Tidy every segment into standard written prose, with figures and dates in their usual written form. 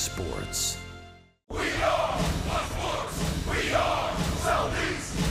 sports. We are sports. We are Southeast.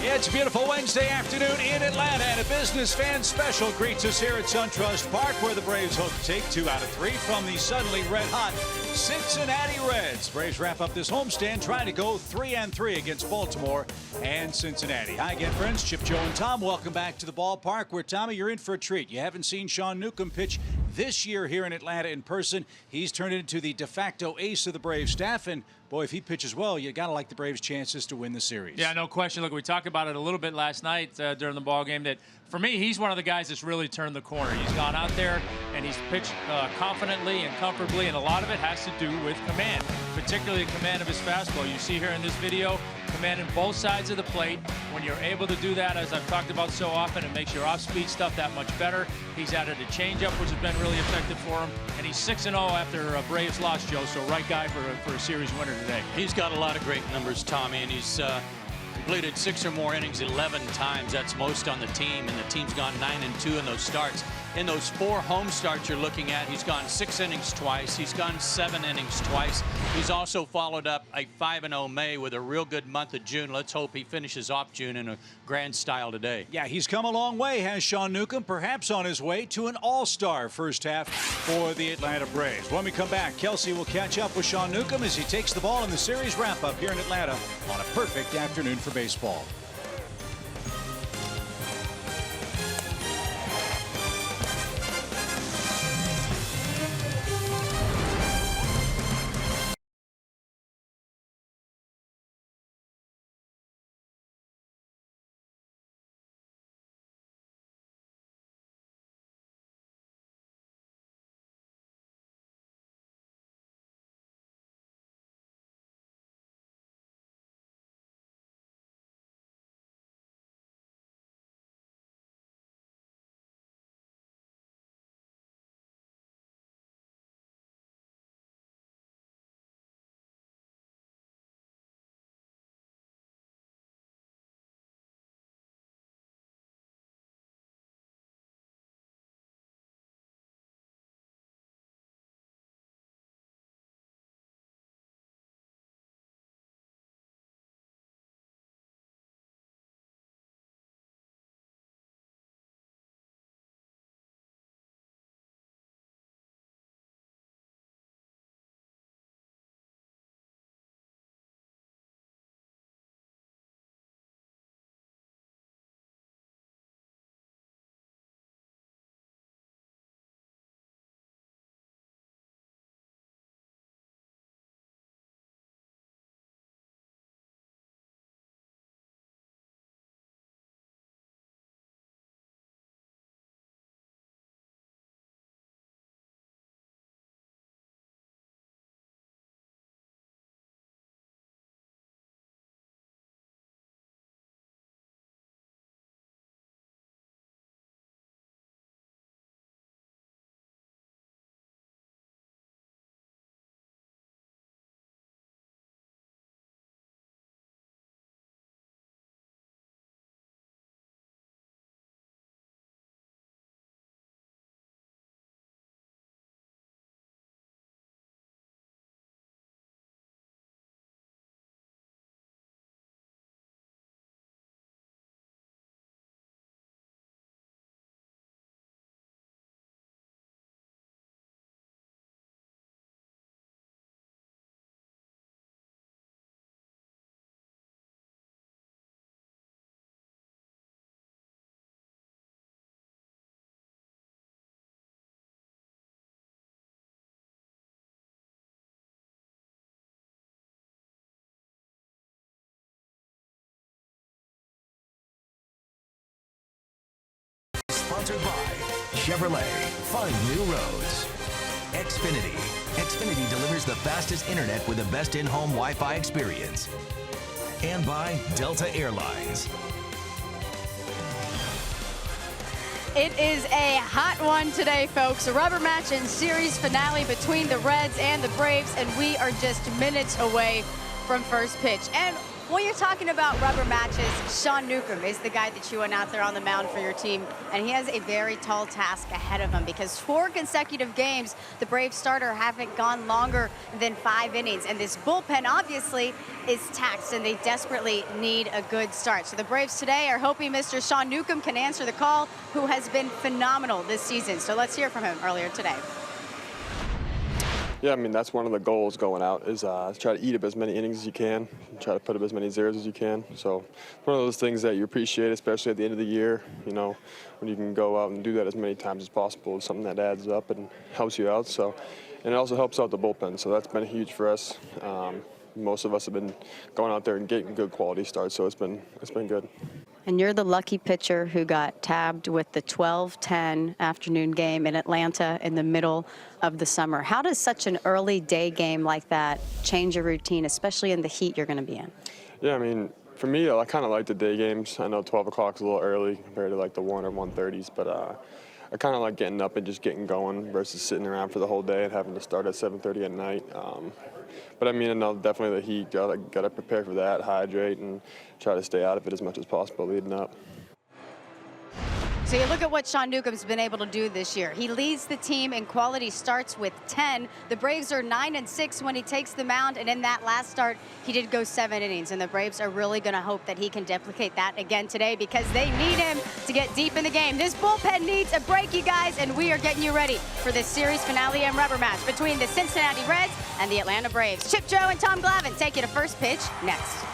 It's a beautiful Wednesday afternoon in Atlanta, and a business fan special greets us here at SunTrust Park, where the Braves hope to take 2 out of 3 from the suddenly red-hot Cincinnati Reds. Braves wrap up this homestand trying to go 3-3 against Baltimore and Cincinnati. Hi again, friends. Chip, Joe, and Tom. Welcome back to the ballpark, where, Tommy, you're in for a treat. You haven't seen Sean Newcomb pitch this year here in Atlanta in person. He's turned into the de facto ace of the Braves staff, and boy, if he pitches well, you got to like the Braves' chances to win the series. Yeah, no question. Look, we talked about it a little bit last night during the ball game that, for me, he's one of the guys that's really turned the corner. He's gone out there and he's pitched confidently and comfortably, and a lot of it has to do with command, particularly the command of his fastball. You see here in this video, commanding both sides of the plate. When you're able to do that, as I've talked about so often, it makes your off-speed stuff that much better. He's added a changeup, which has been really effective for him, and he's 6-0 after a Braves loss, Joe, so right guy for a series winner today. He's got a lot of great numbers, Tommy, and he's completed 6 or more innings 11 times. That's most on the team, and the team's gone 9-2 in those starts. In those 4 home starts you're looking at, he's gone 6 innings twice. He's gone 7 innings twice. He's also followed up a 5-0 May with a real good month of June. Let's hope he finishes off June in a grand style today. Yeah, he's come a long way, has Sean Newcomb, perhaps on his way to an all-star first half for the Atlanta Braves. When we come back, Kelsey will catch up with Sean Newcomb as he takes the ball in the series wrap-up here in Atlanta on a perfect afternoon for baseball. Sponsored by Chevrolet. Find new roads. Xfinity. Xfinity delivers the fastest internet with the best in-home Wi-Fi experience. And by Delta Airlines. It is a hot one today, folks. A rubber match and series finale between the Reds and the Braves, and we are just minutes away from first pitch. And When you're talking about rubber matches, Sean Newcomb is the guy that you went out there on the mound for your team, and he has a very tall task ahead of him because 4 consecutive games, the Braves starter haven't gone longer than 5 innings, and this bullpen obviously is taxed, and they desperately need a good start. So the Braves today are hoping Mr. Sean Newcomb can answer the call, who has been phenomenal this season. So let's hear from him earlier today. Yeah, I mean, that's one of the goals going out is try to eat up as many innings as you can, and try to put up as many zeros as you can. So one of those things that you appreciate, especially at the end of the year, you know, when you can go out and do that as many times as possible is something that adds up and helps you out. So, and it also helps out the bullpen. So that's been huge for us. Most of us have been going out there and getting good quality starts, so it's been good. And you're the lucky pitcher who got tabbed with the 12-10 afternoon game in Atlanta in the middle of the summer. How does such an early day game like that change your routine, especially in the heat you're going to be in? Yeah, I mean, for me, I kind of like the day games. I know 12 o'clock is a little early compared to like the 1 or 1:30s, but I kind of like getting up and just getting going versus sitting around for the whole day and having to start at 7:30 at night. But I mean, no, definitely the heat. Got to prepare for that, hydrate, and try to stay out of it as much as possible leading up. So you look at what Sean Newcomb's been able to do this year. He leads the team in quality starts with 10. The Braves are 9-6 when he takes the mound, and in that last start, he did go 7 innings. And the Braves are really going to hope that he can duplicate that again today because they need him to get deep in the game. This bullpen needs a break, you guys, and we are getting you ready for this series finale and rubber match between the Cincinnati Reds and the Atlanta Braves. Chip Joe and Tom Glavine take you to first pitch next.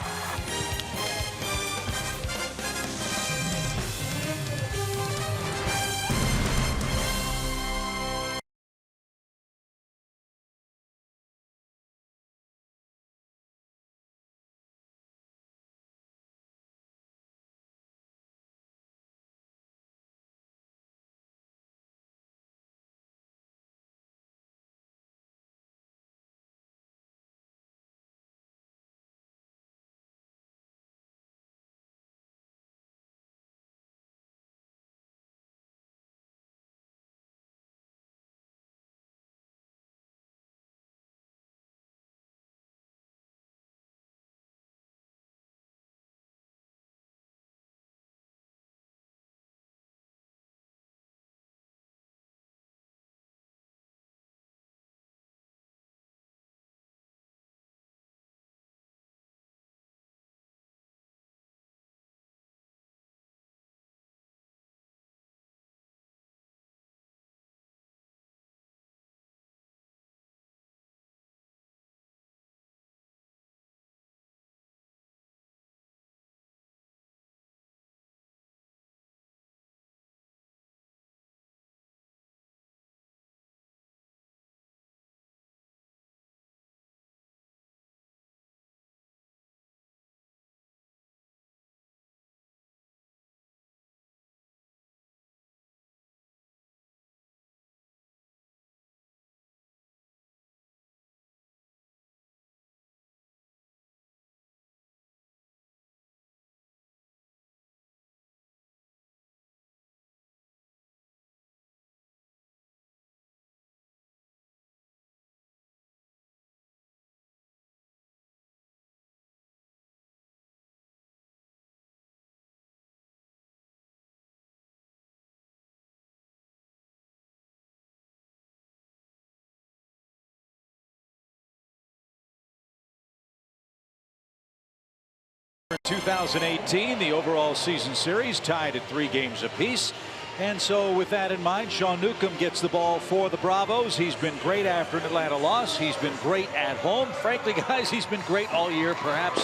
For 2018, the overall season series tied at 3 games apiece. And so with that in mind, Sean Newcomb gets the ball for the Bravos. He's been great after an Atlanta loss. He's been great at home. Frankly, guys, he's been great all year. Perhaps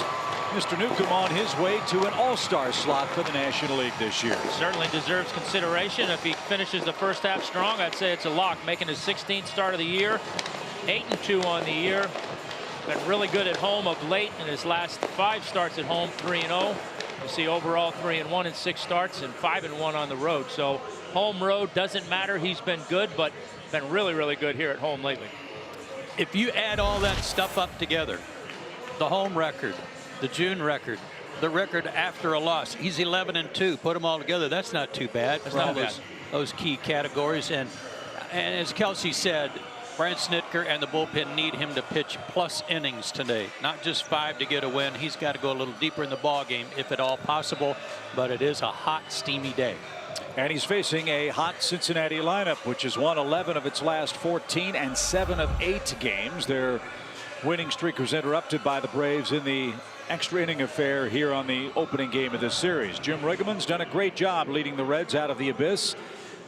Mr. Newcomb on his way to an all-star slot for the National League this year. Certainly deserves consideration. If he finishes the first half strong, I'd say it's a lock. Making his 16th start of the year, 8-2 on the year. Been really good at home of late. In his last 5 starts at home, 3-0. You see overall 3-1 in 6 starts and 5-1 on the road. So home road doesn't matter. He's been good, but been really, really good here at home lately. If you add all that stuff up together, the home record, the June record, the record after a loss, he's 11-2. Put them all together, that's not too bad. That's not bad. Those key categories. And as Kelsey said, Brad Snitker and the bullpen need him to pitch plus innings today, not just 5 to get a win. He's got to go a little deeper in the ball game, if at all possible. But it is a hot, steamy day. And he's facing a hot Cincinnati lineup, which has won 11 of its last 14 and 7 of 8 games. Their winning streak was interrupted by the Braves in the extra inning affair here on the opening game of this series. Jim Riggleman's done a great job leading the Reds out of the abyss.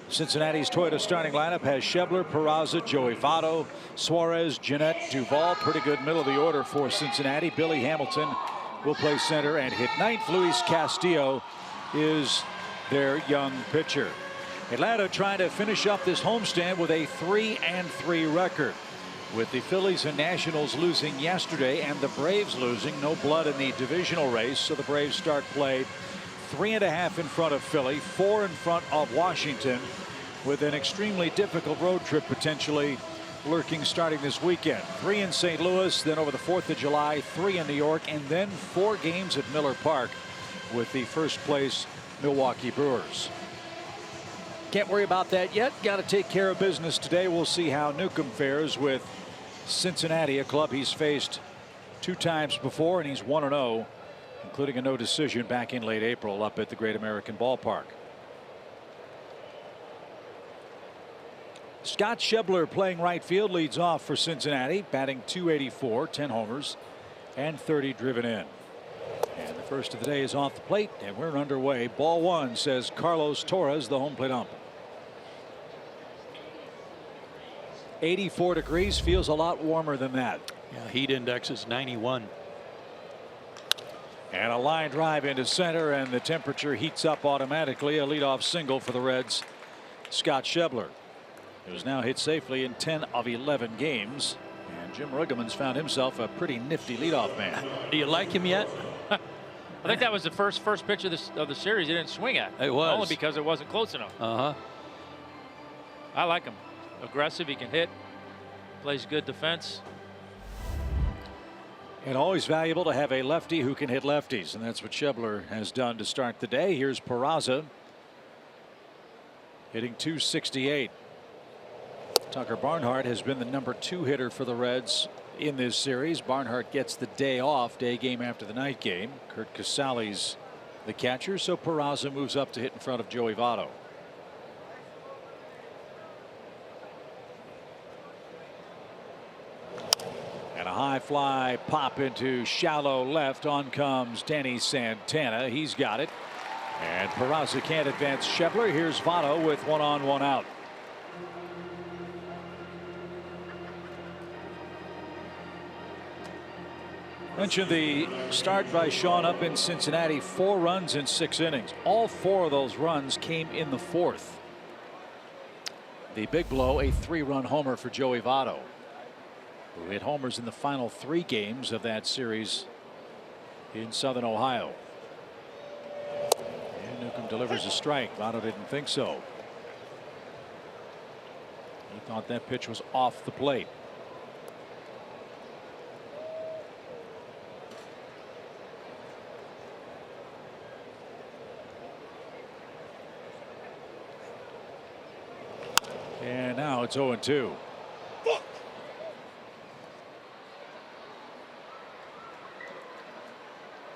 Cincinnati's Toyota starting lineup has Schebler, Peraza, Joey Votto, Suarez, Jeanette, Duvall. Pretty good middle of the order for Cincinnati. Billy Hamilton will play center and hit ninth. Luis Castillo is their young pitcher. Atlanta trying to finish up this homestand with a 3-3 record. With the Phillies and Nationals losing yesterday and the Braves losing, no blood in the divisional race. So the Braves start play 3.5 in front of Philly, 4 in front of Washington, with an extremely difficult road trip potentially lurking starting this weekend. 3 in St. Louis, then over the 4th of July, 3 in New York, and then 4 games at Miller Park with the first place Milwaukee Brewers. Can't worry about that yet. Got to take care of business today. We'll see how Newcomb fares with Cincinnati, a club he's faced 2 times before, and he's 1-0, including a no decision back in late April up at the Great American Ballpark. Scott Schebler playing right field leads off for Cincinnati, batting .284, 10 homers and 30 driven in. And the first of the day is off the plate, and we're underway. Ball 1, says Carlos Torres, the home plate ump. 84 degrees, feels a lot warmer than that. Yeah, heat index is 91. And a line drive into center, and the temperature heats up automatically. A leadoff single for the Reds, Scott Schebler, who's now hit safely in 10 of 11 games. And Jim Riggleman's found himself a pretty nifty leadoff man. Do you like him yet? I think that was the first pitch of the series he didn't swing at. It was. Only because it wasn't close enough. I like him. Aggressive, he can hit, plays good defense. And always valuable to have a lefty who can hit lefties, and that's what Schebler has done to start the day. Here's Peraza hitting .268. Tucker Barnhart has been the #2 hitter for the Reds in this series. Barnhart gets the day off, day game after the night game. Kurt Casale's the catcher, so Peraza moves up to hit in front of Joey Votto. And a high fly pop into shallow left. On comes Danny Santana. He's got it. And Peraza can't advance Schebler. Here's Votto with 1 on, 1 out. Mentioned the start by Sean up in Cincinnati. 4 runs in 6 innings. All 4 of those runs came in the 4th. The big blow, a 3-run homer for Joey Votto, who hit homers in the final 3 games of that series in Southern Ohio. And Newcomb delivers a strike. Votto didn't think so. He thought that pitch was off the plate. And now it's 0-2. Fuck.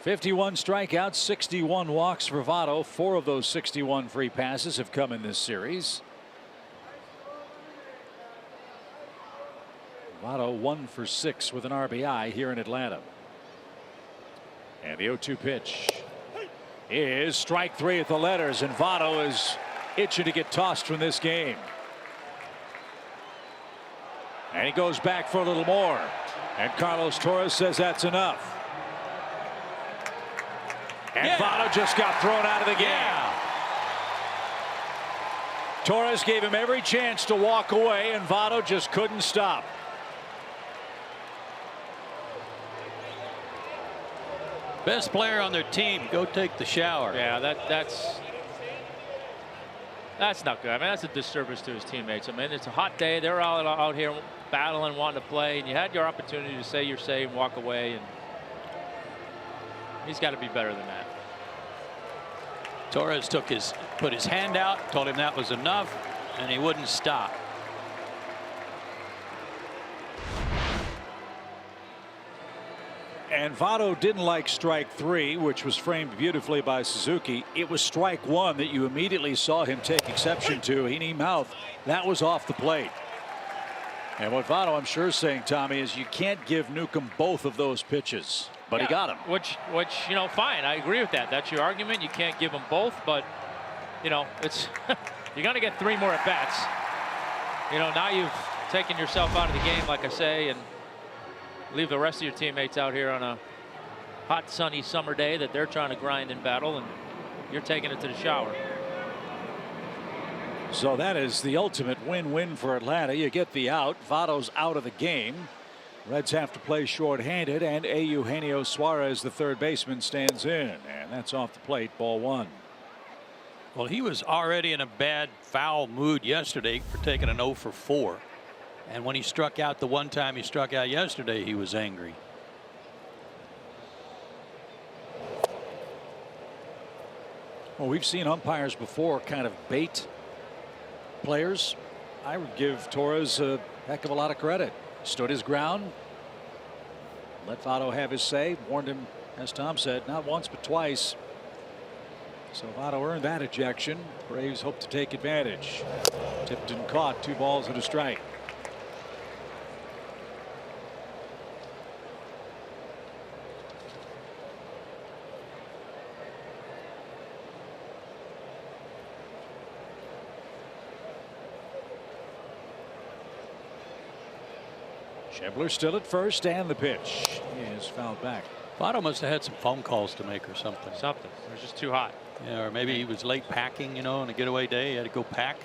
51 strikeouts, 61 walks for Votto. 4 of those 61 free passes have come in this series. Votto 1 for 6 with an RBI here in Atlanta. And the 0-2 pitch is strike 3 at the letters, and Votto is itching to get tossed from this game. And he goes back for a little more, and Carlos Torres says that's enough. And Votto just got thrown out of the game. Torres gave him every chance to walk away, and Votto just couldn't stop. Best player on their team, go take the shower. Yeah, that's not good. I mean, that's a disservice to his teammates. I mean, it's a hot day. They're all out here battling, wanting to play, and you had your opportunity to say you're safe and walk away, and he's got to be better than that. Torres put his hand out, told him that was enough, and he wouldn't stop. And Votto didn't like strike 3, which was framed beautifully by Suzuki. It was strike 1 that you immediately saw him take exception to. He mouth. That was off the plate. And what Votto, I'm sure, is saying, Tommy, is you can't give Newcomb both of those pitches. But he got him. Which, you know, fine. I agree with that. That's your argument. You can't give them both. But, you know, it's you're going to get 3 more at-bats. You know, now you've taken yourself out of the game, like I say, and leave the rest of your teammates out here on a hot, sunny summer day that they're trying to grind and battle, and you're taking it to the shower. So that is the ultimate win-win for Atlanta. You get the out. Votto's out of the game. Reds have to play shorthanded, and Eugenio Suarez, the third baseman, stands in, and that's off the plate. Ball 1. Well, he was already in a bad foul mood yesterday for taking an 0 for 4. And when he struck out the one time he struck out yesterday, he was angry. Well, we've seen umpires before kind of bait players. I would give Torres a heck of a lot of credit. Stood his ground. Let Votto have his say. Warned him, as Tom said, not once but twice. So Votto earned that ejection. Braves hope to take advantage. Tipped and caught. 2 balls and a strike. Schebler still at first, and the pitch is fouled back. Votto must have had some phone calls to make or something. It was just too hot. Yeah, or maybe he was late packing, you know, on a getaway day. He had to go pack.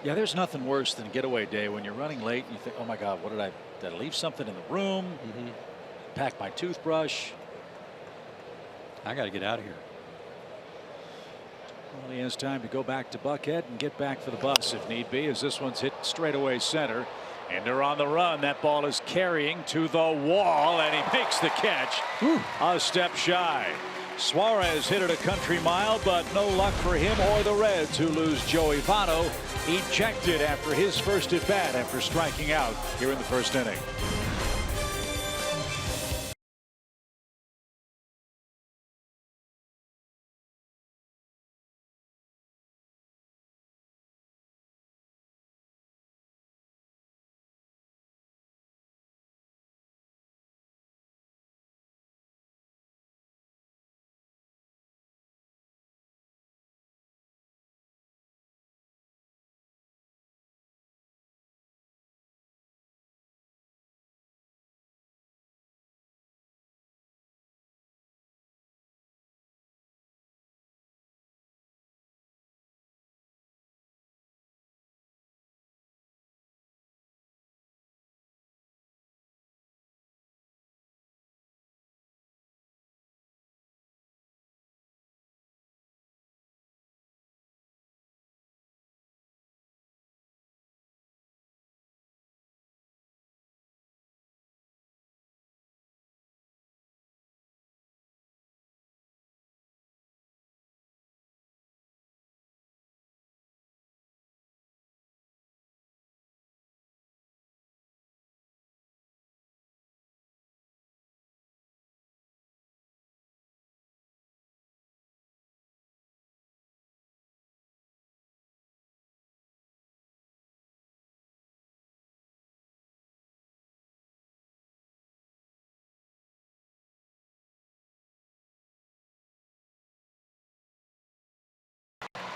Yeah, there's nothing worse than getaway day when you're running late and you think, oh my God, did I leave something in the room? Pack my toothbrush. I got to get out of here. Well, he has time to go back to Buckhead and get back for the bus if need be, as this one's hit straight away center. And they're on the run. That ball is carrying to the wall, and he makes the catch. A step shy. Suarez hit it a country mile, but no luck for him or the Reds, who lose Joey Votto. Ejected after his first at bat after striking out here in the first inning.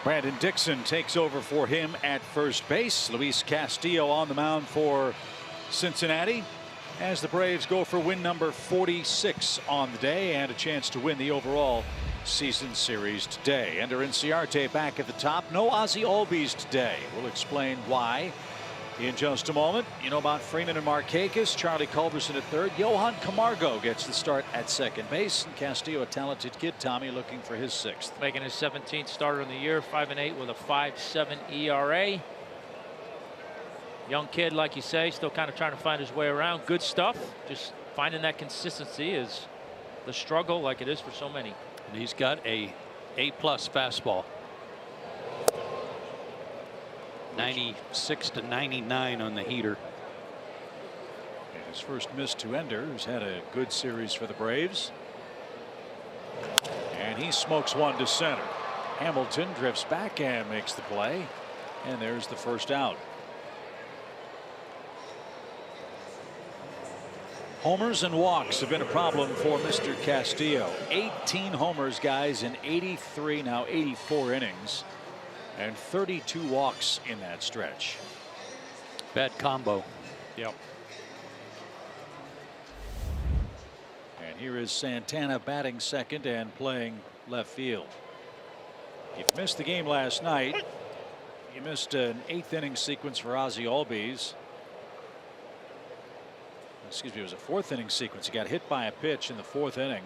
Brandon Dixon takes over for him at first base. Luis Castillo on the mound for Cincinnati as the Braves go for win number 46 on the day and a chance to win the overall season series today. Ender Inciarte back at the top. No Ozzie Albies today. We'll explain why in just a moment. You know about Freeman and Markakis. Charlie Culberson at third. Johan Camargo gets the start at second base. And Castillo, a talented kid, Tommy, looking for his 6th. Making his 17th starter in the year, 5-8 with a 5.7 ERA. Young kid, like you say, still kind of trying to find his way around. Good stuff. Just finding that consistency is the struggle, like it is for so many. And he's got a A+ fastball. 96 to 99 on the heater. His first miss to Ender, who's had a good series for the Braves. And he smokes one to center. Hamilton drifts back and makes the play. And there's the first out. Homers and walks have been a problem for Mr. Castillo. 18 homers, guys, in 83, now 84 innings. And 32 walks in that stretch. Bad combo. Yep. And here is Santana batting second and playing left field. If you missed the game last night, you missed an 8th inning sequence for Ozzie Albies. Excuse me, it was a 4th inning sequence. He got hit by a pitch in the 4th inning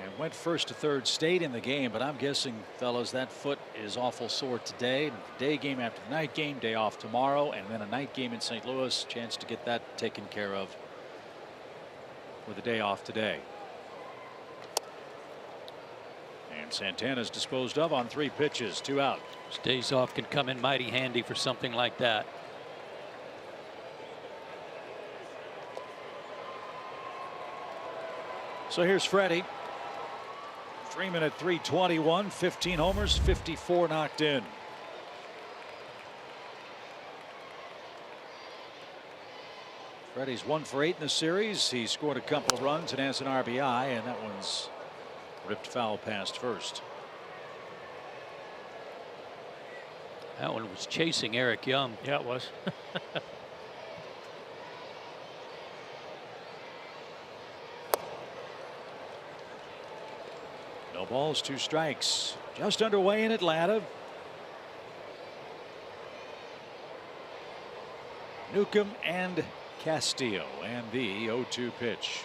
and went first to third, stayed in the game. But I'm guessing, fellas, that foot is awful sore today. Day game after the night game, day off tomorrow, and then a night game in St. Louis. Chance to get that taken care of with a day off today. And Santana's disposed of on 3 pitches, 2 out. Days off can come in mighty handy for something like that. So here's Freddie. 3-minute 3:21, 15 homers, 54 knocked in. Freddie's 1 for 8 in the series. He scored a couple of runs and has an RBI, and that one's ripped foul past first. That one was chasing Eric Young. Yeah, it was. No balls, 2 strikes. Just underway in Atlanta. Newcomb and Castillo, and the 0-2 pitch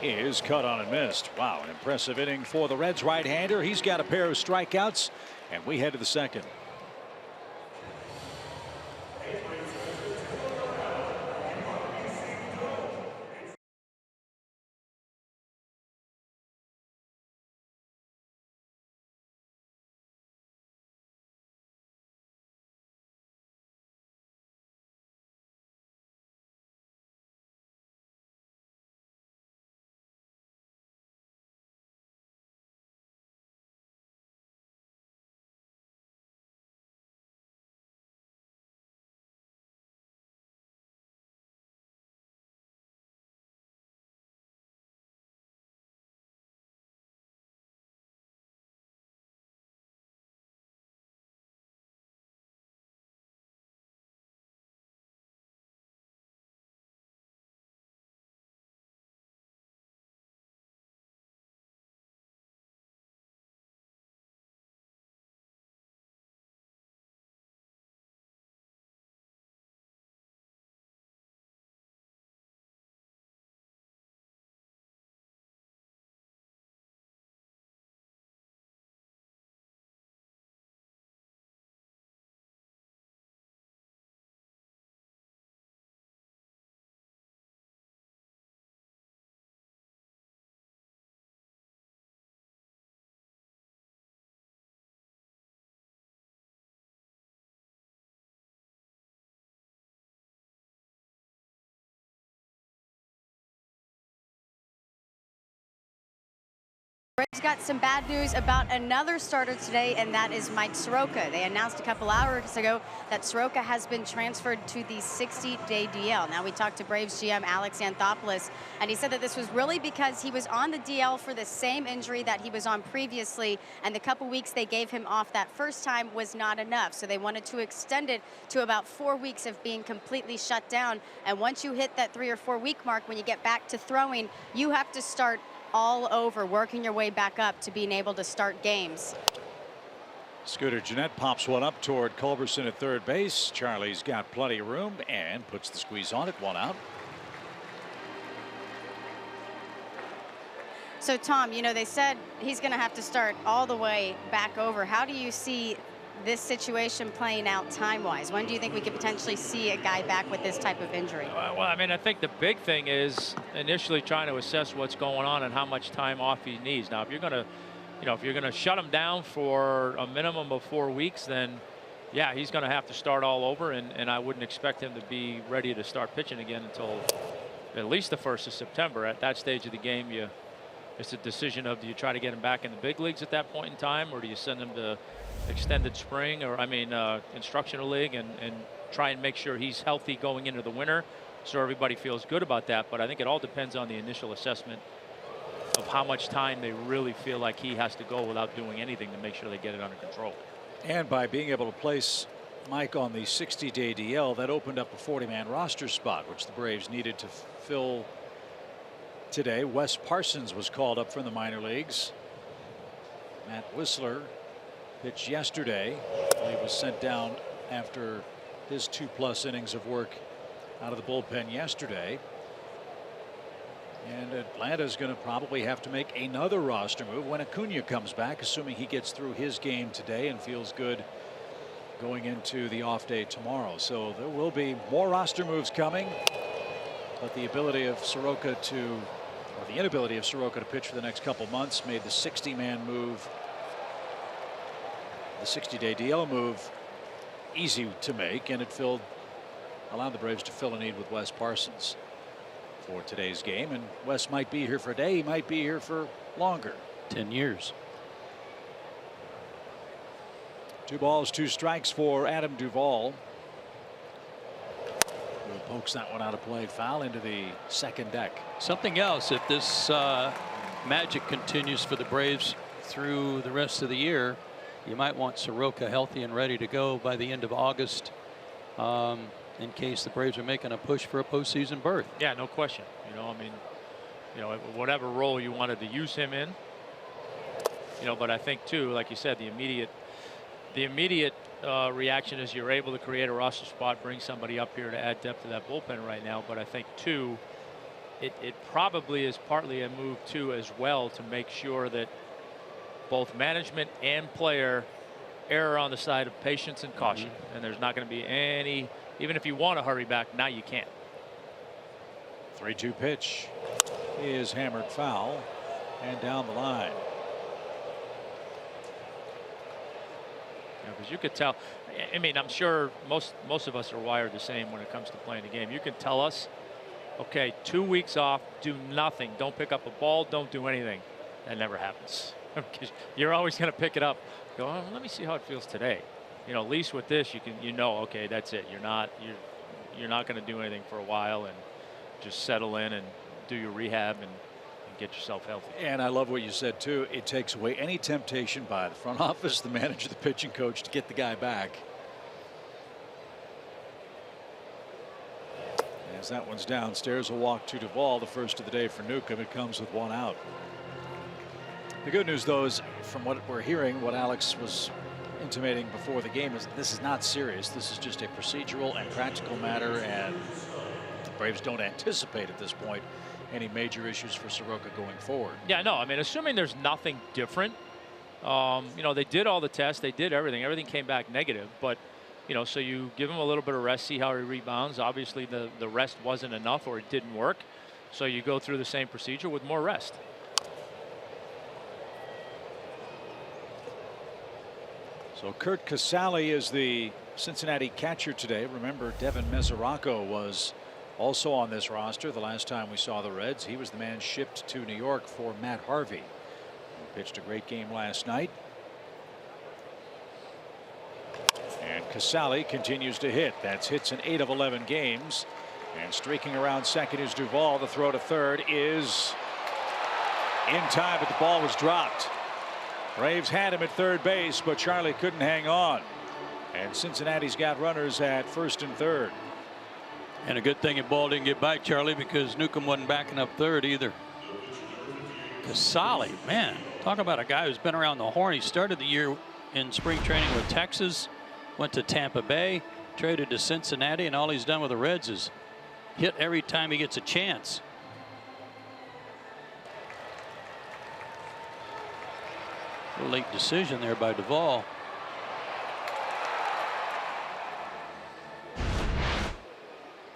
is cut on and missed. Wow, an impressive inning for the Reds right-hander. He's got a pair of strikeouts, and we head to the second. Braves got some bad news about another starter today, and that is Mike Soroka. They announced a couple hours ago that Soroka has been transferred to the 60-day DL. Now, we talked to Braves GM Alex Anthopoulos, and he said that this was really because he was on the DL for the same injury that he was on previously, and the couple weeks they gave him off that first time was not enough. So they wanted to extend it to about 4 weeks of being completely shut down. And once you hit that 3 or 4 week mark, when you get back to throwing, you have to start all over, working your way back up to being able to start games. Scooter Gennett pops one up toward Culberson at third base. Charlie's got plenty of room and puts the squeeze on it. 1 out. So, Tom, you know, they said he's going to have to start all the way back over. How do you see this situation playing out time-wise? When do you think we could potentially see a guy back with this type of injury? Well, I mean, I think the big thing is initially trying to assess what's going on and how much time off he needs. Now, if you're going to, if you're going to shut him down for a minimum of 4 weeks, then yeah, he's going to have to start all over, and I wouldn't expect him to be ready to start pitching again until at least the 1st of September. At that stage of the game, it's a decision of, do you try to get him back in the big leagues at that point in time, or do you send him to extended spring, or instructional league, and try and make sure he's healthy going into the winter, so everybody feels good about that. But I think it all depends on the initial assessment of how much time they really feel like he has to go without doing anything to make sure they get it under control. And by being able to place Mike on the 60-day DL, that opened up a 40-man roster spot, which the Braves needed to fill today. Wes Parsons was called up from the minor leagues. Matt Whistler pitched yesterday. He was sent down after his 2+ innings of work out of the bullpen yesterday. And Atlanta's going to probably have to make another roster move when Acuna comes back, assuming he gets through his game today and feels good going into the off day tomorrow. So there will be more roster moves coming, but the ability of Soroka to, or the inability of Soroka to pitch for the next couple months made the 60-man move, the 60-day DL move, easy to make, and it allowed the Braves to fill a need with Wes Parsons for today's game. And Wes might be here for a day, he might be here for longer. 10 years. 2 balls, 2 strikes for Adam Duvall, who pokes that one out of play, foul into the second deck. Something else, if this magic continues for the Braves through the rest of the year, you might want Soroka healthy and ready to go by the end of August, in case the Braves are making a push for a postseason berth. Yeah, no question. Whatever role you wanted to use him in, but I think too, like you said, the immediate reaction is you're able to create a roster spot, bring somebody up here to add depth to that bullpen right now. But I think too, it probably is partly a move too as well to make sure that both management and player err on the side of patience and caution. And there's not going to be any, even if you want to hurry back, now you can't. 3-2 pitch is hammered foul and down the line. Because you could tell, I'm sure most of us are wired the same when it comes to playing the game. You can tell us, okay, 2 weeks off, do nothing, don't pick up a ball, don't do anything. That never happens. You're always going to pick it up, go, oh, let me see how it feels today. At least with this, you can, okay, that's it. You're not going to do anything for a while, and just settle in and do your rehab and get yourself healthy. And I love what you said too. It takes away any temptation by the front office, the manager, the pitching coach to get the guy back. As that one's downstairs, a walk to Duvall, the first of the day for Newcomb. It comes with 1 out. The good news, though, is from what we're hearing, what Alex was intimating before the game, is this is not serious. This is just a procedural and practical matter, and the Braves don't anticipate at this point any major issues for Soroka going forward. Yeah, no, assuming there's nothing different. They did all the tests, they did everything. Everything came back negative, but so you give him a little bit of rest, see how he rebounds. Obviously, the rest wasn't enough, or it didn't work, so you go through the same procedure with more rest. So Kurt Casale is the Cincinnati catcher today. Remember, Devin Mesoraco was also on this roster the last time we saw the Reds. He was the man shipped to New York for Matt Harvey, who pitched a great game last night. And Casale continues to hit. That's hits in 8 of 11 games. And streaking around second is Duvall. The throw to third is in time, but the ball was dropped. Braves had him at third base, but Charlie couldn't hang on. And Cincinnati's got runners at first and third. And a good thing the ball didn't get back, Charlie, because Newcomb wasn't backing up third either. Casale, man, talk about a guy who's been around the horn. He started the year in spring training with Texas, went to Tampa Bay, traded to Cincinnati, and all he's done with the Reds is hit every time he gets a chance. A late decision there by Duvall.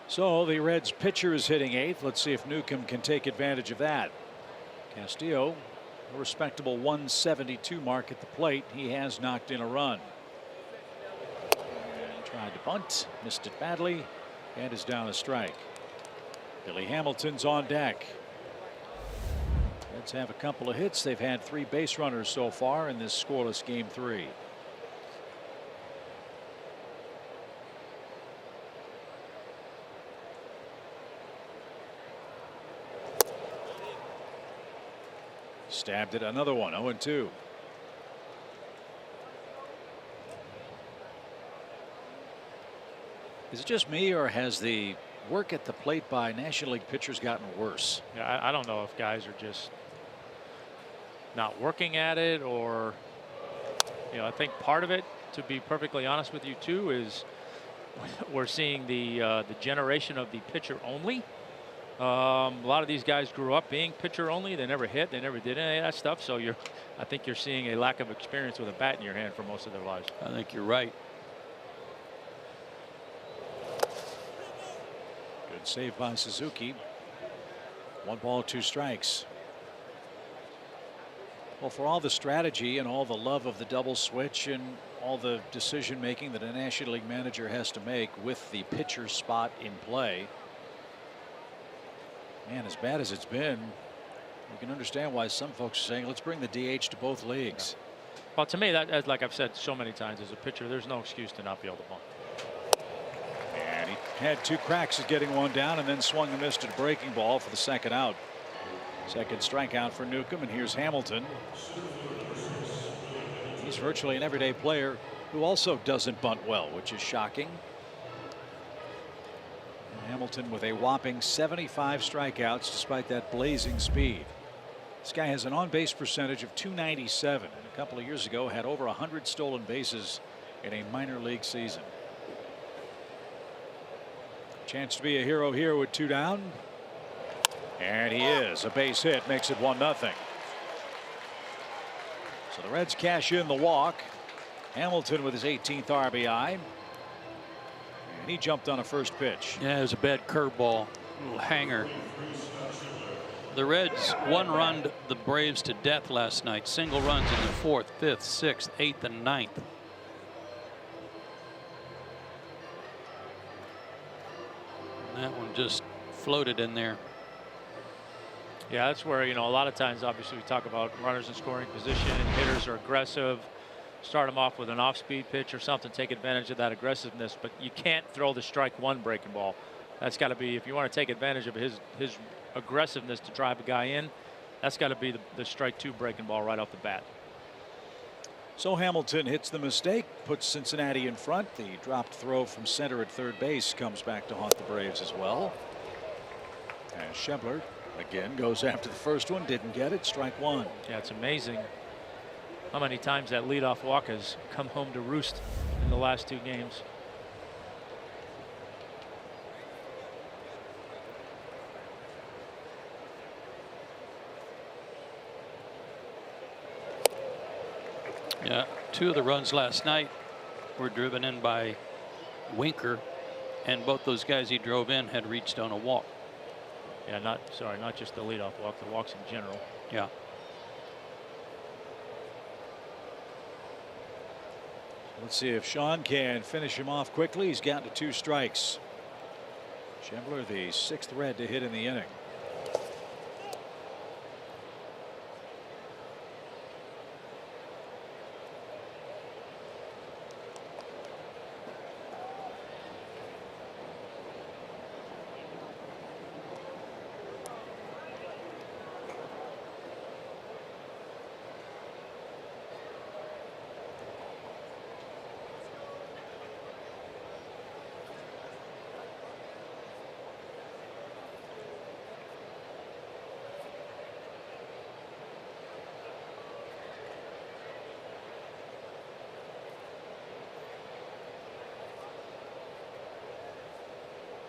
So the Reds pitcher is hitting 8th. Let's see if Newcomb can take advantage of that. Castillo, a respectable 172 mark at the plate. He has knocked in a run. to bunt, missed it badly, and is down a strike. Billy Hamilton's on deck. Reds have a couple of hits. They've had 3 base runners so far in this scoreless game 3. Stabbed at another one, 0-2. Is it just me, or has the work at the plate by National League pitchers gotten worse? Yeah, I don't know if guys are just not working at it, or, you know, I think part of it, to be perfectly honest with you too, is we're seeing the generation of the pitcher only. A lot of these guys grew up being pitcher only. They never hit. They never did any of that stuff. So I think you're seeing a lack of experience with a bat in your hand for most of their lives. I think you're right. Good save by Suzuki. 1 ball, 2 strikes. Well, for all the strategy and all the love of the double switch and all the decision making that a National League manager has to make with the pitcher spot in play, man, as bad as it's been, you can understand why some folks are saying, let's bring the DH to both leagues. Yeah. Well, to me, that, like I've said so many times, as a pitcher, there's no excuse to not be able to bunt. And he had 2 cracks at getting one down, and then swung and missed at a breaking ball for the second out. Second strikeout for Newcomb, and here's Hamilton. He's virtually an everyday player who also doesn't bunt well, which is shocking. Hamilton with a whopping 75 strikeouts despite that blazing speed. This guy has an on-base percentage of .297, and a couple of years ago had over 100 stolen bases in a minor league season. Chance to be a hero here with 2 down. And he is. A base hit makes it 1-0. So the Reds cash in the walk. Hamilton with his 18th RBI. And he jumped on a first pitch. Yeah, it was a bad curveball, little hanger. The Reds 1-run the Braves to death last night. Single runs in the 4th, 5th, 6th, 8th, and 9th. And that one just floated in there. Yeah, that's where, you know, a lot of times, obviously, we talk about runners in scoring position. Hitters are aggressive. Start them off with an off-speed pitch or something. Take advantage of that aggressiveness. But you can't throw the strike 1 breaking ball. That's got to be, if you want to take advantage of his aggressiveness to drive a guy in, that's got to be the strike 2 breaking ball right off the bat. So Hamilton hits the mistake, puts Cincinnati in front. The dropped throw from center at third base comes back to haunt the Braves as well. And Schebler again goes after the first one, didn't get it, strike 1. Yeah, it's amazing how many times that leadoff walk has come home to roost in the last 2 games. Yeah, 2 of the runs last night were driven in by Winker, and both those guys he drove in had reached on a walk. Yeah, not just the leadoff walk, the walks in general. Yeah. Let's see if Sean can finish him off quickly. He's gotten to 2 strikes. Schebler, the 6th Red to hit in the inning.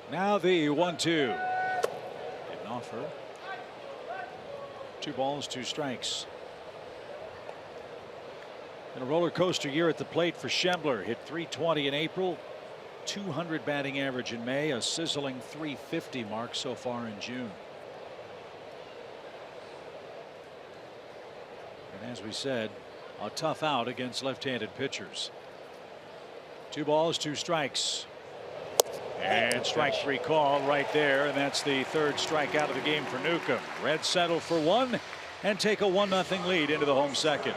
Now the 1-2. Didn't offer. 2 balls, 2 strikes. And a roller coaster year at the plate for Schebler. Hit .320 in April, 200 batting average in May, a sizzling .350 mark so far in June. And as we said, a tough out against left-handed pitchers. 2 balls, 2 strikes. And strike 3 call right there, and that's the 3rd strikeout of the game for Newcomb. Reds settle for 1 and take a 1-0 lead into the home second.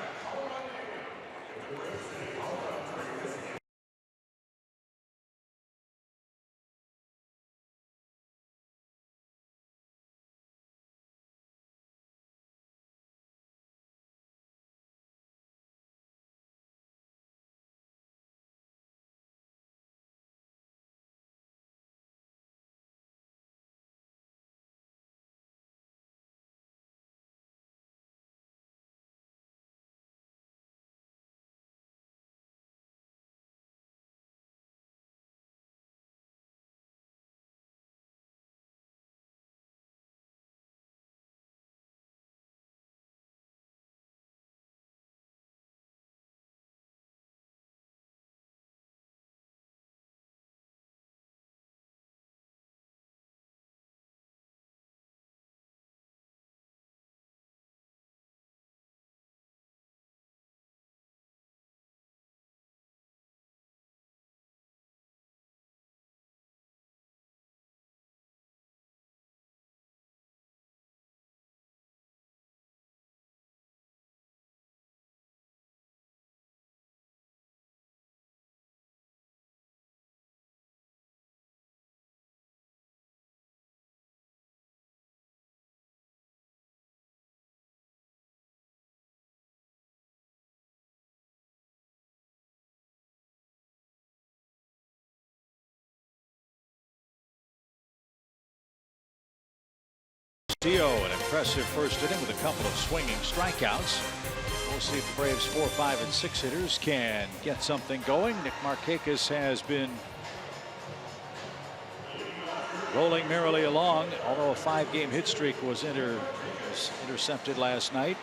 Castillo, an impressive first inning with a couple of swinging strikeouts. We'll see if the Braves 4, 5, and 6 hitters can get something going. Nick Markakis has been rolling merrily along, although a 5-game hit streak was intercepted last night.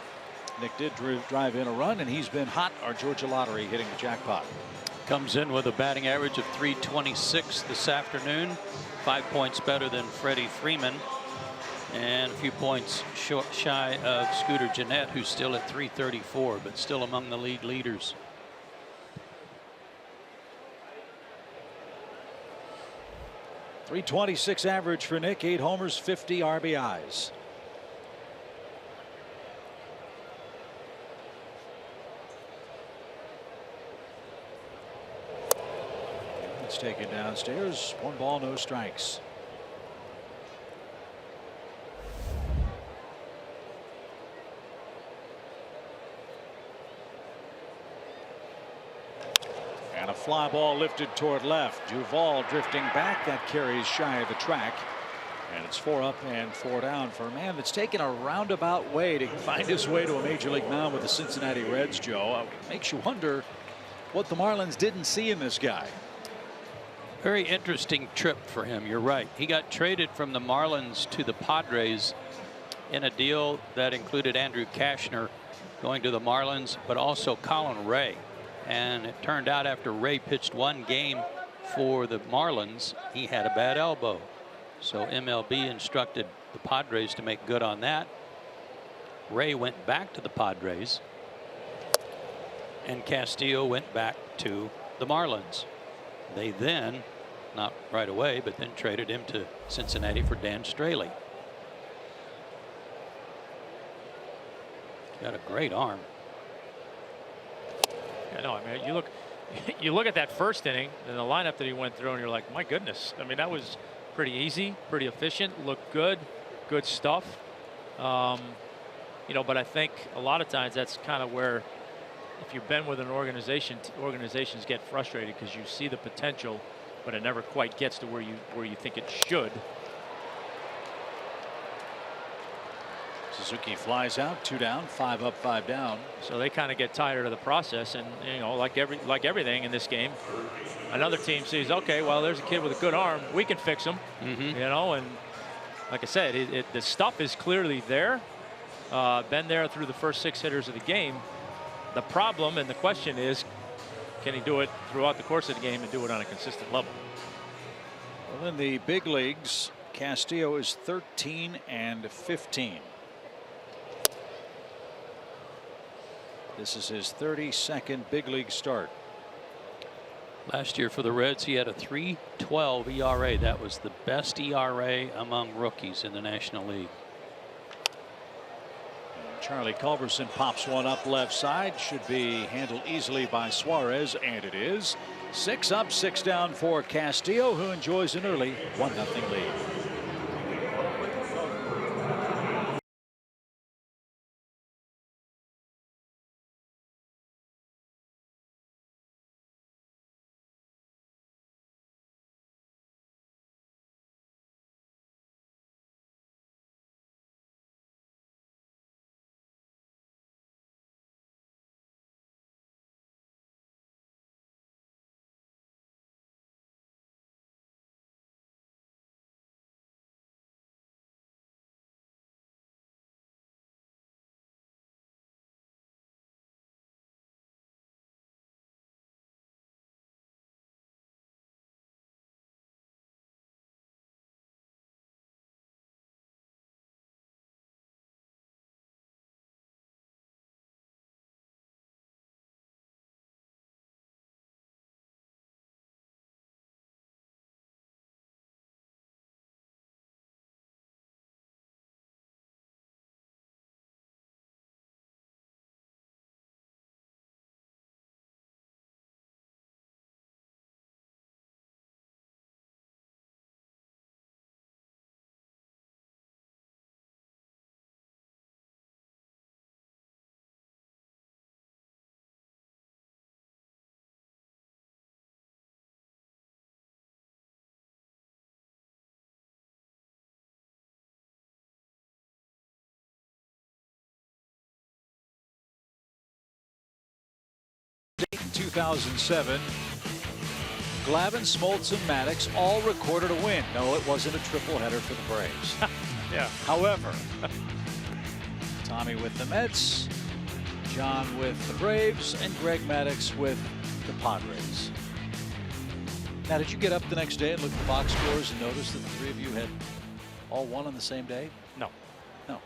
Nick did drive in a run, and he's been hot. Our Georgia Lottery hitting the jackpot. Comes in with a batting average of .326 this afternoon, 5 points better than Freddie Freeman, and a few points shy of Scooter Gennett, who's still at .334, but still among the league leaders. .326 average for Nick, 8 homers, 50 RBIs. It's taken downstairs. 1 ball, no strikes. And a fly ball lifted toward left. Duvall drifting back. That carries shy of the track. And it's 4 up and 4 down for a man that's taken a roundabout way to find his way to a major league mound with the Cincinnati Reds, Joe. It makes you wonder what the Marlins didn't see in this guy. Very interesting trip for him. You're right. He got traded from the Marlins to the Padres in a deal that included Andrew Cashner going to the Marlins, but also Colin Ray. And it turned out after Ray pitched 1 game for the Marlins, he had a bad elbow. So MLB instructed the Padres to make good on that. Ray went back to the Padres, and Castillo went back to the Marlins. They then, not right away, but then traded him to Cincinnati for Dan Straley. Got a great arm. I know. I mean, you look at that first inning and the lineup that he went through, and you're like, my goodness. I mean, that was pretty easy, pretty efficient, looked good, good stuff. You know, but I think a lot of times that's kind of where, if you've been with an organization, organizations get frustrated because you see the potential, but it never quite gets to where you think it should. Suzuki flies out, 2 down, 5 up, 5 down. So they kind of get tired of the process, and you know, like everything in this game, another team sees, okay, well, there's a kid with a good arm, we can fix him. You know, and like I said, the stuff is clearly there. Been there through the first 6 hitters of the game. The problem and the question is, can he do it throughout the course of the game and do it on a consistent level? Well, in the big leagues, Castillo is 13 and 15. This is his 32nd big league start. Last year for the Reds, he had a 3.12 ERA. That was the best ERA among rookies in the National League. Charlie Culberson pops one up left side. Should be handled easily by Suarez, and it is. 6 up, 6 down for Castillo, who enjoys an early 1-0 lead. In 2007, Glavine, Smoltz, and Maddox all recorded a win. No, it wasn't a triple header for the Braves. Yeah. However, Tommy with the Mets, John with the Braves, and Greg Maddox with the Padres. Now, did you get up the next day and look at the box scores and notice that the three of you had all won on the same day? No. No.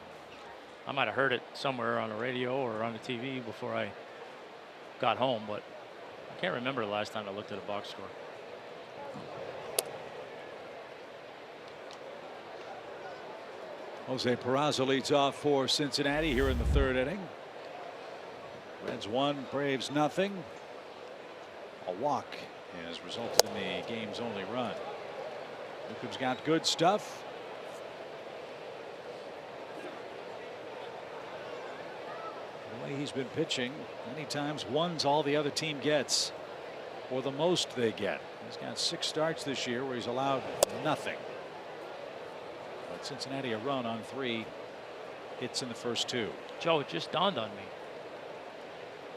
I might have heard it somewhere on the radio or on the TV before I got home, but I can't remember the last time I looked at a box score. Jose Peraza leads off for Cincinnati here in the third inning. Reds 1, Braves nothing. A walk has resulted in the game's only run. Newcomb's got good stuff. The way he's been pitching, many times one's all the other team gets, or the most they get. He's got 6 starts this year where he's allowed nothing. But Cincinnati a run on 3 hits in the first 2. Joe, it just dawned on me.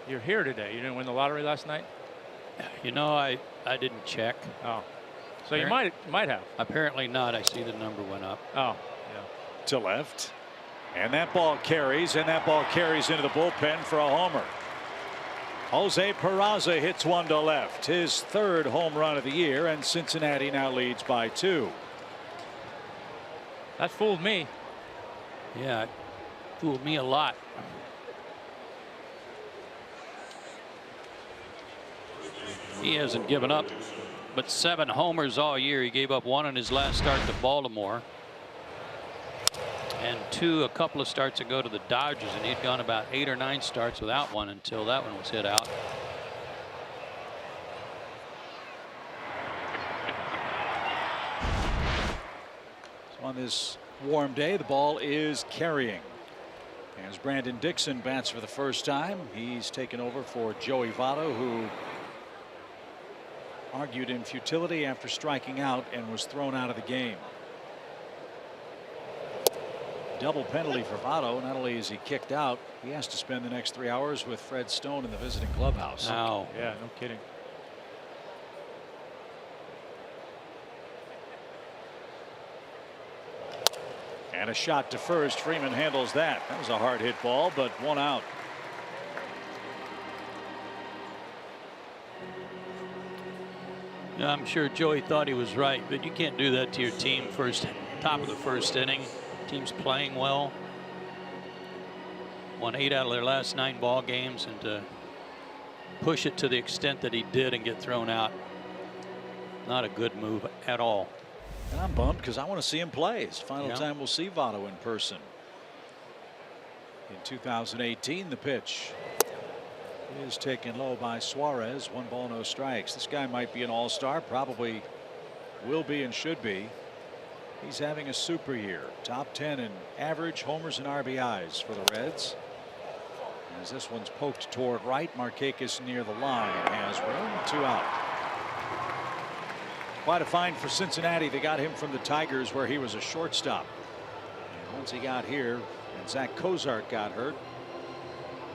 You're here today. You didn't win the lottery last night? You know, I didn't check. Oh. So you might have. Apparently not. I see the number went up. Oh, yeah. To left. And that ball carries, and that ball carries into the bullpen for a homer. Jose Peraza hits one to left, his 3rd home run of the year, and Cincinnati now leads by 2. That fooled me. Yeah, it fooled me a lot. He hasn't given up but 7 homers all year. He gave up 1 in his last start to Baltimore, and 2 a couple of starts ago to the Dodgers, and he'd gone about 8 or 9 starts without one until that one was hit out. So on this warm day, the ball is carrying. As Brandon Dixon bats for the first time, he's taken over for Joey Votto, who argued in futility after striking out and was thrown out of the game. Double penalty for Votto. Not only is he kicked out, he has to spend the next 3 hours with Fred Stone in the visiting clubhouse. Wow. Yeah, no kidding. And a shot to first. Freeman handles that. That was a hard hit ball, but 1 out. Yeah, I'm sure Joey thought he was right, but you can't do that to your team top of the first inning. Team's playing well. Won 8 out of their last 9 ball games, and to push it to the extent that he did and get thrown out, Not a good move at all. And I'm bummed because I want to see him play. It's the final Yeah. time we'll see Votto in person. In 2018, the pitch is taken low by Suarez. 1 ball, no strikes. This guy might be an all-star, probably will be and should be. He's having a super year. Top 10 in average homers and RBIs for the Reds. As this one's poked toward right, Markakis near the line has room, 2 out. Quite a find for Cincinnati. They got him from the Tigers where he was a shortstop. And once he got here and Zach Cozart got hurt,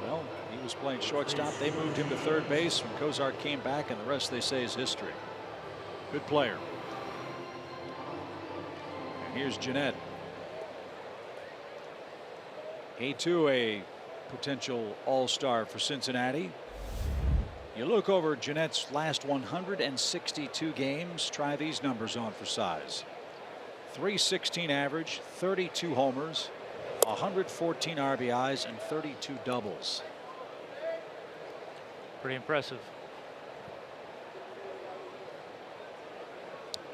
well, he was playing shortstop. They moved him to third base when Cozart came back, and the rest they say is history. Good player. And here's Jeanette. He too a potential all-star for Cincinnati. You look over Jeanette's last 162 games. Try these numbers on for size. .316 average, 32 homers, 114 RBIs, and 32 doubles. Pretty impressive.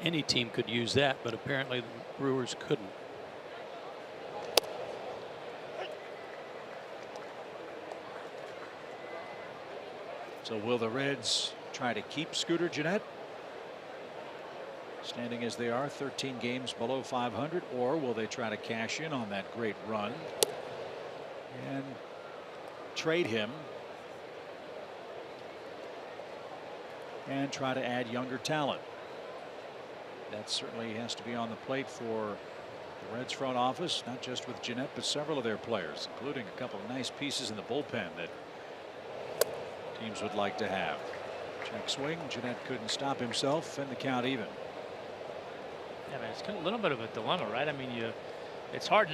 Any team could use that, but apparently the Brewers couldn't. So will the Reds try to keep Scooter Gennett, standing as they are 13 games below 500, or will they try to cash in on that great run and trade him and try to add younger talent? That certainly has to be on the plate for the Reds front office, not just with Gennett, but several of their players, including a couple of nice pieces in the bullpen that teams would like to have. Check swing. Gennett couldn't stop himself, and the count even. Yeah, man, it's kind of a little bit of a dilemma, right? I mean, it's hard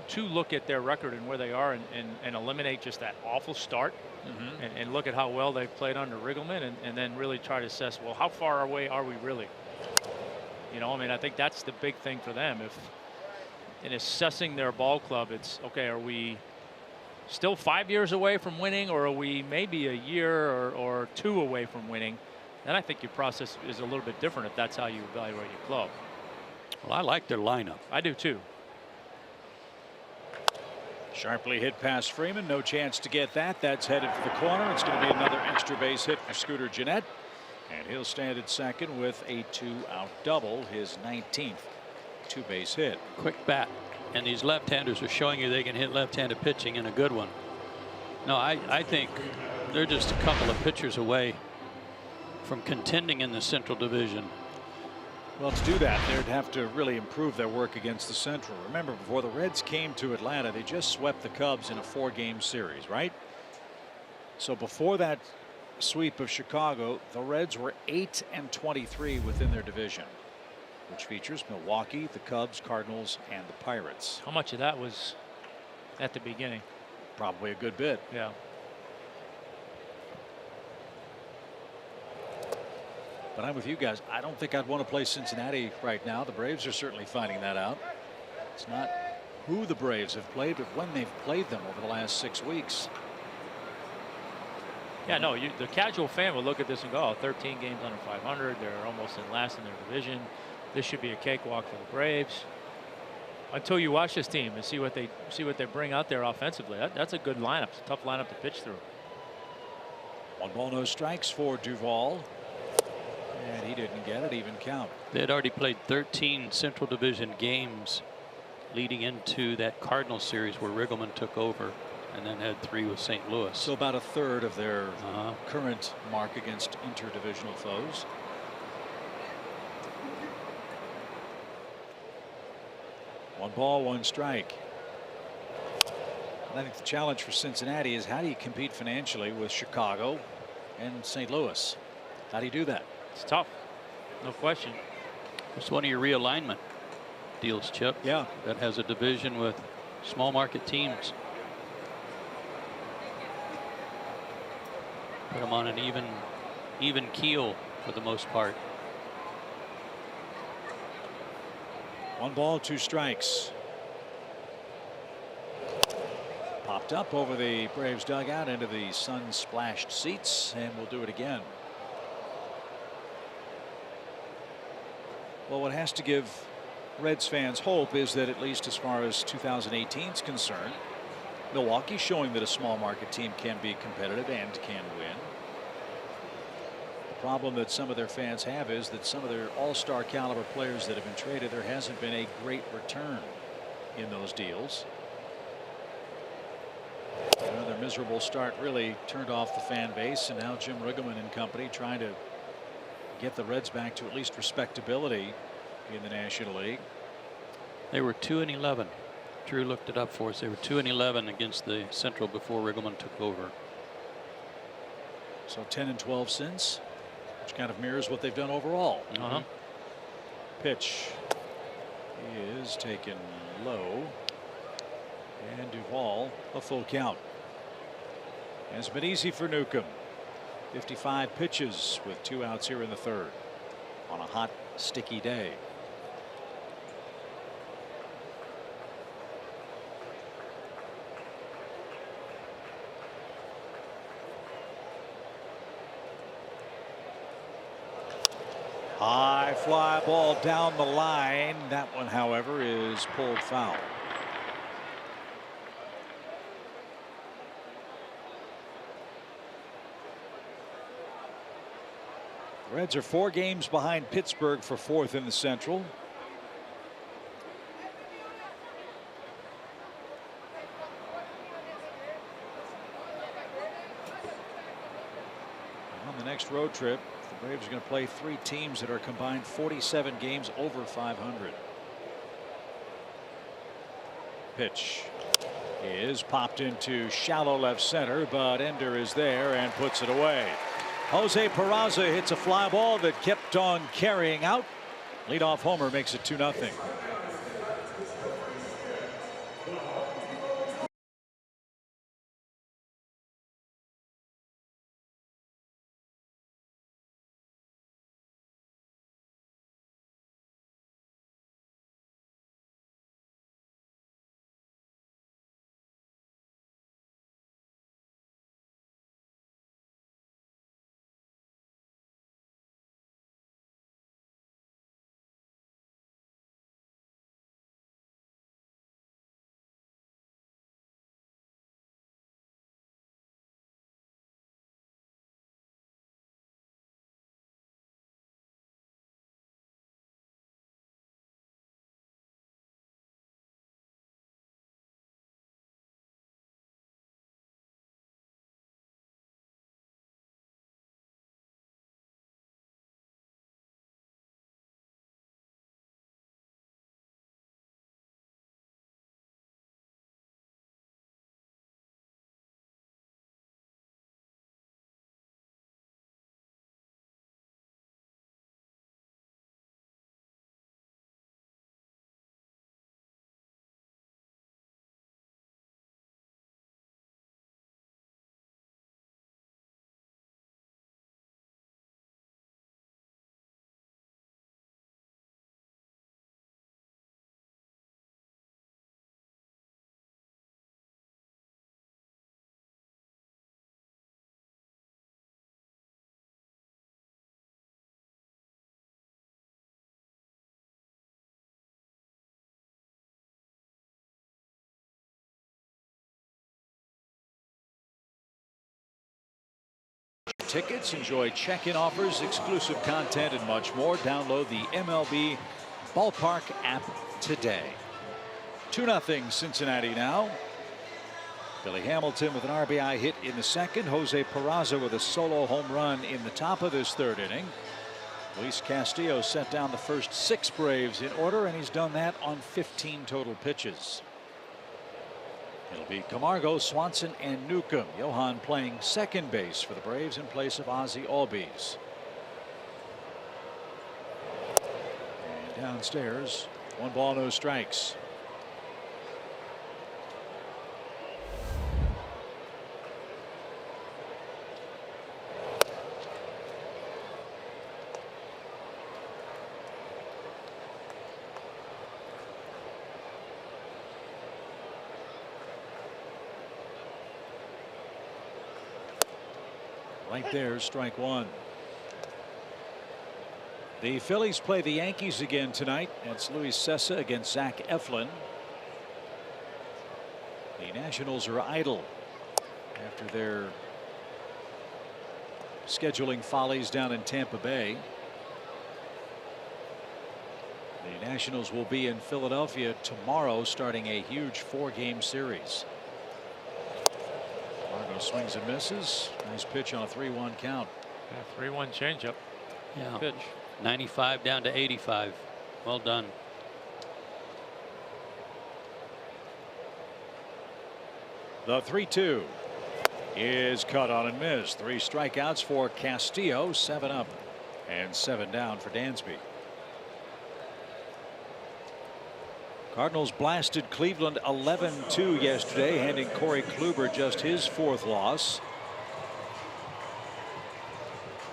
to look at their record and where they are and eliminate just that awful start, and look at how well they've played under Riggleman, and then really try to assess, well, how far away are we really? You know, I mean, I think that's the big thing for them. If in assessing their ball club, it's okay, are we still 5 years away from winning, or are we maybe a year or 2 away from winning? Then I think your process is a little bit different if that's how you evaluate your club. Well, I like their lineup. I do too. Sharply hit past Freeman. No chance to get that. That's headed for the corner. It's going to be another extra base hit for Scooter Gennett. And he'll stand at second with a 2-out double, his 19th 2-base hit. Quick bat. And these left-handers are showing you they can hit left-handed pitching, in a good one. No, I think they're just a couple of pitchers away from contending in the Central Division. Well, to do that, they'd have to really improve their work against the Central. Remember, before the Reds came to Atlanta, they just swept the Cubs in a 4-game series, right? So before that sweep of Chicago, the Reds were 8-23 within their division, which features Milwaukee, the Cubs, Cardinals, and the Pirates. How much of that was at the beginning? Probably a good bit. Yeah. But I'm with you guys. I don't think I'd want to play Cincinnati right now. The Braves are certainly finding that out. It's not who the Braves have played, but when they've played them over the last 6 weeks. Yeah, no, the casual fan will look at this and go, oh, 13 games under 500. They're almost in last in their division. This should be a cakewalk for the Braves. Until you watch this team and see what they bring out there offensively. That's a good lineup. It's a tough lineup to pitch through. 1 ball, no strikes for Duvall. And he didn't get it, even count. They had already played 13 Central Division games leading into that Cardinals series where Riggleman took over, and then had 3 with St. Louis. So about a third of their current mark against interdivisional foes. One ball, 1 strike. And I think the challenge for Cincinnati is, how do you compete financially with Chicago and St. Louis? How do you do that? It's tough, no question. It's one of your realignment deals, Chip. Yeah. That has a division with small market teams. Put them on an even keel for the most part. 1 ball, 2 strikes. Popped up over the Braves dugout into the sun-splashed seats, and we'll do it again. Well, what has to give Reds fans hope is that, at least as far as 2018 is concerned, Milwaukee's showing that a small market team can be competitive and can win. The problem that some of their fans have is that some of their all-star caliber players that have been traded, there hasn't been a great return in those deals. Another miserable start really turned off the fan base, and now Jim Riggleman and company trying to get the Reds back to at least respectability in the National League. They were 2-11. Drew looked it up for us. They were 2-11 against the Central before Riggleman took over. So 10-12 since, which kind of mirrors what they've done overall. Pitch is taken low, and Duvall a full count. It's been easy for Newcomb. 55 pitches with 2 outs here in the 3rd on a hot, sticky day. High fly ball down the line. That one, however, is pulled foul. Reds are 4 games behind Pittsburgh for 4th in the Central. On the next road trip, the Braves are going to play 3 teams that are combined 47 games over 500. Pitch is popped into shallow left center, but Ender is there and puts it away. Jose Peraza hits a fly ball that kept on carrying out. Leadoff homer makes it 2-0. Tickets, enjoy check-in offers, exclusive content, and much more. Download the MLB Ballpark app today. 2-0 Cincinnati now. Billy Hamilton with an RBI hit in the 2nd. Jose Peraza with a solo home run in the top of this 3rd inning. Luis Castillo set down the first 6 Braves in order, and he's done that on 15 total pitches. It'll be Camargo, Swanson, and Newcomb. Johan playing second base for the Braves in place of Ozzie Albies. And downstairs, 1 ball, no strikes. Right there, strike 1. The Phillies play the Yankees again tonight. It's Luis Sessa against Zach Eflin. The Nationals are idle after their scheduling follies down in Tampa Bay. The Nationals will be in Philadelphia tomorrow, starting a huge 4-game series. Margot swings and misses. Nice pitch on a 3-1 count. Yeah, 3-1 changeup. Yeah. Pitch. 95 down to 85. Well done. The 3-2 is cut on and missed. 3 strikeouts for Castillo. 7 up and 7 down for Dansby. Cardinals blasted Cleveland 11-2 yesterday, handing Corey Kluber just his 4th loss.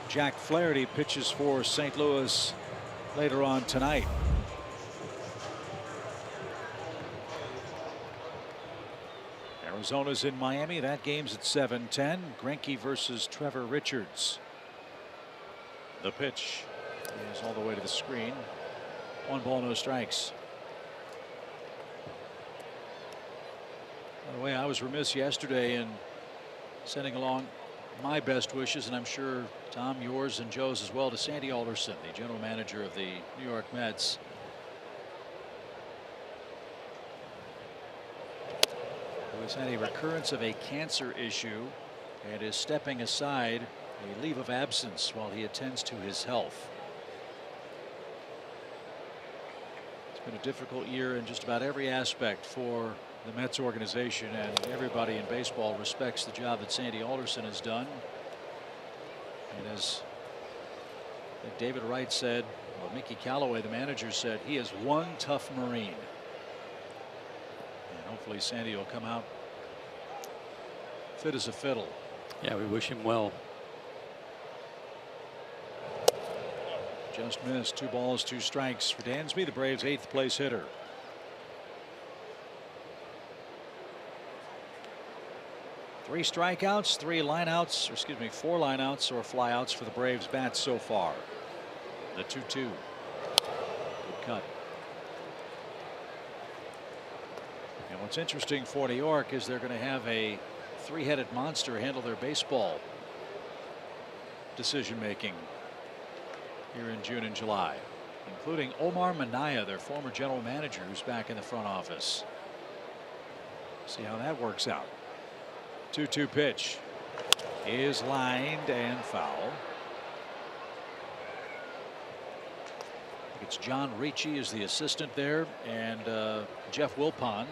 Jack Flaherty pitches for St. Louis later on tonight. Arizona's in Miami. That game's at 7:10. Greinke versus Trevor Richards. The pitch is all the way to the screen. 1 ball, no strikes. By the way, I was remiss yesterday in sending along my best wishes, and I'm sure Tom, yours and Joe's as well, to Sandy Alderson, the general manager of the New York Mets. Who has had a recurrence of a cancer issue and is stepping aside a leave of absence while he attends to his health. It's been a difficult year in just about every aspect for the Mets organization, and everybody in baseball respects the job that Sandy Alderson has done. And as I think David Wright said, or Mickey Callaway, the manager, said, he is one tough Marine. And hopefully Sandy will come out fit as a fiddle. Yeah, we wish him well. Just missed. 2 balls, 2 strikes for Dansby, the Braves' 8th place hitter. Three strikeouts, 3 lineouts, or excuse me, 4 lineouts or flyouts for the Braves bats so far. The 2-2. Good cut. And what's interesting for New York is they're going to have a 3-headed monster handle their baseball decision making here in June and July, including Omar Minaya, their former general manager, who's back in the front office. See how that works out. 2-2 pitch is lined and foul. It's John Ricci is the assistant there, and Jeff Wilpon,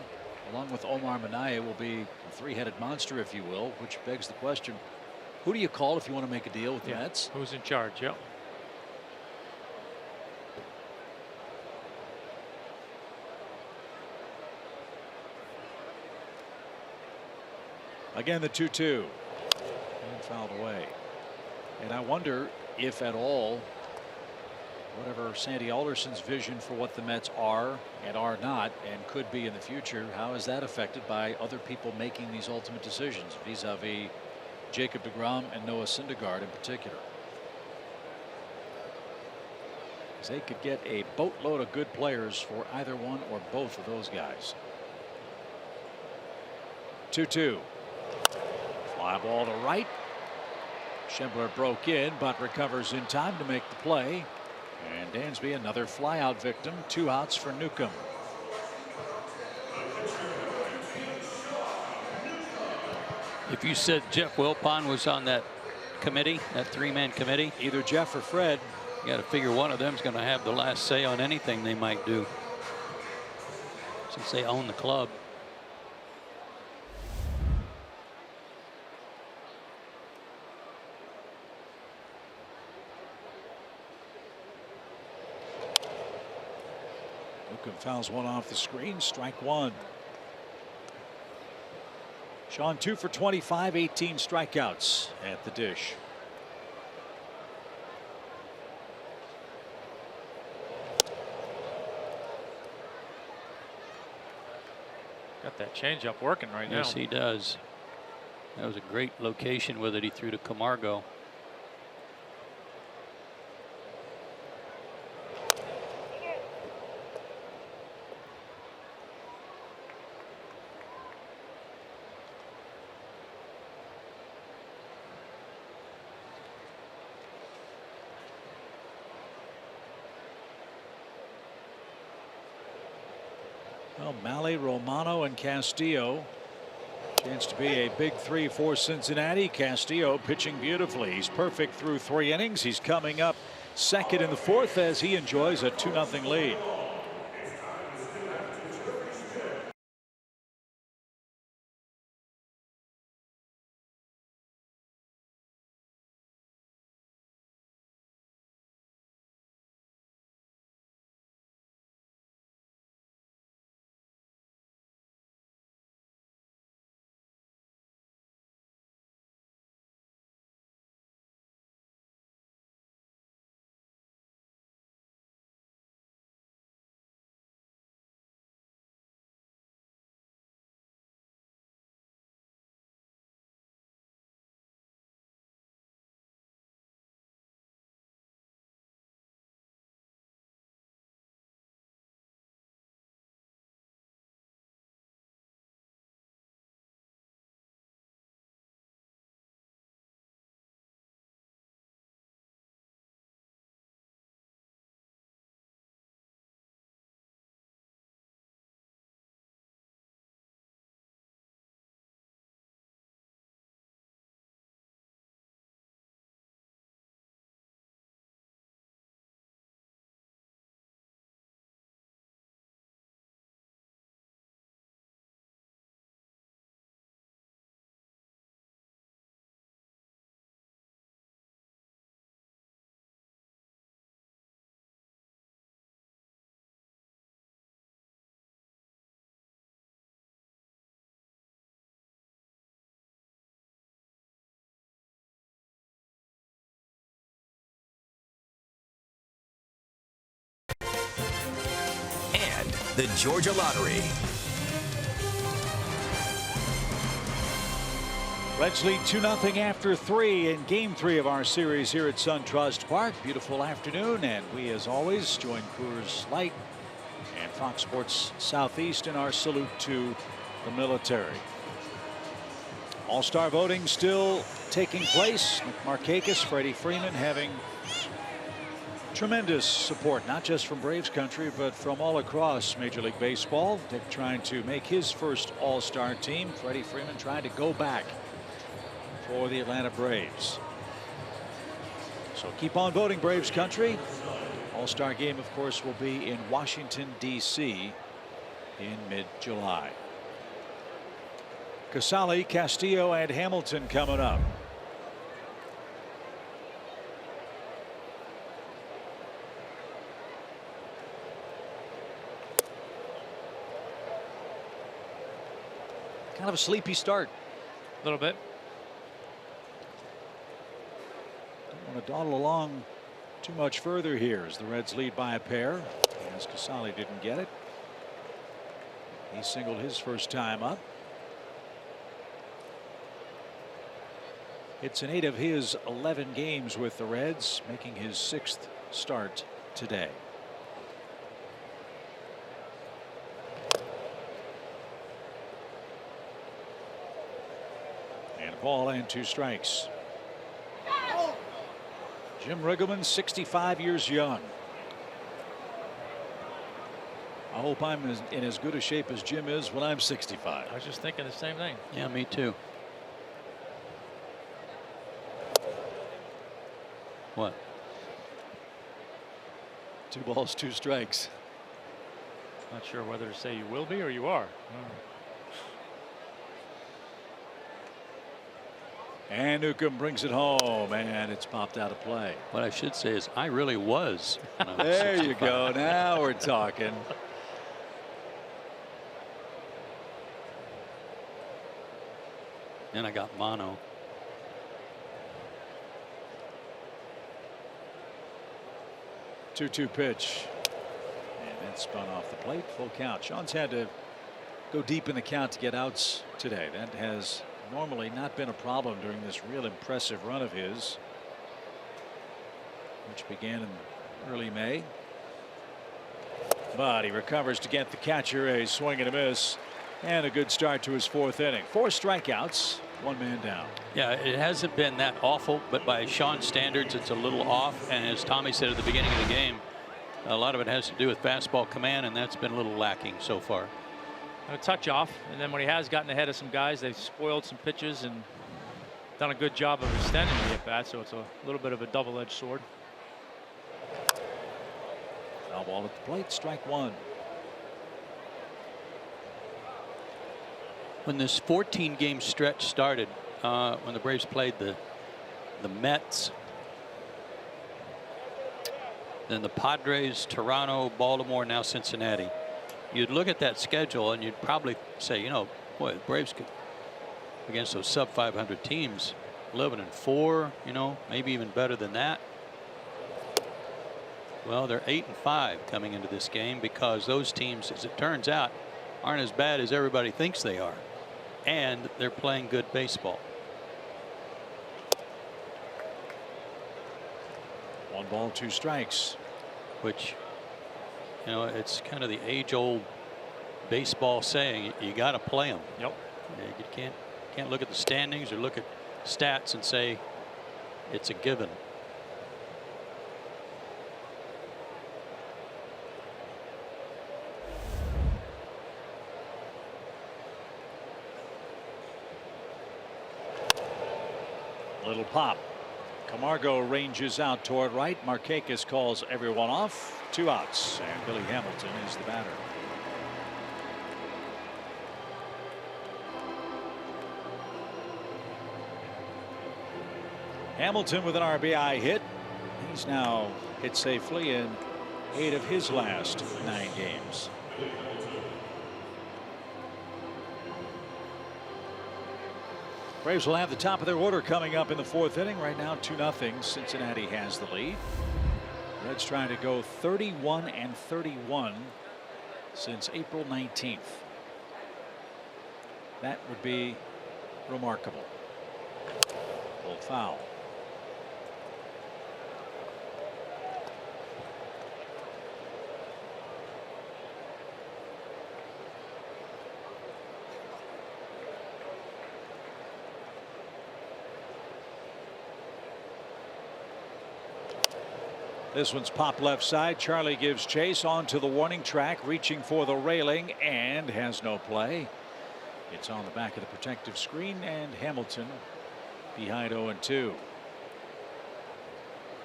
along with Omar Minaya, will be a 3-headed monster, if you will, which begs the question, who do you call if you want to make a deal with the Mets? Who's in charge? Yeah. Again, the 2-2 and fouled away. And I wonder if at all, whatever Sandy Alderson's vision for what the Mets are and are not and could be in the future, how is that affected by other people making these ultimate decisions vis-a-vis Jacob deGrom and Noah Syndergaard in particular? Because they could get a boatload of good players for either one or both of those guys. 2-2. Fly ball to right. Schembler broke in but recovers in time to make the play. And Dansby, another flyout victim. 2 outs for Newcomb. If you said Jeff Wilpon was on that committee, that 3-man committee, Either Jeff or Fred. you got to figure one of them's going to have the last say on anything they might do, since they own the club. Newcomb fouls one off the screen. Strike 1. Sean 2 for 25, 18 strikeouts at the dish. Got that changeup working right now. Yes, he does. That was a great location with it. He threw to Camargo. Well, Malley, Romano, and Castillo. Chance to be a big 3 for Cincinnati. Castillo pitching beautifully. He's perfect through 3 innings. He's coming up second in the 4th as he enjoys a 2-0 lead. And the Georgia Lottery. Reds lead 2-0 after 3 in Game 3 of our series here at SunTrust Park. Beautiful afternoon, and we, as always, join Coors Light and Fox Sports Southeast in our salute to the military. All-star voting still taking place. Markakis, Freddie Freeman having tremendous support, not just from Braves country, but from all across Major League Baseball. Dick trying to make his first all-star team. Freddie Freeman trying to go back for the Atlanta Braves. So keep on voting, Braves country. All-star game, of course, will be in Washington, D.C. in mid-July. Casale, Castillo, and Hamilton coming up. Kind of a sleepy start. A little bit. Don't want to dawdle along too much further here as the Reds lead by a pair. As Casale didn't get it. He singled his first time up. It's in 8 of his 11 games with the Reds, making his 6th start today. And a ball and 2 strikes. Jim Riggleman, 65 years young. I hope I'm in as good a shape as Jim is when I'm 65. I was just thinking the same thing. Yeah, me too. What? 2 balls, 2 strikes. Not sure whether to say you will be or you are. And Newcomb brings it home, and it's popped out of play. What I should say is I really was. when I was There you 65. go. Now we're talking. And I got mono. Two-two pitch. And then spun off the plate. Full count. Sean's had to go deep in the count to get outs today. That has normally not been a problem during this real impressive run of his, which began in early May. But he recovers to get the catcher a swing and a miss, and a good start to his 4th inning. 4 strikeouts, 1 man down. Yeah, it hasn't been that awful, but by Sean's standards, it's a little off. And as Tommy said at the beginning of the game, a lot of it has to do with fastball command, and that's been a little lacking so far. a touch off, and then when he has gotten ahead of some guys, they've spoiled some pitches and done a good job of extending the at bat. So it's a little bit of a double-edged sword. Foul ball at the plate, strike one. When this 14-game stretch started, when the Braves played the Mets, then the Padres, Toronto, Baltimore, now Cincinnati, you'd look at that schedule and you'd probably say, you know, boy, the Braves could, against those sub 500 teams, 11-4, you know, maybe even better than that. Well, they're 8-5 coming into this game because those teams, as it turns out, aren't as bad as everybody thinks they are, and they're playing good baseball. 1 ball, 2 strikes. Which, you know, it's kind of the age-old baseball saying, you got to play them. Yep. You can't look at the standings or look at stats and say it's a given. Little pop. Camargo ranges out toward right. Markakis calls everyone off. 2 outs, and Billy Hamilton is the batter. Hamilton with an RBI hit. He's now hit safely in 8 of his last 9 games. Braves will have the top of their order coming up in the 4th inning. Right now 2-0. Cincinnati has the lead. Reds trying to go 31-31 since April 19th. That would be remarkable. Full foul. This one's pop left side. Charlie gives chase onto the warning track, reaching for the railing, and has no play. It's on the back of the protective screen, and Hamilton behind 0-2.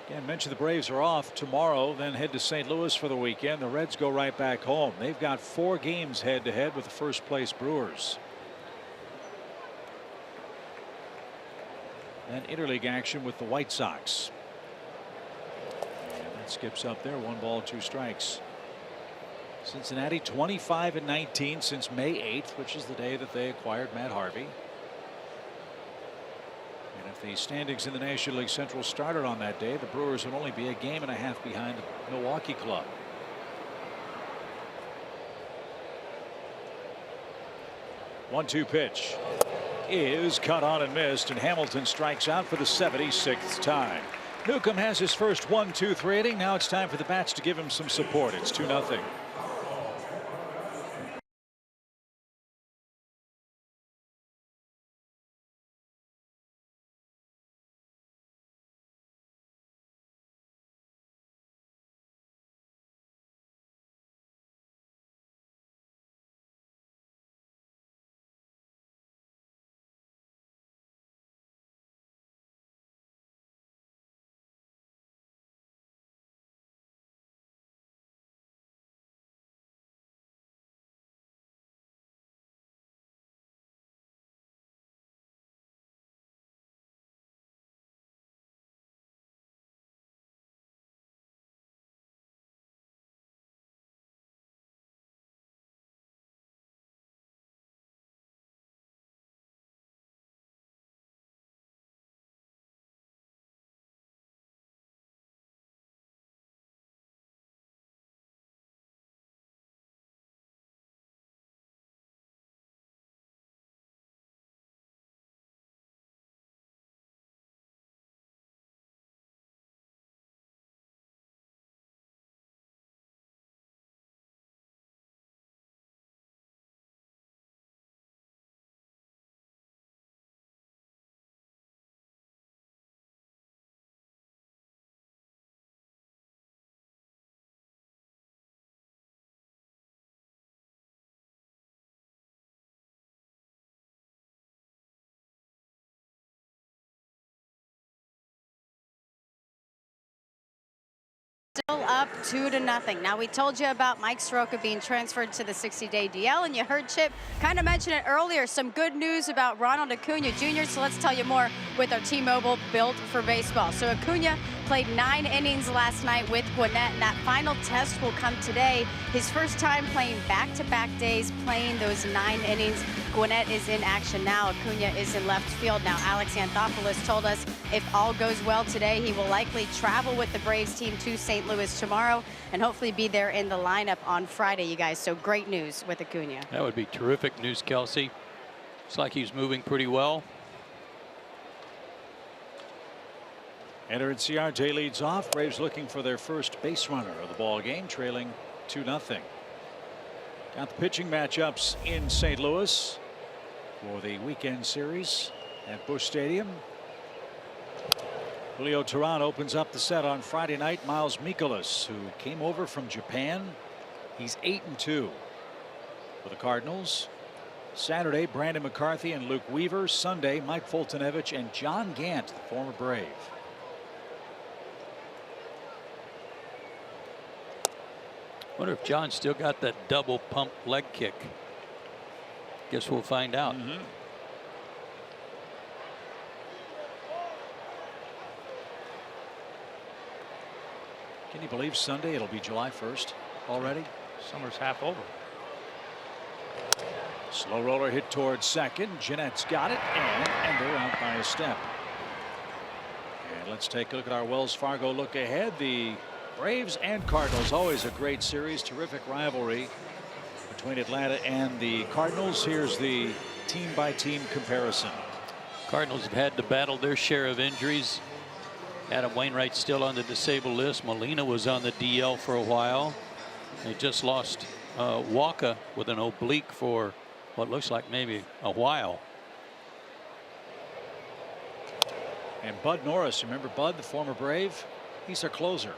Again, mentioned the Braves are off tomorrow, then head to St. Louis for the weekend. The Reds go right back home. They've got 4 games head to head with the first place Brewers. Then interleague action with the White Sox. Skips up there. 1 ball, 2 strikes. Cincinnati 25-19 since May 8th, which is the day that they acquired Matt Harvey. And if the standings in the National League Central started on that day, the Brewers would only be a game and a half behind the Milwaukee club. One-two pitch is cut on and missed, and Hamilton strikes out for the 76th time. Newcomb has his first 1-2-3 inning. Now it's time for the bats to give him some support. It's 2-0. Still up 2-0. Now, we told you about Mike Soroka being transferred to the 60-day DL, and you heard Chip kind of mention it earlier. Some good news about Ronald Acuna Jr., so let's tell you more with our T-Mobile Built for Baseball. So Acuna played 9 innings last night with Gwinnett, and that final test will come today. His first time playing back-to-back days, playing those 9 innings. Gwinnett is in action now. Acuna is in left field now. Alex Anthopoulos told us if all goes well today, he will likely travel with the Braves team to St. Louis tomorrow and hopefully be there in the lineup on Friday, you guys. So great news with Acuna. That would be terrific news, Kelsey. Looks like he's moving pretty well. Enter CRJ leads off. Braves looking for their first base runner of the ball game, trailing 2-0. Got the pitching matchups in St. Louis for the weekend series at Busch Stadium. Julio Teheran opens up the set on Friday night. Miles Mikolas, who came over from Japan, he's 8-2 for the Cardinals. Saturday, Brandon McCarthy and Luke Weaver. Sunday, Mike Foltynewicz and John Gant, the former Brave. Wonder if John still got that double pump leg kick. Guess we'll find out. Can you believe Sunday it'll be July 1st already? Summer's half over. Slow roller hit towards second. Jeanette's got it, and Ender out by a step. And let's take a look at our Wells Fargo look ahead. The Braves and Cardinals, always a great series, terrific rivalry between Atlanta and the Cardinals. Here's the team by team comparison. Cardinals have had to battle their share of injuries. Adam Wainwright's still on the disabled list. Molina was on the DL for a while. They just lost Walker with an oblique for what looks like maybe a while. And Bud Norris, remember Bud, the former Brave? He's their closer.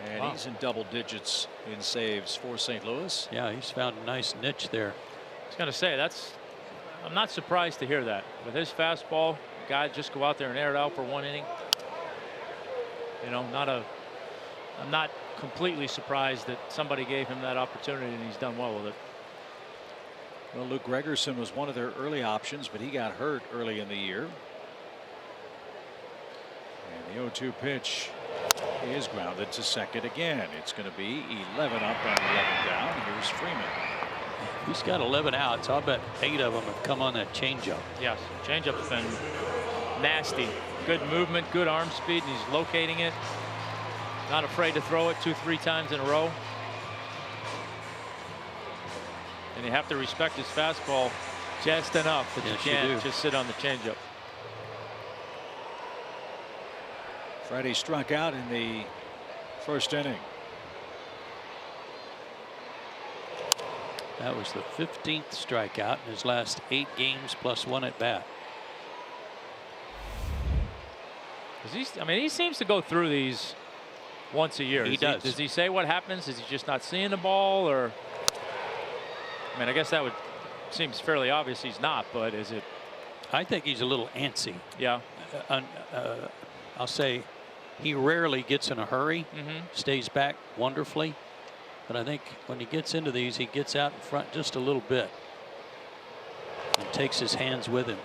And he's in double digits in saves for St. Louis. Yeah, he's found a nice niche there. I was going to say, I'm not surprised to hear that. With his fastball, guy just go out there and air it out for 1 inning. You know, I'm not completely surprised that somebody gave him that opportunity and he's done well with it. Well, Luke Gregerson was one of their early options, but he got hurt early in the year. And the 0-2 pitch is grounded to second again. It's going to be 11 up and 11 down. Here's Freeman. He's got 11 outs. I'll bet 8 of them have come on that changeup. Yes, changeup's been nasty. Good movement, good arm speed, and he's locating it. Not afraid to throw it 2-3 times in a row. And you have to respect his fastball just enough that you can't just sit on the changeup. Freddie struck out in the first inning. That was the 15th strikeout in his last 8 games plus 1 at bat. I mean, he seems to go through these once a year. He does. Does he say what happens? Is he just not seeing the ball, or? I mean, I guess that would seems fairly obvious he's not, but is it? I think he's a little antsy. Yeah. I'll say he rarely gets in a hurry, stays back wonderfully. But I think when he gets into these, he gets out in front just a little bit and takes his hands with him.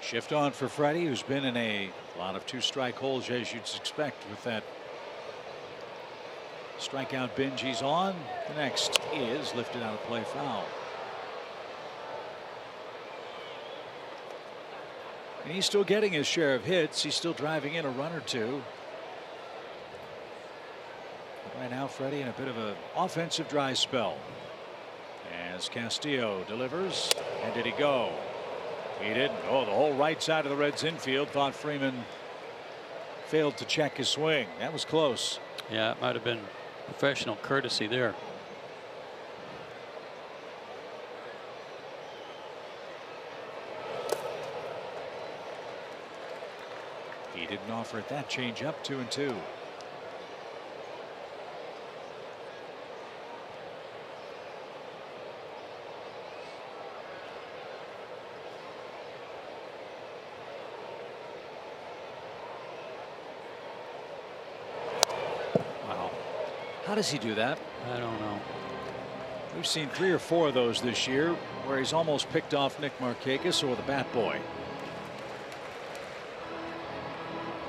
Shift on for Freddie, who's been in a lot of 2-strike holes, as you'd expect with that strikeout binge he's on. The next is lifted out of play, foul. And he's still getting his share of hits. He's still driving in a run or two. But right now, Freddie in a bit of an offensive dry spell. As Castillo delivers, and did he go? He didn't. Oh, the whole right side of the Reds infield thought Freeman failed to check his swing. That was close. Yeah, it might have been professional courtesy there. He didn't offer it that change up. 2-2. How does he do that? I don't know. We've seen 3 or 4 of those this year where he's almost picked off Nick Markakis or the bat boy.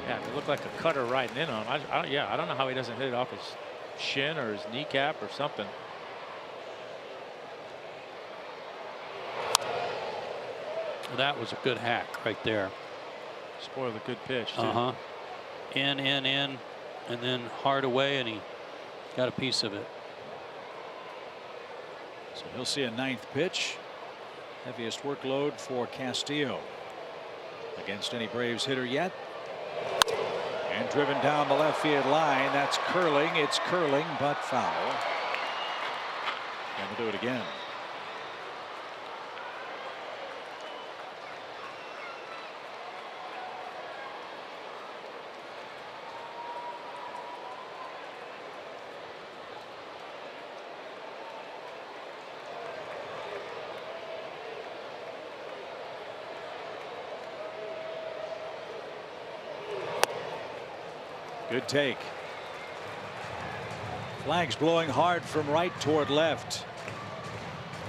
Yeah, it looked like a cutter riding in on him. I don't know how he doesn't hit it off his shin or his kneecap or something. Well, that was a good hack right there. Spoiled a good pitch, too. In, and then hard away, and he got a piece of it. So he'll see a 9th pitch. Heaviest workload for Castillo against any Braves hitter yet. And driven down the left field line. That's curling. It's curling, but foul. And we'll do it again. Good take. Flags blowing hard from right toward left.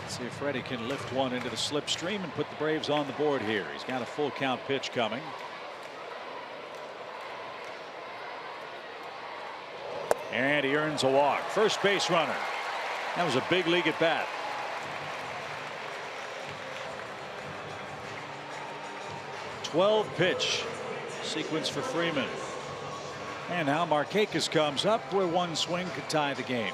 Let's see if Freddie can lift one into the slipstream and put the Braves on the board here. He's got a full count pitch coming. And he earns a walk. First base runner. That was a big league at bat. .12 pitch sequence for Freeman. And now Markakis comes up where one swing could tie the game.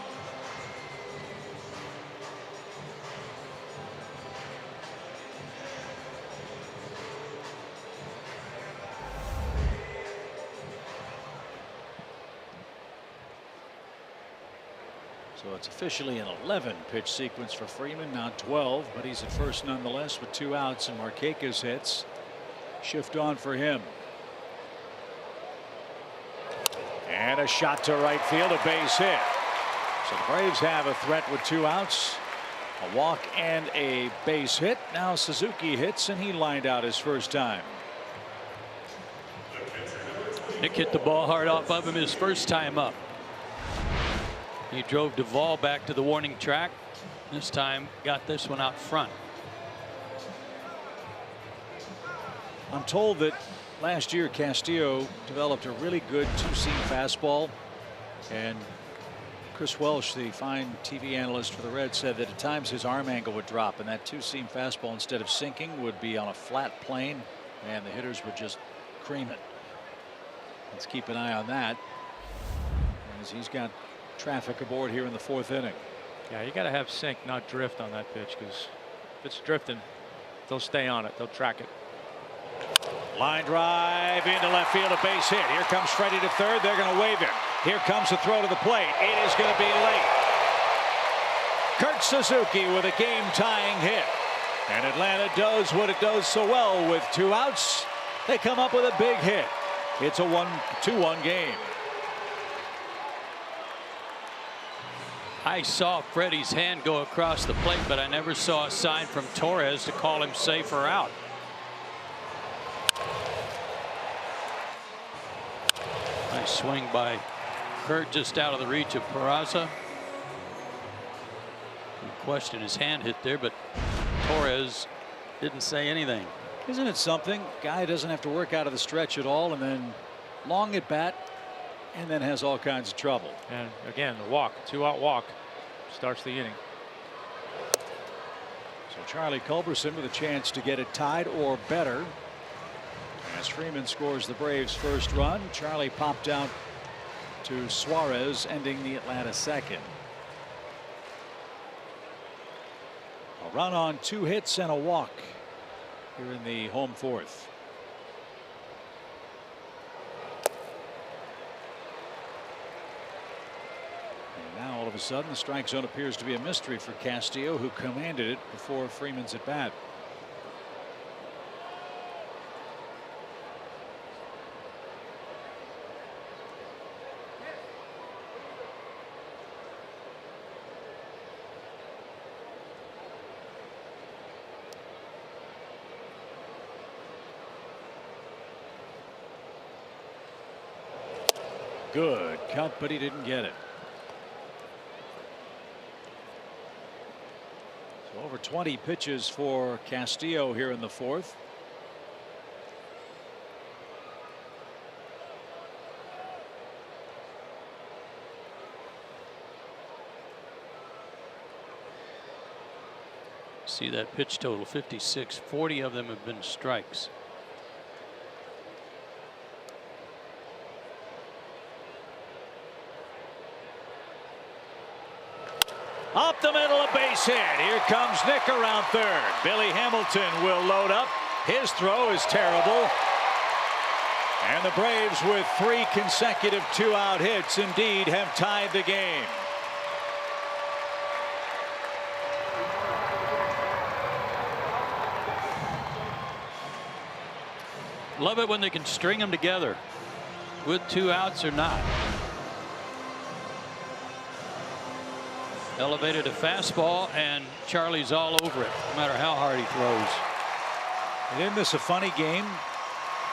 So it's officially an 11 pitch sequence for Freeman, not 12, but he's at first nonetheless with 2 outs, and Markakis hits. Shift on for him. And a shot to right field, a base hit. So the Braves have a threat with 2 outs, a walk and a base hit. Now Suzuki hits, and he lined out his first time. Nick hit the ball hard off of him his first time up. He drove Duvall back to the warning track. This time got this one out front. I'm told that last year Castillo developed a really good 2-seam fastball, and Chris Welsh, the fine TV analyst for the Reds, said that at times his arm angle would drop, and that 2-seam fastball, instead of sinking, would be on a flat plane, and the hitters would just cream it. Let's keep an eye on that, as he's got traffic aboard here in the 4th inning. Yeah, you got to have sink, not drift on that pitch, because if it's drifting, they'll stay on it. They'll track it. Line drive into left field, a base hit. Here comes Freddie to third. They're going to wave him. Here comes the throw to the plate. It is going to be late. Kurt Suzuki with a game-tying hit. And Atlanta does what it does so well with 2 outs. They come up with a big hit. It's a 2-1 game. I saw Freddie's hand go across the plate, but I never saw a sign from Torres to call him safe or out. Nice swing by Kurt, just out of the reach of Peraza. No question his hand hit there, but Torres didn't say anything. Isn't it something? Guy doesn't have to work out of the stretch at all, and then long at bat, and then has all kinds of trouble. And again, the walk, 2-out walk, starts the inning. So Charlie Culberson with a chance to get it tied or better. As Freeman scores the Braves' first run, Charlie popped out to Suarez, ending the Atlanta second. A run on 2 hits and a walk here in the home 4th. And now all of a sudden the strike zone appears to be a mystery for Castillo, who commanded it before Freeman's at bat. Good cut, but he didn't get it. 20 pitches for Castillo here in the fourth. See that pitch total, 56. 40 of them have been strikes. Up the middle, a base hit. Here comes Nick around third. Billy Hamilton will load up. His throw is terrible. And the Braves, with 3 consecutive 2-out hits, indeed have tied the game. Love it when they can string them together with 2 outs or not. Elevated a fastball, and Charlie's all over it, no matter how hard he throws. And isn't this a funny game?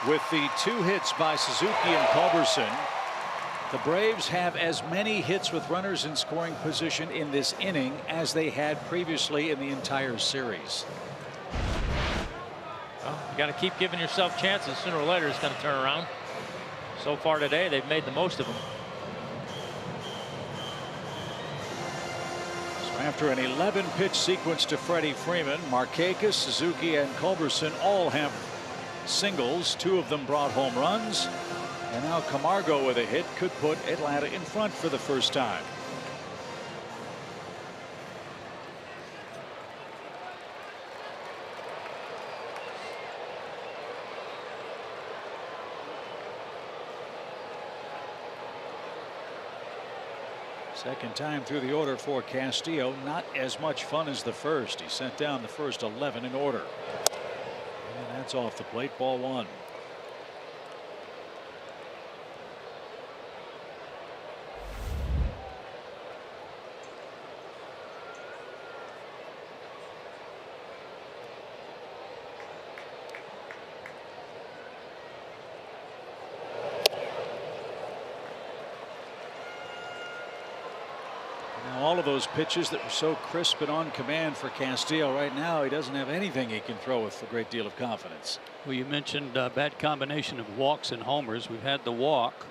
With the 2 hits by Suzuki and Culberson, the Braves have as many hits with runners in scoring position in this inning as they had previously in the entire series. Well, you got to keep giving yourself chances. Sooner or later, it's going to turn around. So far today, they've made the most of them. So after an 11-pitch sequence to Freddie Freeman, Markakis, Suzuki, and Culberson all have singles. 2 of them brought home runs. And now Camargo with a hit could put Atlanta in front for the first time. Second time through the order for Castillo. Not as much fun as the first. He sent down the first 11 in order. And that's off the plate. Ball 1. All of those pitches that were so crisp and on command for Castillo, right now he doesn't have anything he can throw with a great deal of confidence. Well, you mentioned bad combination of walks and homers. We've had the walk.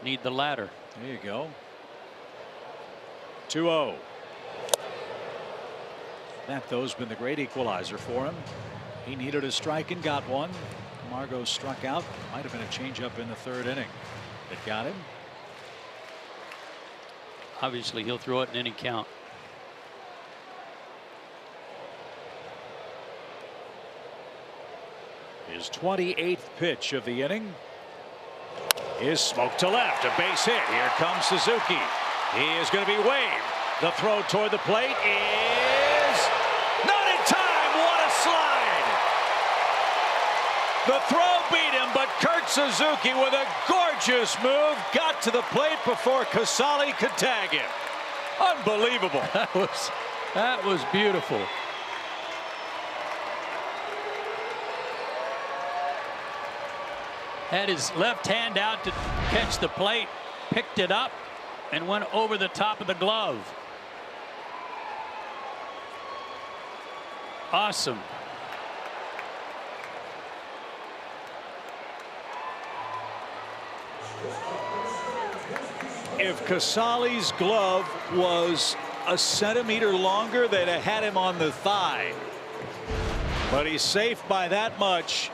Need the latter. There you go. 2-0. That, though, has been the great equalizer for him. He needed a strike and got one. Camargo struck out. Might have been a changeup in the 3rd inning that got him. Obviously, he'll throw it in any count. His 28th pitch of the inning is smoked to left. A base hit. Here comes Suzuki. He is going to be waved. The throw toward the plate is not in time. What a slide. The throw beat him, but Kurt Suzuki with a gorgeous move got to the plate before Casali could tag him. Unbelievable. That was beautiful. Had his left hand out to catch the plate, picked it up, and went over the top of the glove. Awesome. If Casali's glove was a centimeter longer, they'd have had him on the thigh. But he's safe by that much.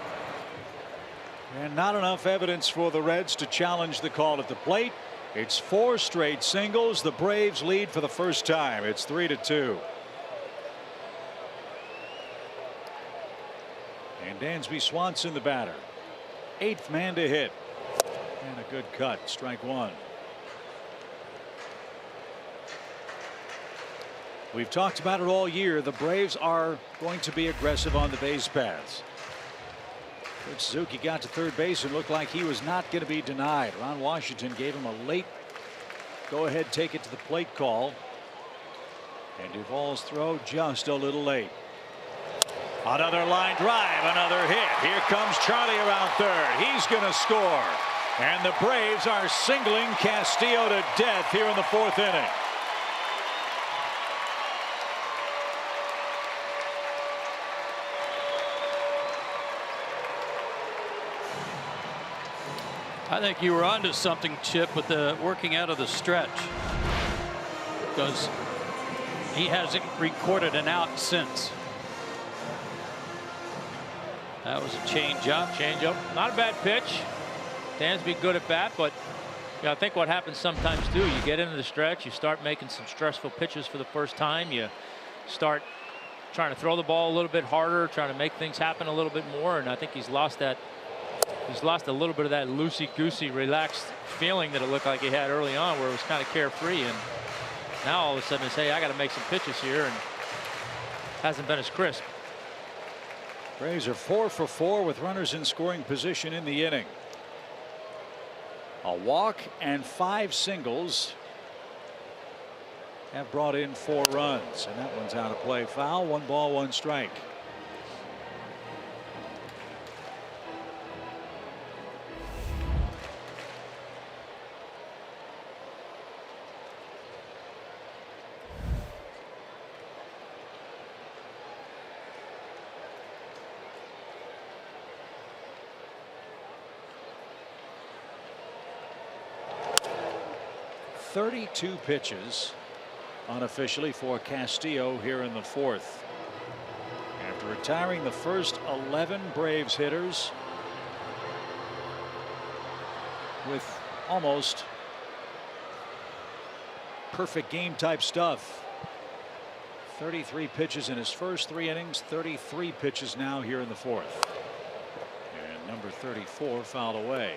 And not enough evidence for the Reds to challenge the call at the plate. It's 4 straight singles. The Braves lead for the first time. It's 3-2. And Dansby Swanson, the batter. 8th man to hit. And a good cut. Strike 1. We've talked about it all year. The Braves are going to be aggressive on the base paths. Kurt Suzuki got to 3rd base and looked like he was not going to be denied. Ron Washington gave him a late go ahead, take it to the plate call. And Duvall's throw just a little late. Another line drive, another hit. Here comes Charlie around 3rd. He's going to score. And the Braves are singling Castillo to death here in the 4th inning. I think you were onto something, Chip, with the working out of the stretch, because he hasn't recorded an out since. That was a change-up. Not a bad pitch. Dansby good at bat, but I think what happens sometimes too, you get into the stretch, you start making some stressful pitches for the first time, you start trying to throw the ball a little bit harder, trying to make things happen a little bit more, and I think he's lost a little bit of that loosey-goosey, relaxed feeling that it looked like he had early on, where it was kind of carefree, and now all of a sudden it's, hey, I got to make some pitches here, and hasn't been as crisp. Braves are 4 for 4 with runners in scoring position in the inning. A walk and 5 singles have brought in 4 runs, and that one's out of play. Foul. 1 ball, 1 strike. .32 pitches unofficially for Castillo here in the 4th. After retiring the first 11 Braves hitters with almost perfect game type stuff. 33 pitches in his first 3 innings, 33 pitches now here in the 4th. And number 34 fouled away.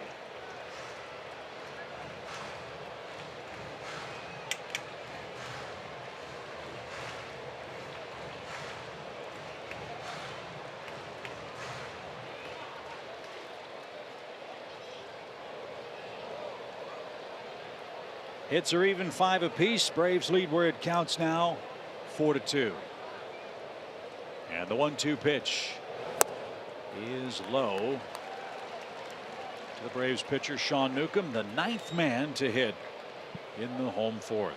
Hits are even 5 apiece. Braves lead where it counts now, 4-2. And the 1-2 pitch is low to the Braves pitcher Sean Newcomb, the 9th man to hit in the home 4th.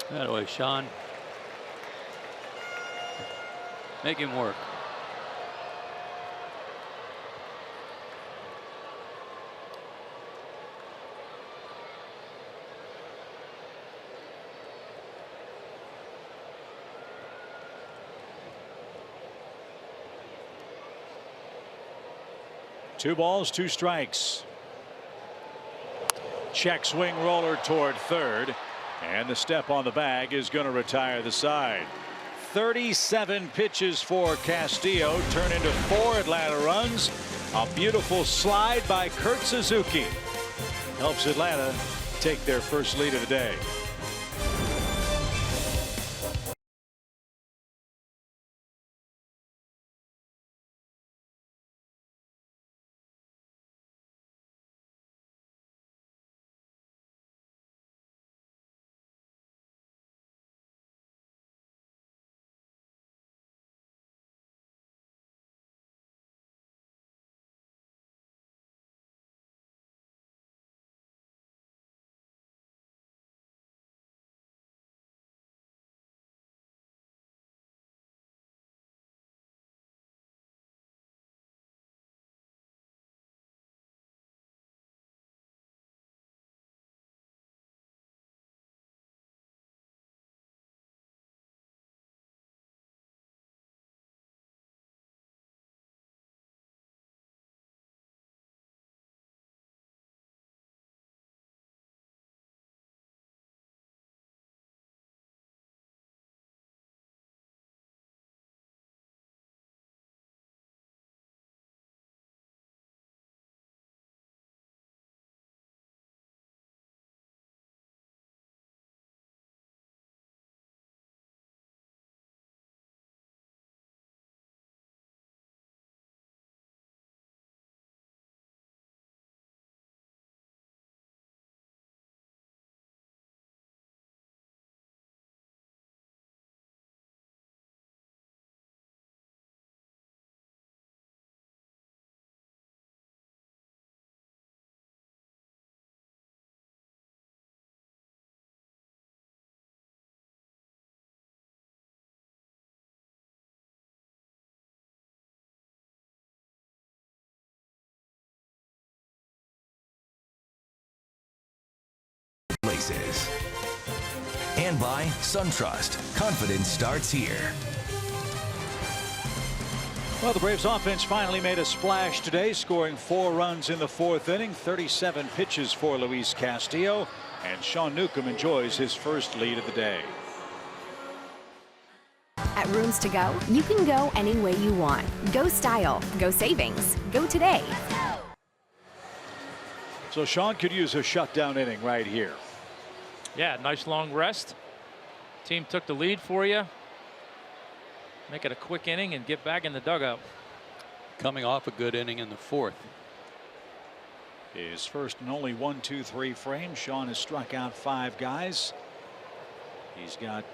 That way, Sean. Make him work. Two balls, 2 strikes. Check swing roller toward third. And the step on the bag is going to retire the side. 37 pitches for Castillo turn into 4 Atlanta runs. A beautiful slide by Kurt Suzuki helps Atlanta take their first lead of the day. places. And by SunTrust. Confidence starts here. Well, the Braves offense finally made a splash today, scoring 4 runs in the 4th inning, 37 pitches for Luis Castillo, and Sean Newcomb enjoys his first lead of the day. At Rooms to Go, you can go any way you want. Go style, go savings, go today. So Sean could use a shutdown inning right here. Yeah, nice long rest. Team took the lead for you. Make it a quick inning and get back in the dugout. Coming off a good inning in the 4th. His first and only 1-2-3 frame. Sean has struck out 5 guys. He's got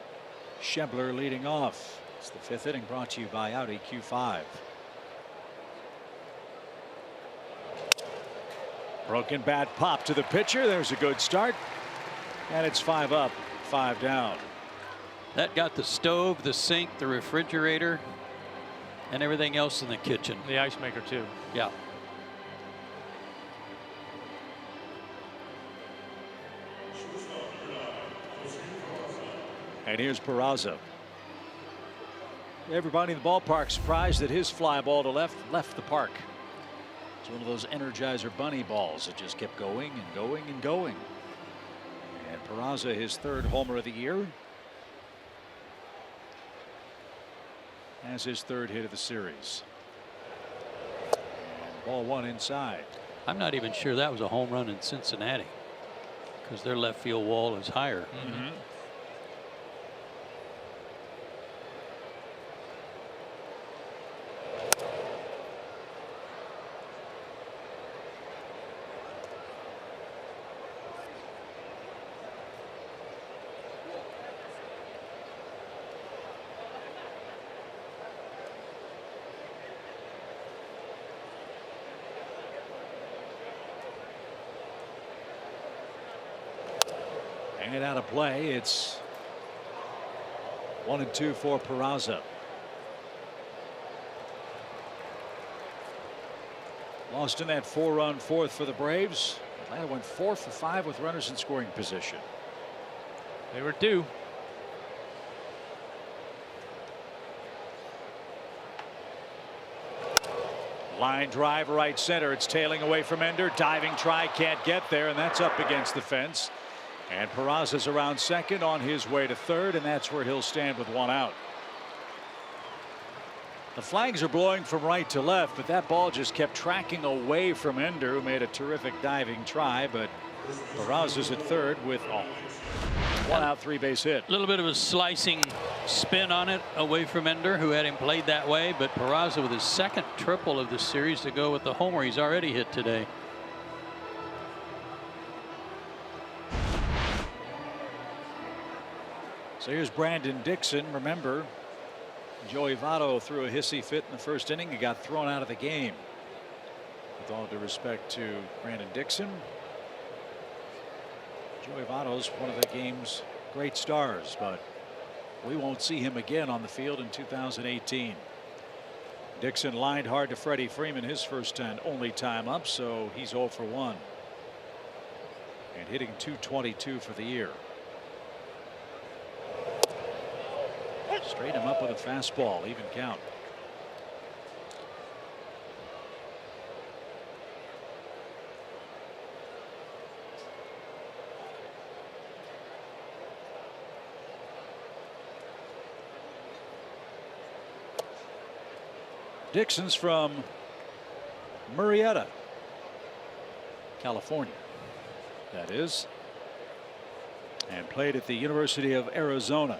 Schebler leading off. It's the 5th inning, brought to you by Audi Q5. Broken bat pop to the pitcher. There's a good start. And it's 5 up, 5 down. That got the stove, the sink, the refrigerator, and everything else in the kitchen. The ice maker too. Yeah. And here's Peraza. Everybody in the ballpark surprised that his fly ball to left the park. It's one of those Energizer bunny balls that just kept going and going and going. And Peraza, his 3rd homer of the year. Has his 3rd hit of the series. And ball 1 inside. I'm not even sure that was a home run in Cincinnati, because their left field wall is higher. Mm-hmm. Hanging out of play. It's 1-2 for Peraza. Lost in that 4-run 4th for the Braves. Atlanta went 4 for 5 with runners in scoring position. They were due. Line drive right center. It's tailing away from Ender. Diving try, can't get there, and that's up against the fence. And Peraza's around second, on his way to 3rd, and that's where he'll stand with 1 out. The flags are blowing from right to left, but that ball just kept tracking away from Ender, who made a terrific diving try, but Peraza's at 3rd with 1 out, 3-base hit. A little bit of a slicing spin on it away from Ender, who had him played that way, but Peraza with his 2nd triple of the series to go with the homer he's already hit today. So here's Brandon Dixon. Remember, Joey Votto threw a hissy fit in the 1st inning. He got thrown out of the game. With all due respect to Brandon Dixon, Joey Votto's one of the game's great stars, but we won't see him again on the field in 2018. Dixon lined hard to Freddie Freeman his first and only time up, so he's 0 for 1. And hitting .222 for the year. Straight him up with a fastball, even count. Dixon's from Murrieta, California, that is, and played at the University of Arizona.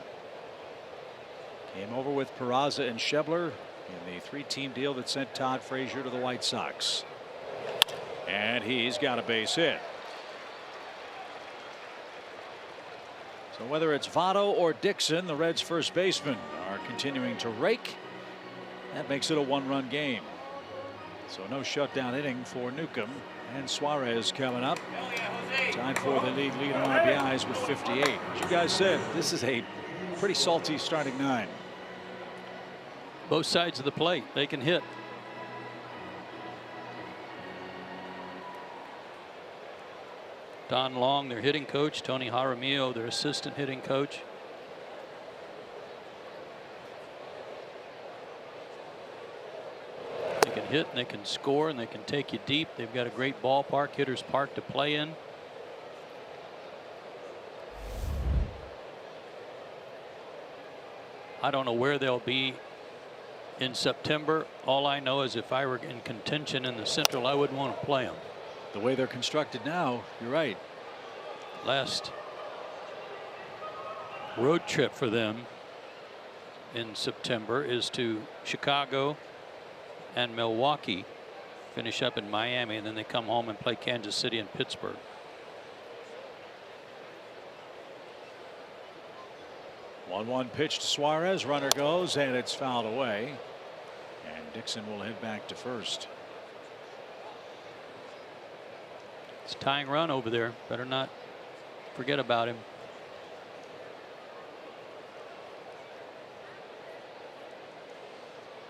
Came over with Peraza and Schebler in the 3-team deal that sent Todd Frazier to the White Sox. And he's got a base hit. So whether it's Votto or Dixon, the Reds' first baseman are continuing to rake. That makes it a 1-run game. So no shutdown inning for Newcomb, and Suarez coming up. Tied for the league lead on RBIs with 58. As you guys said, this is a pretty salty starting 9. Both sides of the plate, they can hit. Don Long, their hitting coach, Tony Jaramillo, their assistant hitting coach. They can hit and they can score and they can take you deep. They've got a great ballpark, Hitters Park, to play in. I don't know where they'll be in September. All I know is if I were in contention in the Central, I wouldn't want to play them. The way they're constructed now, you're right. Last road trip for them in September is to Chicago and Milwaukee, finish up in Miami, and then they come home and play Kansas City and Pittsburgh. One pitch to Suarez. Runner goes, and it's fouled away. And Dixon will head back to first. It's a tying run over there. Better not forget about him.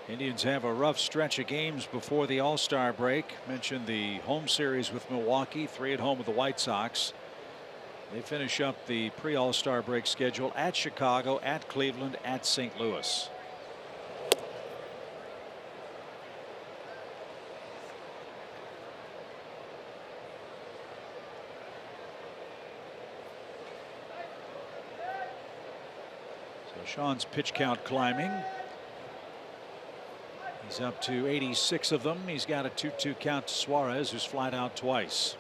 Indians have a rough stretch of games before the All-Star break. Mentioned the home series with Milwaukee, 3 at home with the White Sox. They finish up the pre-All-Star break schedule at Chicago, at Cleveland, at St. Louis. So Sean's pitch count climbing. He's up to 86 of them. He's got a 2-2 count to Suarez, who's flied out twice.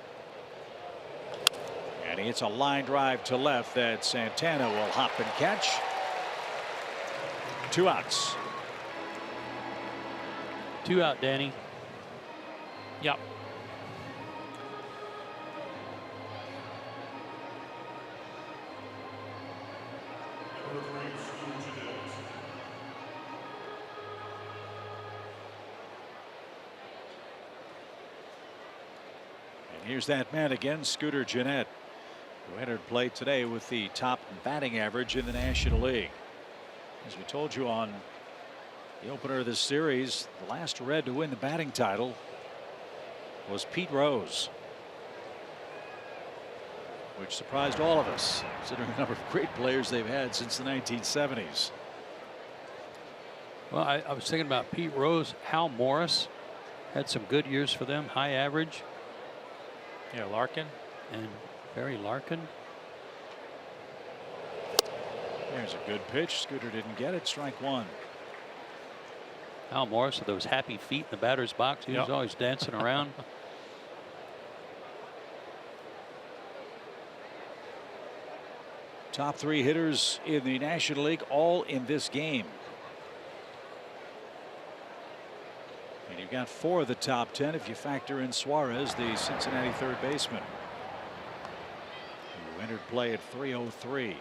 And he hits a line drive to left that Santana will hop and catch. 2 outs. 2 out, Danny. Yep. And here's that man again, Scooter Gennett, who entered play today with the top batting average in the National League. As we told you on the opener of this series, the last Red to win the batting title was Pete Rose, which surprised all of us, considering the number of great players they've had since the 1970s. Well, I was thinking about Pete Rose. Hal Morris had some good years for them, high average. Yeah, Larkin. And Barry Larkin. There's a good pitch. Scooter didn't get it. Strike 1. Hal Morris with those happy feet in the batter's box. He was always dancing around. Top 3 hitters in the National League, all in this game. And you've got 4 of the top 10 if you factor in Suarez, the Cincinnati third baseman, who entered play at 303.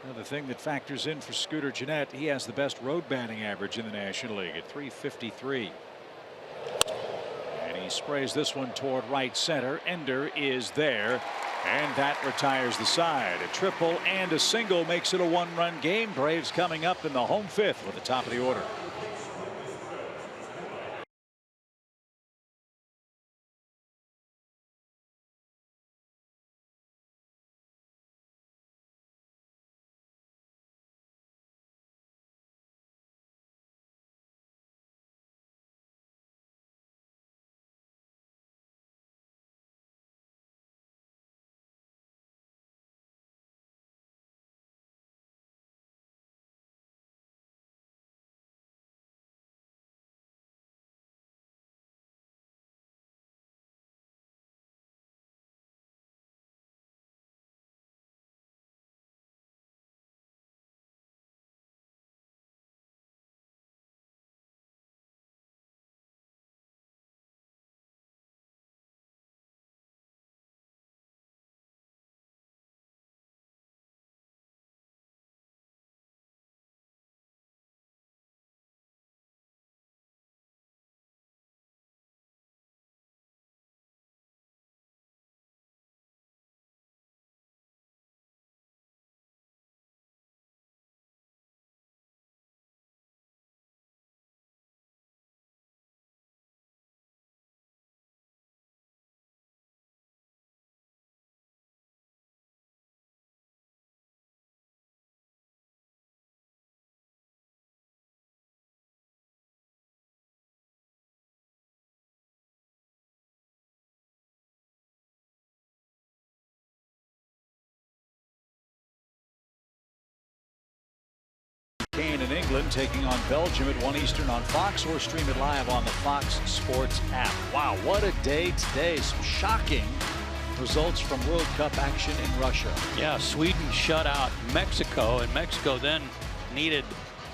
Another thing that factors in for Scooter Gennett, he has the best road batting average in the National League at 353. And he sprays this one toward right center. Ender is there, and that retires the side. A triple and a single makes it a 1-run game. Braves coming up in the home 5th with the top of the order. Kane in England taking on Belgium at 1 Eastern on Fox, or stream it live on the Fox Sports app. Wow, what a day today. Some shocking results from World Cup action in Russia. Yeah, Sweden shut out Mexico, and Mexico then needed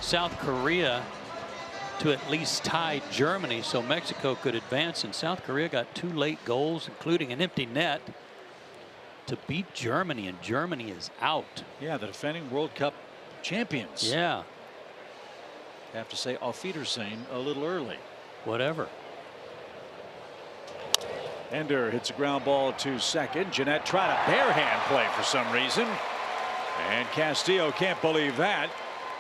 South Korea to at least tie Germany so Mexico could advance, and South Korea got 2 late goals, including an empty net, to beat Germany, and Germany is out. Yeah, the defending World Cup champions. Yeah. Have to say auf Wiedersehen a little early. Whatever. Ender hits a ground ball to second. Jeanette tried a bare hand play for some reason, and Castillo can't believe that.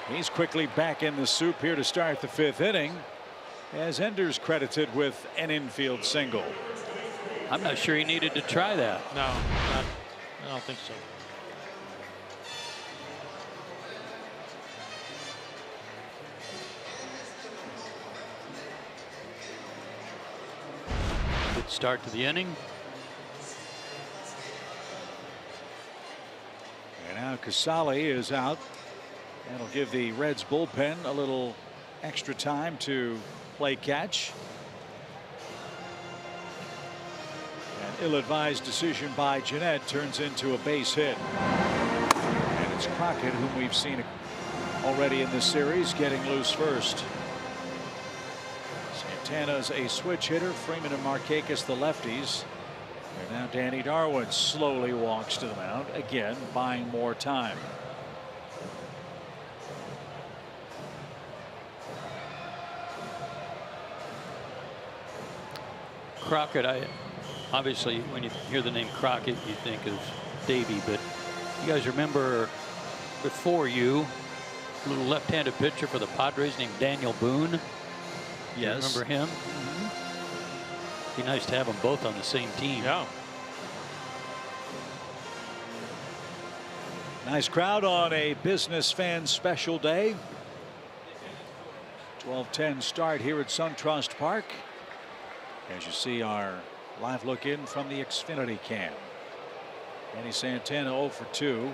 He's quickly back in the soup here to start the 5th inning, as Ender's credited with an infield single. I'm not sure he needed to try that. No, I don't think so. Good start to the inning. And now Casale is out. That'll give the Reds bullpen a little extra time to play catch. An ill-advised decision by Jeanette turns into a base hit. And it's Crockett, whom we've seen already in this series, getting loose first. Santana's a switch hitter. Freeman and Markakis the lefties. And now Danny Darwin slowly walks to the mound, again buying more time. Crockett, obviously when you hear the name Crockett you think of Davey, but you guys remember before you, a little left-handed pitcher for the Padres named Daniel Boone? Yes. Remember him? Be nice to have them both on the same team. Yeah. Nice crowd on a business fan special day. 12:10 start here at SunTrust Park. As you see our live look in from the Xfinity cam. Andy Santana 0 for 2.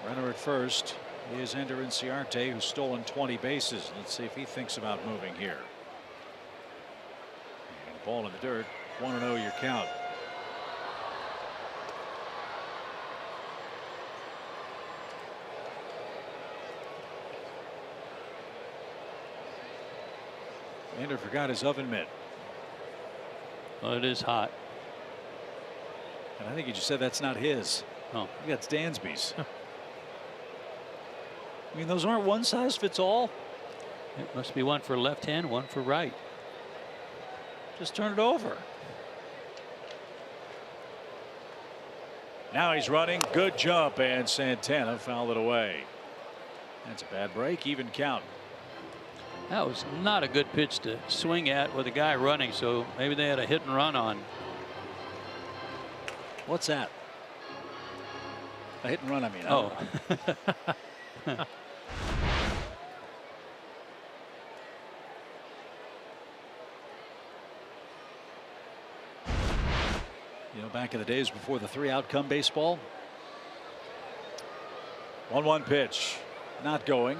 Runner at first is Ender Inciarte, who's stolen 20 bases. Let's see if he thinks about moving here. And ball in the dirt. 1-0 your count. Ender forgot his oven mitt. Well, it is hot. And I think you just said that's not his. Oh, I think that's Dansby's. I mean, those aren't one size fits all. it must be one for left hand, one for right. Just turn it over. Now he's running. Good jump, and Santana fouled it away. That's a bad break. Even count. That was not a good pitch to swing at with a guy running, so maybe they had a hit and run on. What's that? A hit and run, I mean. Oh. You know, back in the days before the 3-out come baseball. 1-1 pitch. Not going.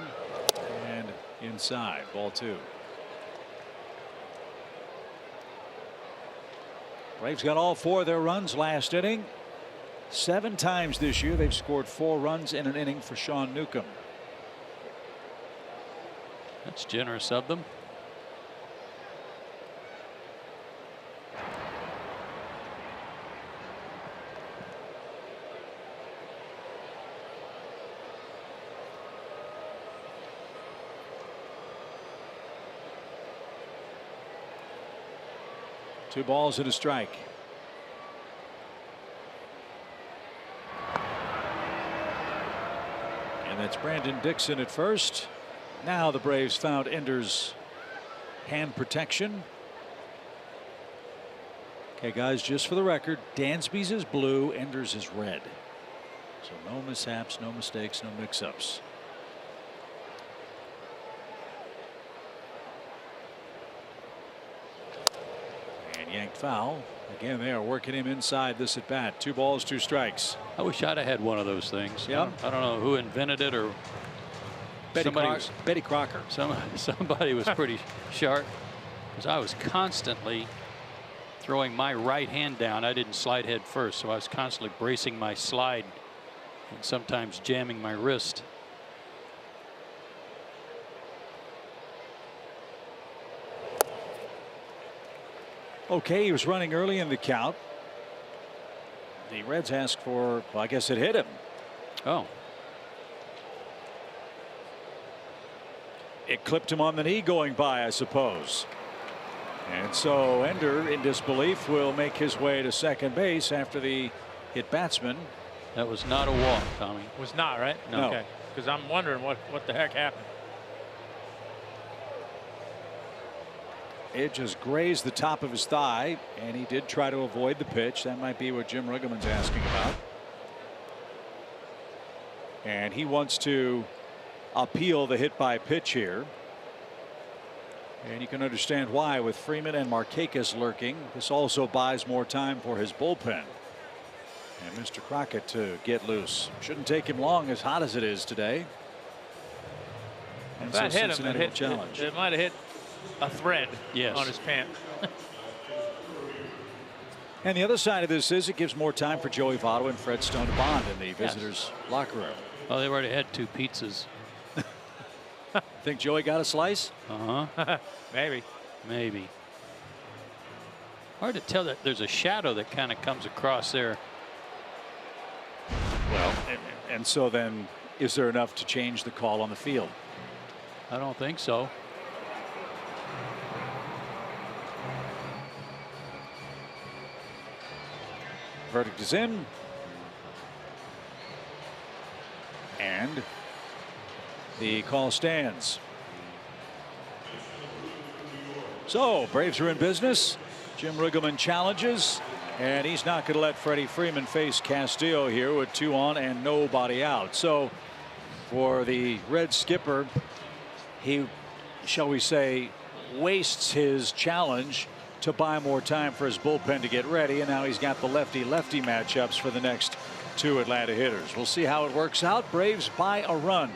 And inside. Ball 2. Braves got all 4 of their runs last inning. 7 times this year they've scored 4 runs in an inning for Sean Newcomb. That's generous of them. Two balls and a strike. And that's Brandon Dixon at first. Now the Braves found Ender's hand protection. Okay, guys, just for the record, Dansby's is blue, Ender's is red. So no mishaps, no mistakes, no mix-ups. Yanked foul. Again, they are working him inside this at bat. 2 balls, 2 strikes. I wish I'd have had one of those things. Yeah. I don't know who invented it or Betty Crocker. Somebody was pretty sharp, because I was constantly throwing my right hand down. I didn't slide head first, so I was constantly bracing my slide and sometimes jamming my wrist. Okay, he was running early in the count. The Reds asked for, well, I guess it hit him. Oh. It clipped him on the knee going by, I suppose. And so Ender, in disbelief, will make his way to second base after the hit batsman. That was not a walk, Tommy. Was not, right? No. Okay. Because I'm wondering what the heck happened. It just grazed the top of his thigh, and he did try to avoid the pitch. That might be what Jim Riggleman's asking about. And he wants to appeal the hit by pitch here. And you can understand why, with Freeman and Markakis lurking. This also buys more time for his bullpen. And Mr. Crockett to get loose. Shouldn't take him long, as hot as it is today. And That so hit him. Cincinnati will challenge. It might have hit a thread Yes. on his pant. And the other side of this is it gives more time for Joey Votto and Fred Stone to bond in the visitors' locker room. Well, they've already had 2 pizzas. Think Joey got a slice? Maybe. Maybe. Hard to tell. That there's a shadow that kind of comes across there. Well, and so then is there enough to change the call on the field? I don't think so. Verdict is in. And the call stands. So Braves are in business. Jim Riggleman challenges, and he's not going to let Freddie Freeman face Castillo here with 2 on and nobody out. So for the Red skipper, he, shall we say, wastes his challenge to buy more time for his bullpen to get ready, and now he's got the lefty-lefty matchups for the next 2 Atlanta hitters. We'll see how it works out. Braves by a run.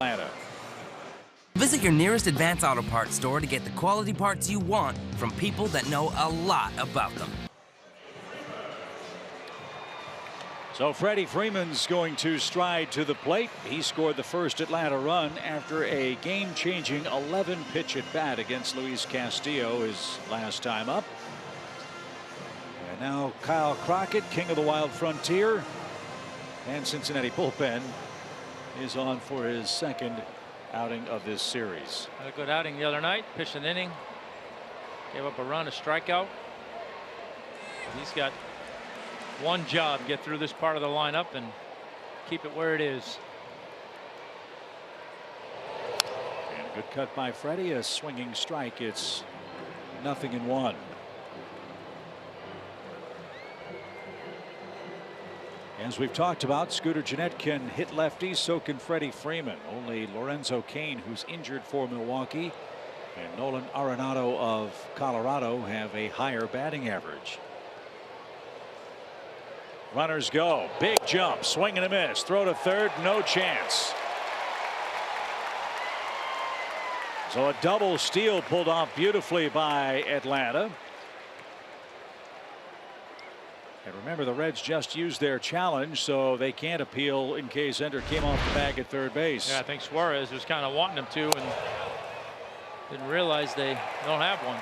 Atlanta. Visit your nearest Advance Auto Parts store to get the quality parts you want from people that know a lot about them. So Freddie Freeman's going to stride to the plate. He scored the first Atlanta run after a game-changing 11-pitch at bat against Luis Castillo his last time up. And now Kyle Crockett, king of the Wild Frontier, and Cincinnati bullpen is on for his second outing of this series. Had a good outing the other night. Pitched an inning. Gave up a run, a strikeout. He's got one job: get through this part of the lineup and keep it where it is. And a good cut by Freddie. A swinging strike. It's 0-1. As we've talked about, Scooter Gennett can hit lefties, so can Freddie Freeman. Only Lorenzo Cain, who's injured for Milwaukee, and Nolan Arenado of Colorado have a higher batting average. Runners go. Big jump. Swing and a miss. Throw to third. No chance. So a double steal pulled off beautifully by Atlanta. And remember, the Reds just used their challenge, so they can't appeal in case Ender came off the bag at third base. Yeah, I think Suarez was kind of wanting him to and didn't realize they don't have one.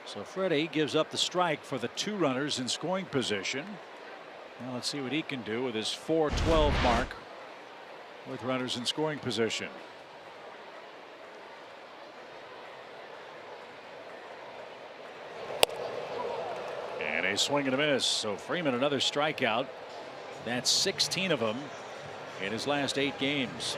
So Freddie gives up the strike for the 2 runners in scoring position. Now let's see what he can do with his .412 mark with runners in scoring position. And a swing and a miss. So Freeman another strikeout. That's 16 of them in his last 8 games.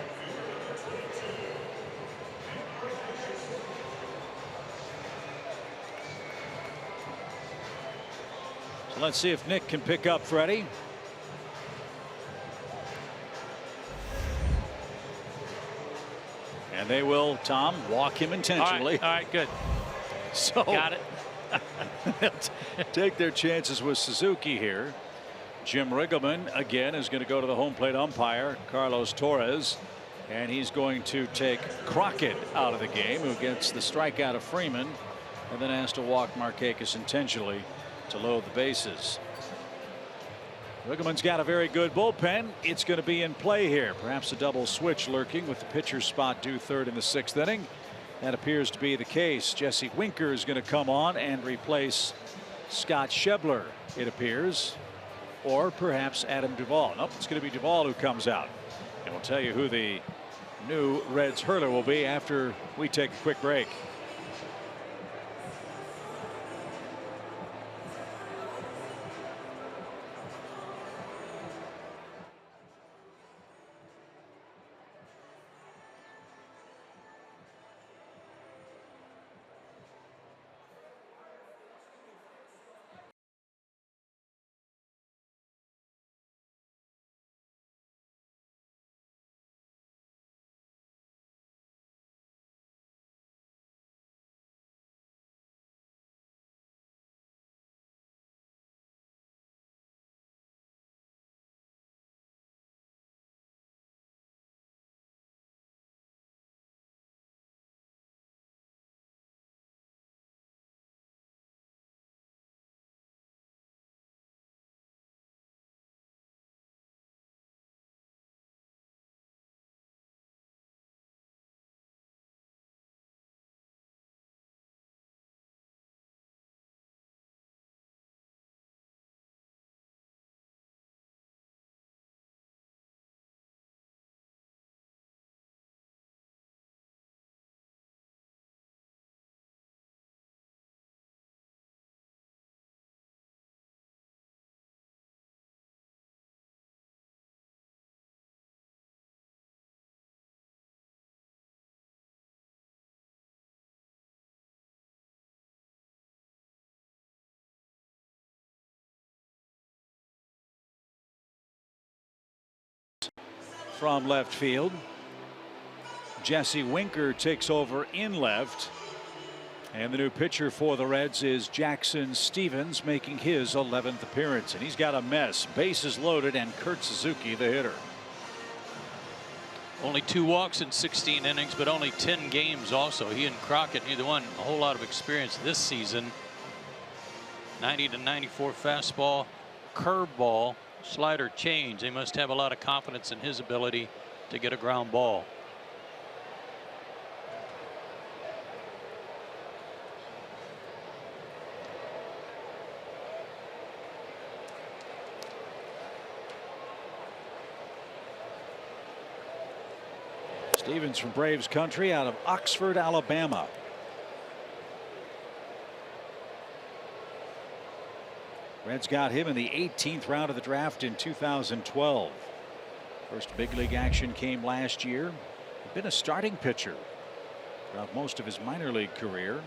So let's see if Nick can pick up Freddie. And they will, Tom, walk him intentionally. All right, good. So got it. Take their chances with Suzuki here. Jim Riggleman again is going to go to the home plate umpire, Carlos Torres, and he's going to take Crockett out of the game, who gets the strikeout of Freeman and then has to walk Markakis intentionally to load the bases. Riggleman's got a very good bullpen. It's going to be in play here. Perhaps a double switch lurking with the pitcher's spot due third in the 6th inning. That appears to be the case. Jesse Winker is going to come on and replace Scott Schebler, it appears, or perhaps Adam Duvall. Nope, it's going to be Duvall who comes out. And we'll tell you who the new Reds hurler will be after we take a quick break. From left field, Jesse Winker takes over in left, and the new pitcher for the Reds is Jackson Stevens, making his 11th appearance, and he's got a mess. Bases loaded, and Kurt Suzuki the hitter. Only 2 walks in 16 innings, but only 10 games also. He and Crockett, neither one a whole lot of experience this season. 90 to 94 fastball, curveball, slider change. They must have a lot of confidence in his ability to get a ground ball. Stevens from Braves country out of Oxford, Alabama. Reds got him in the 18th round of the draft in 2012. First big league action came last year. He'd been a starting pitcher throughout most of his minor league career.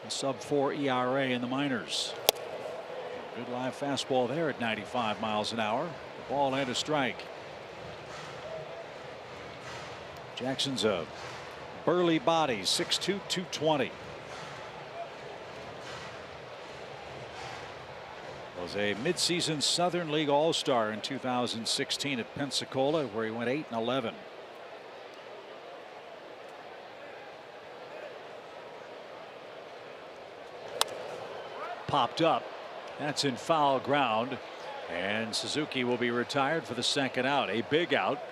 A sub-4 ERA in the minors. Good live fastball there at 95 miles an hour. The ball and a strike. Jackson's a burly body, 6'2", 220. Was a midseason Southern League All-Star in 2016 at Pensacola, where he went 8-11. Popped up. That's in foul ground, and Suzuki will be retired for the second out. A big out.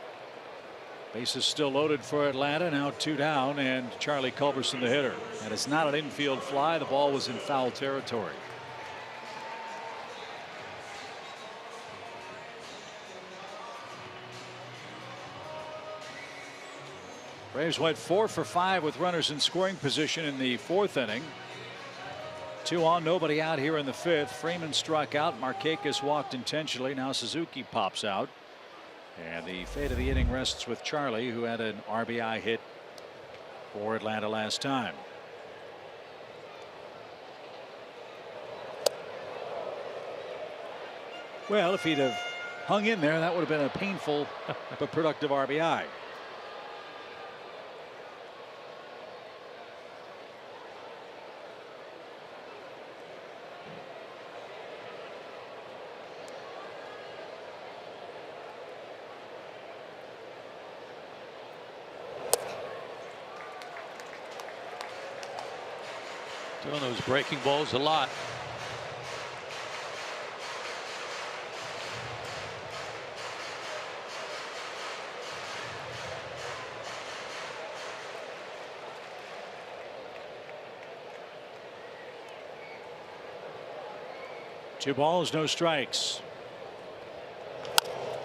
Bases still loaded for Atlanta. Now 2 down, and Charlie Culberson the hitter. And it's not an infield fly. The ball was in foul territory. Braves went 4 for 5 with runners in scoring position in the 4th inning. 2 on, nobody out here in the 5th. Freeman struck out. Markakis walked intentionally. Now Suzuki pops out. And the fate of the inning rests with Charlie, who had an RBI hit for Atlanta last time. Well, if he'd have hung in there, that would have been a painful but productive RBI. Doing those breaking balls a lot. Two balls, no strikes.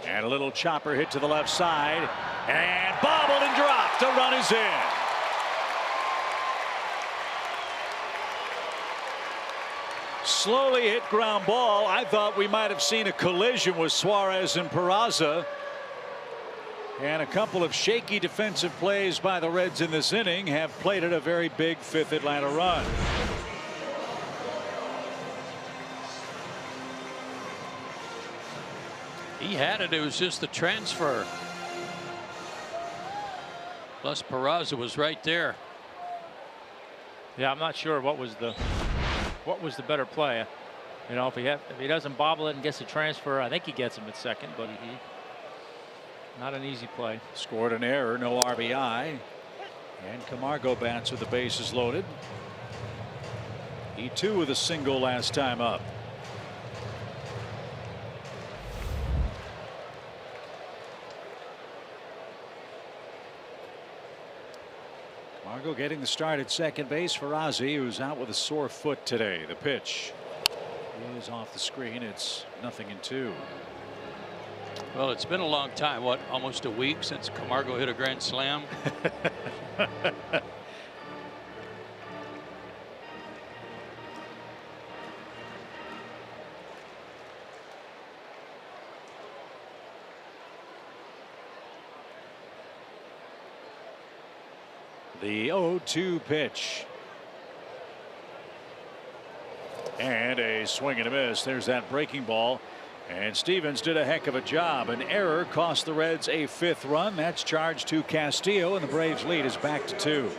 And a little chopper hit to the left side, and bobbled and dropped. A run is in. Slowly hit ground ball. I thought we might have seen a collision with Suarez and Peraza. And a couple of shaky defensive plays by the Reds in this inning have plated a very big 5th Atlanta run. He had it. It was just the transfer. Plus Peraza was right there. Yeah, I'm not sure what was the better play. You know, if he doesn't bobble it and gets a transfer, I think he gets him at second, but not an easy play. Scored an error, no RBI. And Camargo bats with the bases loaded. He too with a single last time up. Camargo getting the start at second base for Ozzie, who's out with a sore foot today. The pitch is off the screen. It's 0-2. Well, it's been a long time. What, almost a week since Camargo hit a grand slam? The 0-2 pitch. And a swing and a miss. There's that breaking ball. And Stevens did a heck of a job. An error cost the Reds a 5th run. That's charged to Castillo, and the Braves lead is back to 2.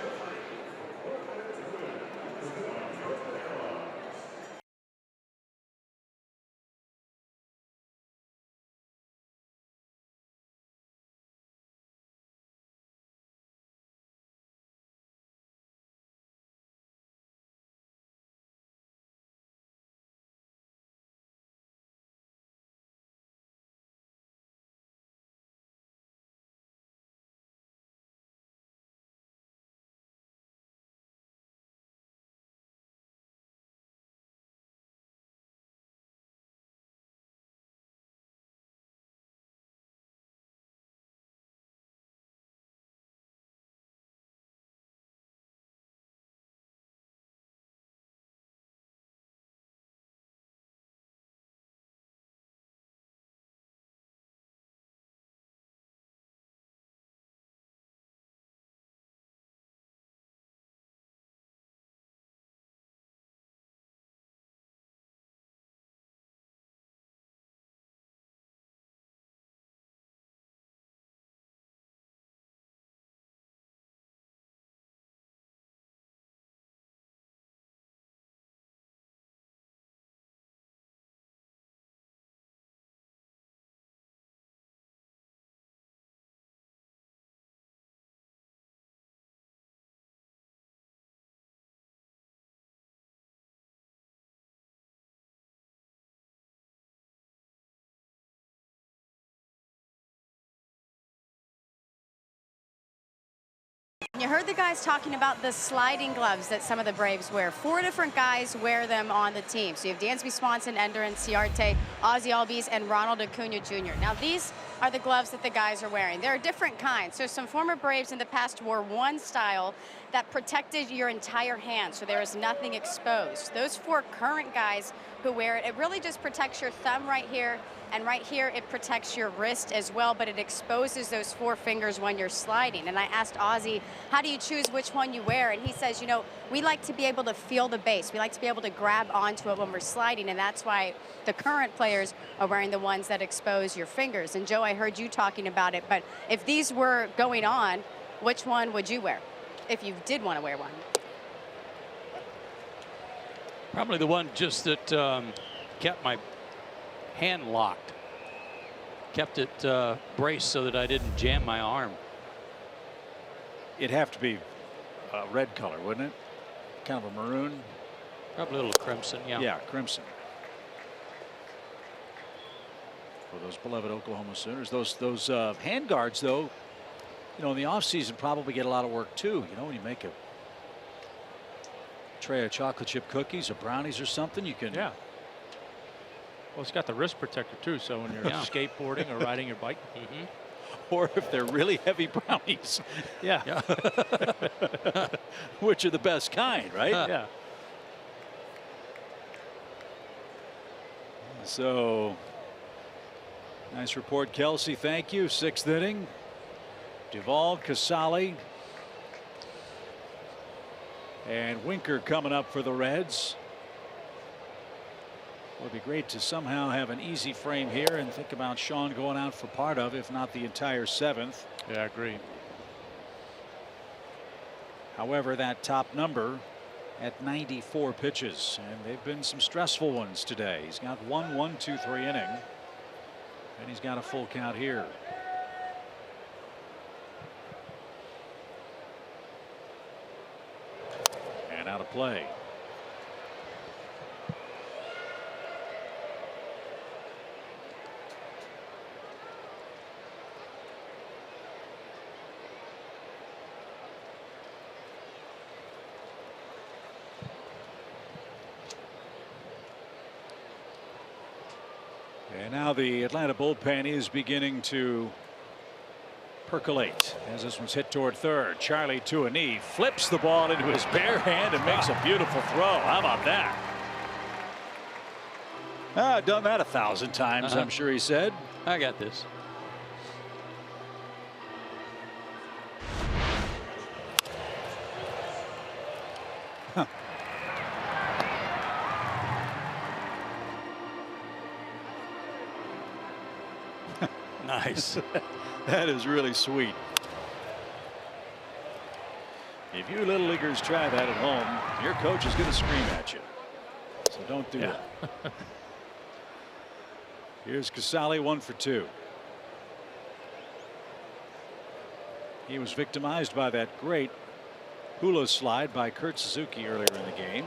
You heard the guys talking about the sliding gloves that some of the Braves wear. 4 different guys wear them on the team. So you have Dansby Swanson, Enderin, Ciarte, Ozzie Albies, and Ronald Acuna Jr. Now these are the gloves that the guys are wearing. There are different kinds. So some former Braves in the past wore one style that protected your entire hand, so there is nothing exposed. Those 4 current guys who wear it, it really just protects your thumb right here, and right here it protects your wrist as well, but it exposes those 4 fingers when you're sliding. And I asked Ozzie, how do you choose which one you wear? And he says, you know, we like to be able to feel the base. We like to be able to grab onto it when we're sliding, and that's why the current players are wearing the ones that expose your fingers. And Joe, I heard you talking about it, but if these were going on, which one would you wear? If you did want to wear one. Probably the one just that kept my hand locked, kept it braced so that I didn't jam my arm. It'd have to be a red color, wouldn't it? Kind of a maroon. Probably a little crimson, yeah. Yeah, crimson. For those beloved Oklahoma Sooners, those hand guards, though, you know, in the offseason probably get a lot of work too. You know, when you make a tray of chocolate chip cookies or brownies or something, you can. Yeah. Well, it's got the wrist protector too, so when you're skateboarding or riding your bike. Or if they're really heavy brownies. Yeah. Which are the best kind, right? Yeah. So nice report, Kelsey. Thank you. 6th inning. Duvall, Casale, and Winker coming up for the Reds. It would be great to somehow have an easy frame here and think about Sean going out for part of, if not the entire 7th. Yeah, I agree. However, that top number at 94 pitches, and they've been some stressful ones today. He's got 1-1-2-3 inning, and he's got a full count here. And out of play. And now the Atlanta bullpen is beginning to percolate as this one's hit toward third. Charlie to a knee, flips the ball into his bare hand and makes a beautiful throw. How about that? I've done that 1,000 times, I'm sure he said. I got this. Nice. That is really sweet. If you little leaguers try that at home, your coach is going to scream at you. So don't do it. Here's Casale, 1 for 2. He was victimized by that great hula slide by Kurt Suzuki earlier in the game.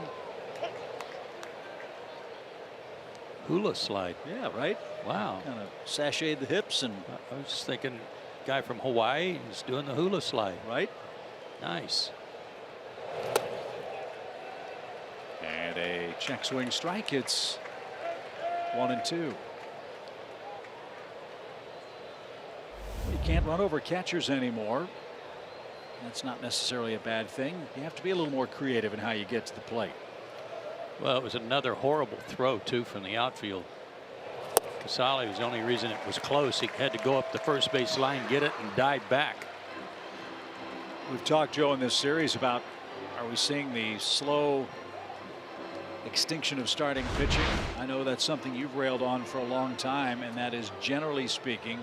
Hula slide. Yeah, right. Wow. Kind of sashayed the hips, and I was just thinking, guy from Hawaii is doing the hula slide. Right. Nice. And a check swing strike. It's 1-2. You can't run over catchers anymore. That's not necessarily a bad thing. You have to be a little more creative in how you get to the plate. Well, it was another horrible throw too from the outfield. Casale was the only reason it was close. He had to go up the first base line, get it, and dive back. We've talked, Joe, in this series about, are we seeing the slow extinction of starting pitching? I know that's something you've railed on for a long time, and that is, generally speaking,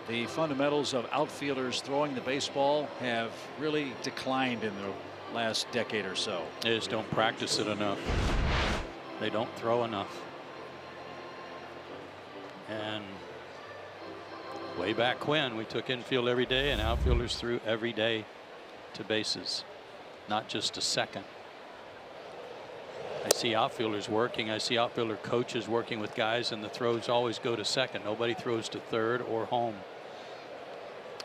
the fundamentals of outfielders throwing the baseball have really declined in the last decade or so. They just don't practice it enough. They don't throw enough. And way back when, we took infield every day and outfielders threw every day to bases, not just to second. I see outfielders working. I see outfielder coaches working with guys, and the throws always go to second. Nobody throws to third or home.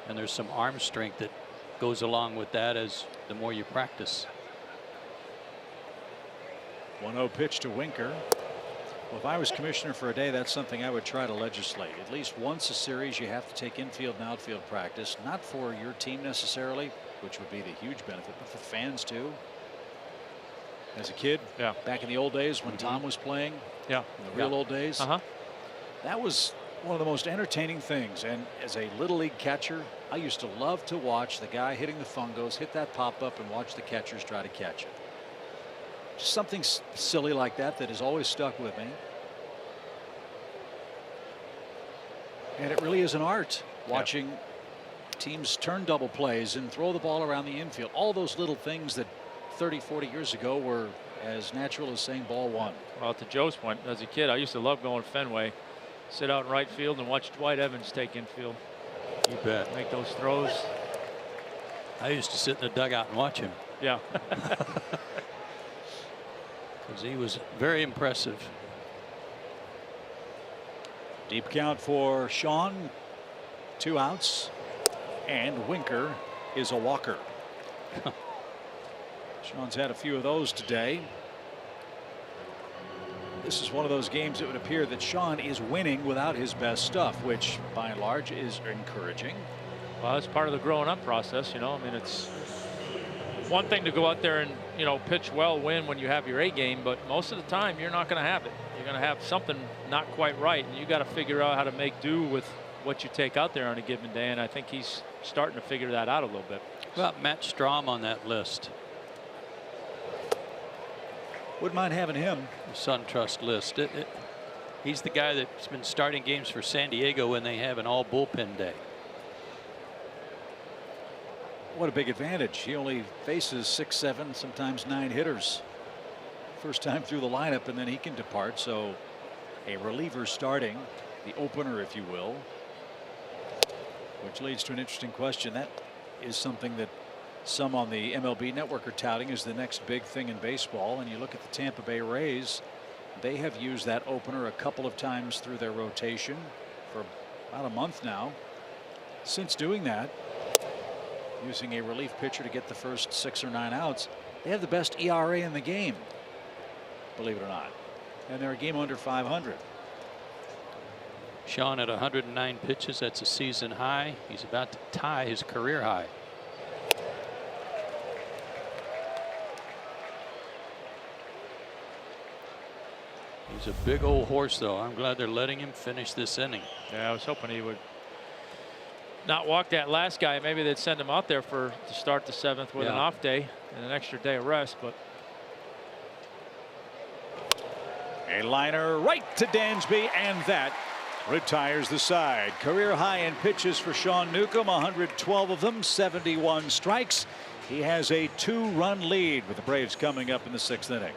And there's some arm strength that goes along with that as the more you practice. 1-0 pitch to Winker. Well, if I was commissioner for a day, that's something I would try to legislate. At least once a series, you have to take infield and outfield practice, not for your team necessarily, which would be the huge benefit, but for fans too. As a kid, back in the old days when Tom was playing, in the real old days, that was one of the most entertaining things. And as a little league catcher, I used to love to watch the guy hitting the fungos hit that pop up and watch the catchers try to catch it. Just something silly like that that has always stuck with me. And it really is an art watching teams turn double plays and throw the ball around the infield. All those little things that 30, 40 years ago were as natural as saying ball one. Well, to Joe's point, as a kid, I used to love going to Fenway, sit out in right field and watch Dwight Evans take infield. You bet. Make those throws. I used to sit in the dugout and watch him. Yeah. Because he was very impressive. Deep count for Sean. 2 outs. And Winker is a walker. Sean's had a few of those today. This is one of those games that would appear that Sean is winning without his best stuff, which by and large is encouraging. Well, that's part of the growing up process, you know. I mean, it's one thing to go out there and, you know, pitch well, win when you have your A game, but most of the time you're not going to have it. You're going to have something not quite right, and you got to figure out how to make do with what you take out there on a given day, and I think he's starting to figure that out a little bit. Well, Matt Strom on that list. Wouldn't mind having him. The SunTrust list. He's the guy that's been starting games for San Diego when they have an all bullpen day. What a big advantage. He only faces 6, 7, sometimes 9 hitters. First time through the lineup, and then he can depart. So a reliever starting, the opener, if you will. Which leads to an interesting question. That is something that some on the MLB network are touting as the next big thing in baseball. And you look at the Tampa Bay Rays, they have used that opener a couple of times through their rotation for about a month now. Since doing that, using a relief pitcher to get the first 6 or 9 outs, they have the best ERA in the game, believe it or not, and they're a game under 500. Sean at 109 pitches, that's a season high. He's about to tie his career high. He's a big old horse, though. I'm glad they're letting him finish this inning. Yeah, I was hoping he would not walk that last guy. Maybe they'd send him out there to start the 7th with an off day and an extra day of rest. But a liner right to Dansby, and that retires the side. Career high in pitches for Sean Newcomb, 112 of them, 71 strikes. He has a 2-run lead with the Braves coming up in the 6th inning.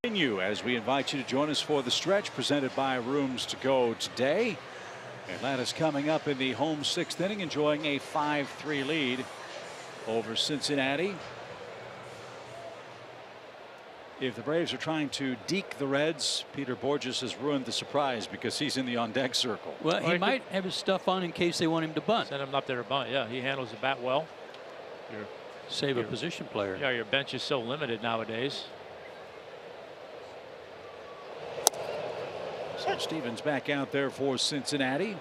Continue as we invite you to join us for the stretch presented by Rooms to Go today. Atlanta's coming up in the home 6th inning, enjoying a 5-3 lead over Cincinnati. If the Braves are trying to deke the Reds, Peter Borges has ruined the surprise because he's in the on-deck circle. Well, he might have his stuff on in case they want him to bunt. Send him up there to bunt. Yeah, he handles the bat well. Save a position player. Yeah, your bench is so limited nowadays. So Stevens back out there for Cincinnati.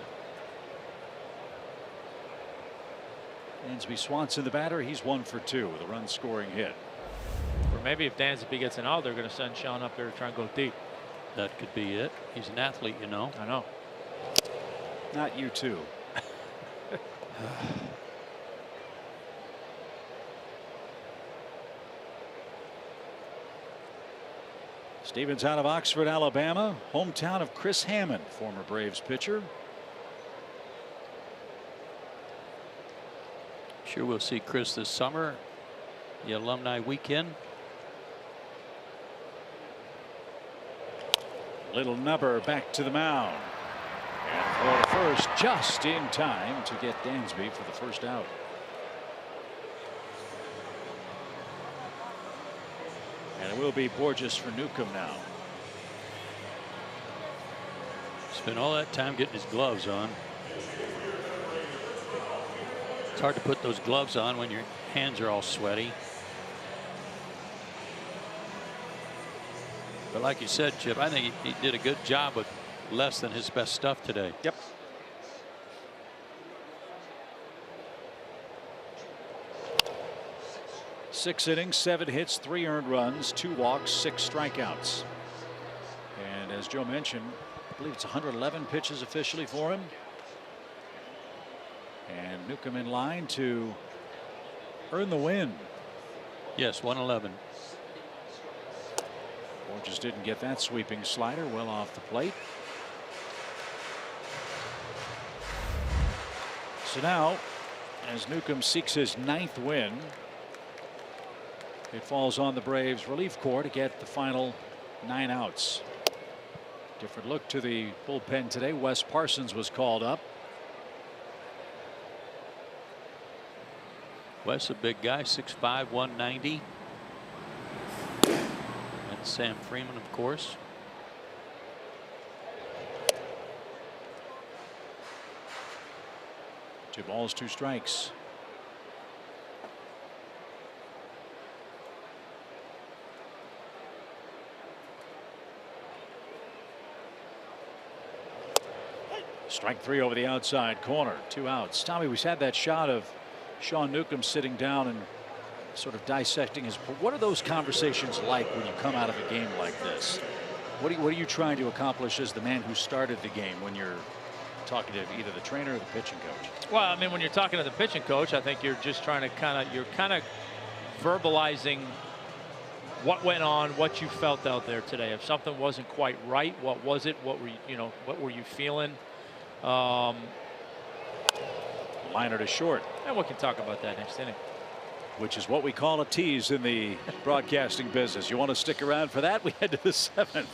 Dansby Swanson the batter. He's 1 for 2 with a run scoring hit. Or maybe if Dansby gets an out, they're going to send Sean up there to try and go deep. That could be it. He's an athlete, you know. I know. Not you too. Stevens out of Oxford, Alabama, hometown of Chris Hammond, former Braves pitcher. Sure, we'll see Chris this summer, the alumni weekend. Little Nubber back to the mound. And for the first, just in time to get Dansby for the first out. And it will be Borges for Newcomb now. Spent all that time getting his gloves on. It's hard to put those gloves on when your hands are all sweaty. But like you said, Chip, I think he did a good job with less than his best stuff today. Yep. Six innings, 7 hits, 3 earned runs, 2 walks, 6 strikeouts. And as Joe mentioned, I believe it's 111 pitches officially for him. And Newcomb in line to earn the win. Yes, 111. Borges didn't get that sweeping slider well off the plate. So now, as Newcomb seeks his 9th win, it falls on the Braves relief corps to get the final 9 outs. Different look to the bullpen today. Wes Parsons was called up. Wes, a big guy, 6'5", 190. And Sam Freeman, of course. Two balls, 2 strikes. Strike 3 over the outside corner. 2 outs. Tommy, we've had that shot of Sean Newcomb sitting down and sort of dissecting his. What are those conversations like when you come out of a game like this? What are you trying to accomplish as the man who started the game when you're talking to either the trainer or the pitching coach? Well, I mean, when you're talking to the pitching coach, I think you're just trying to kind of verbalizing what went on, what you felt out there today. If something wasn't quite right, what was it? What were you feeling? Liner to short. And we can talk about that next inning. Which is what we call a tease in the broadcasting business. You want to stick around for that? We head to the 7th.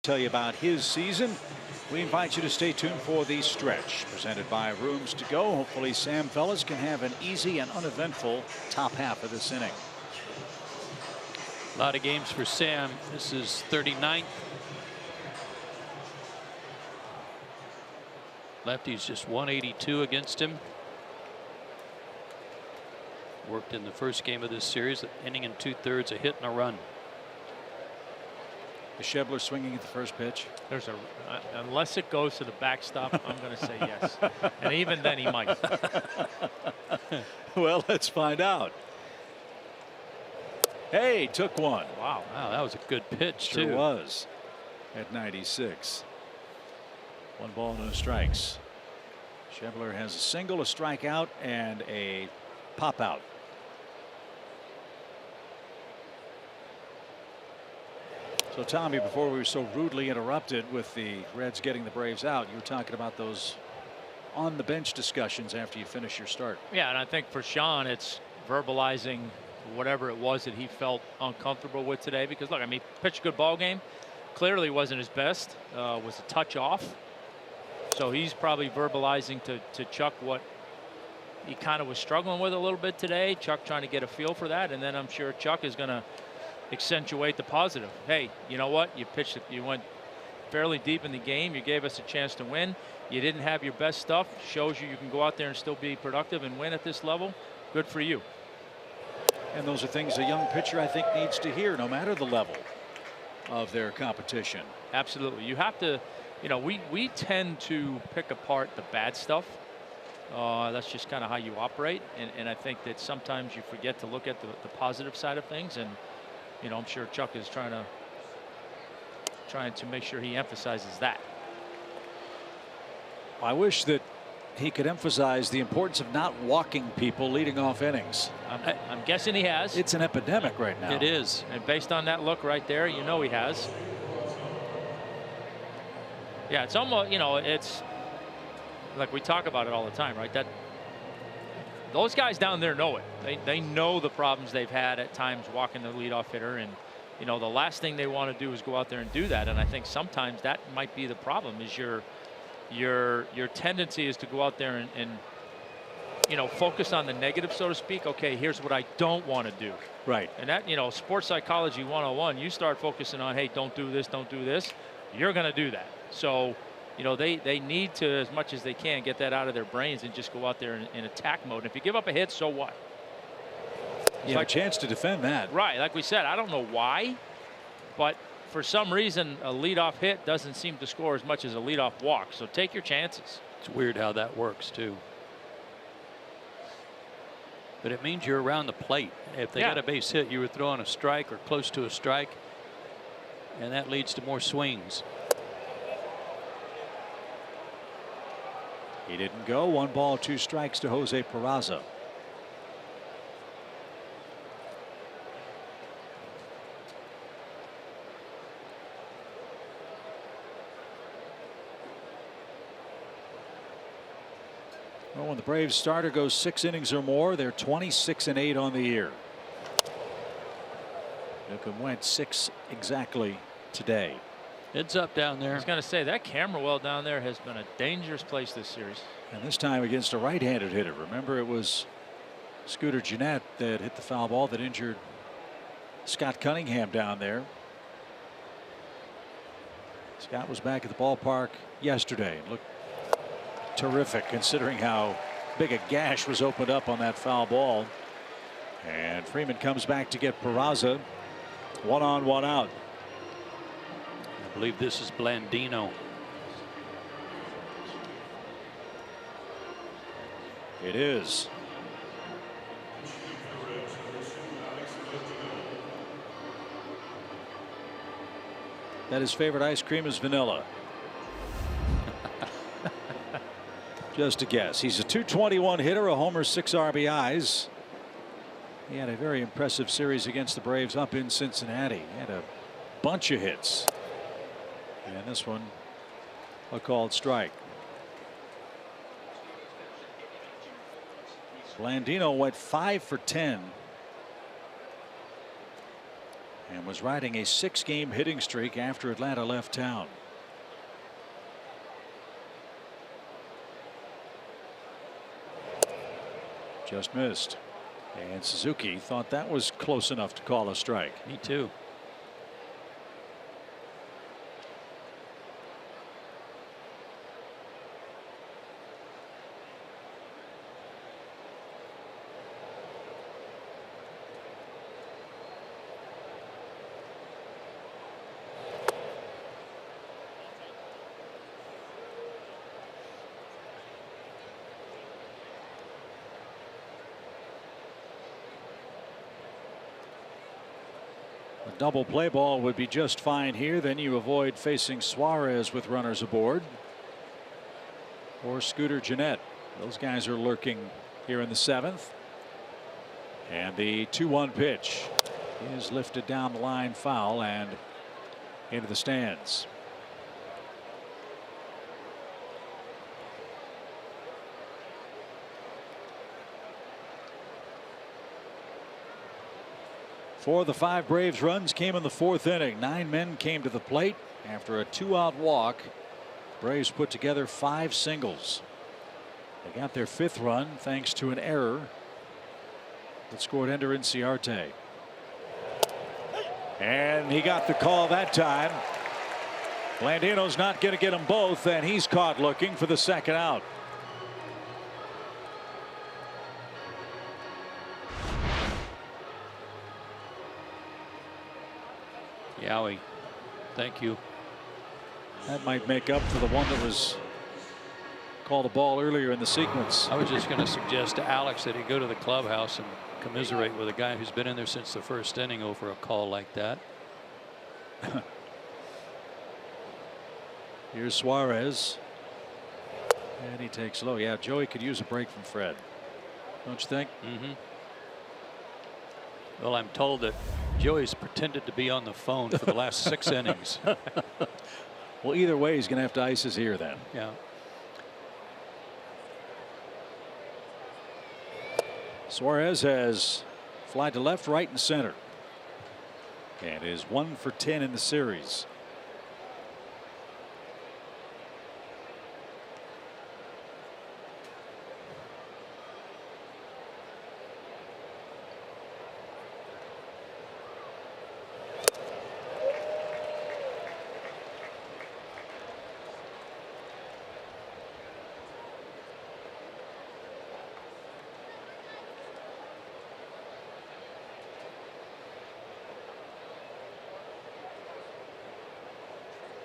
tell you about his season. We invite you to stay tuned for the stretch presented by Rooms to Go. Hopefully Sam Fellas can have an easy and uneventful top half of this inning. A lot of games for Sam. This is 39th. Lefty's just 182 against him. Worked in the first game of this series, an inning and 2/3, a hit and a run. Is Schebler swinging at the first pitch? There's unless it goes to the backstop, I'm going to say yes. And even then he might. Well, let's find out. Hey, took one. Wow. Wow, that was a good pitch, Sure too. was at 96. 1 ball, no strikes. Schebler has a single, a strikeout, and a pop out. So, Tommy, before we were so rudely interrupted with the Reds getting the Braves out, you were talking about those on the bench discussions after you finish your start. Yeah, and I think for Sean, it's verbalizing whatever it was that he felt uncomfortable with today. Because, look, I mean, pitched a good ball game. Clearly wasn't his best. Was a touch off. So he's probably verbalizing to Chuck what he kind of was struggling with a little bit today. Chuck trying to get a feel for that. And then I'm sure Chuck is going to accentuate the positive. Hey, you know what? You pitched it. You went fairly deep in the game. You gave us a chance to win. You didn't have your best stuff. Shows you can go out there and still be productive and win at this level. Good for you. And those are things a young pitcher, I think, needs to hear no matter the level of their competition. Absolutely. You have to, you know, we tend to pick apart the bad stuff. That's just kind of how you operate. And I think that sometimes you forget to look at the positive side of things. And, you know, I'm sure Chuck is trying to make sure he emphasizes that. I wish that he could emphasize the importance of not walking people leading off innings. I'm guessing he has. It's an epidemic right now. It is. And based on that look right there, you know he has. Yeah, it's almost, you know, it's like we talk about it all the time, right? That those guys down there know it. They know the problems they've had at times walking the leadoff hitter, and you know the last thing they want to do is go out there and do that. And I think sometimes that might be the problem. Is your tendency is to go out there and you know focus on the negative, so to speak. Okay, here's what I don't want to do. Right. And that, you know, sports psychology 101. You start focusing on, hey, don't do this, don't do this. You're going to do that. So, you know, they need to, as much as they can, get that out of their brains and just go out there in attack mode. And if you give up a hit, so what? You have a chance to defend that. Right. Like we said, I don't know why, but for some reason, a leadoff hit doesn't seem to score as much as a leadoff walk. So take your chances. It's weird how that works, too. But it means you're around the plate. If they got a base hit, you were throwing a strike or close to a strike, and that leads to more swings. He didn't go. 1 ball, 2 strikes to Jose Peraza. Well, when the Braves starter goes 6 innings or more, they're 26-8 on the year. Newcomb went 6 exactly today. Heads up down there. I was going to say that camera well down there has been a dangerous place this series. And this time against a right-handed hitter. Remember, it was Scooter Gennett that hit the foul ball that injured Scott Cunningham down there. Scott was back at the ballpark yesterday. Looked terrific considering how big a gash was opened up on that foul ball. And Freeman comes back to get Peraza. 1 on, 1 out. I believe this is Blandino. It is. That his favorite ice cream is vanilla. Just a guess. He's a .221 hitter, a homer, 6 RBIs. He had a very impressive series against the Braves up in Cincinnati. He had a bunch of hits. And this one, a called strike. Blandino went 5 for 10 and was riding a 6-game hitting streak after Atlanta left town. Just missed. And Suzuki thought that was close enough to call a strike. Me too. A double play ball would be just fine here. Then you avoid facing Suarez with runners aboard, or Scooter Gennett. Those guys are lurking here in the 7th. And the 2-1 pitch is lifted down the line, foul, and into the stands. For the 5 Braves, runs came in the 4th inning. 9 men came to the plate after a 2-out walk. Braves put together 5 singles. They got their 5th run thanks to an error that scored Ender Inciarte. And he got the call that time. Blandino's not going to get them both, and he's caught looking for the 2nd out. Yowie, thank you. That might make up for the one that was called a ball earlier in the sequence. I was just going to suggest to Alex that he go to the clubhouse and commiserate with a guy who's been in there since the 1st inning over a call like that. Here's Suarez, and he takes low. Yeah, Joey could use a break from Fred, don't you think? Mm-hmm. Well, I'm told that Joey's pretended to be on the phone for the last 6 innings. Well, either way, he's going to have to ice his ear then. Yeah. Suarez has fly to left, right, and center, and is 1 for 10 in the series.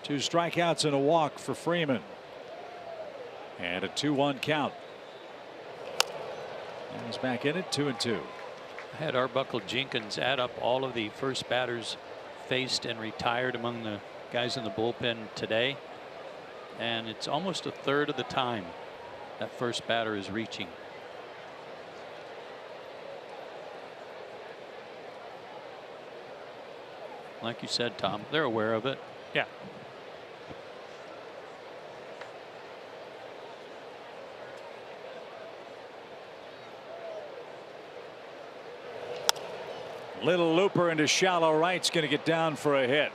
Two strikeouts and a walk for Freeman, and a 2-1 count. And he's back in it, 2-2. I had Arbuckle Jenkins add up all of the first batters faced and retired among the guys in the bullpen today, and it's almost a third of the time that first batter is reaching. Like you said, Tom, they're aware of it. Yeah. Little looper into shallow right's going to get down for a hit.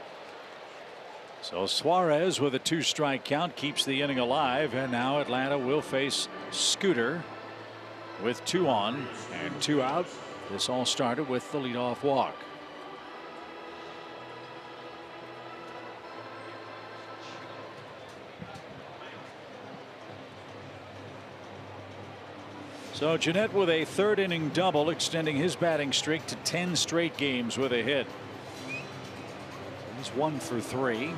So Suarez with a 2-strike count keeps the inning alive, and now Atlanta will face Scooter with 2 on and 2 out. This all started with the leadoff walk. So Gennett with a 3rd inning double, extending his batting streak to 10 straight games with a hit. He's 1 for 3.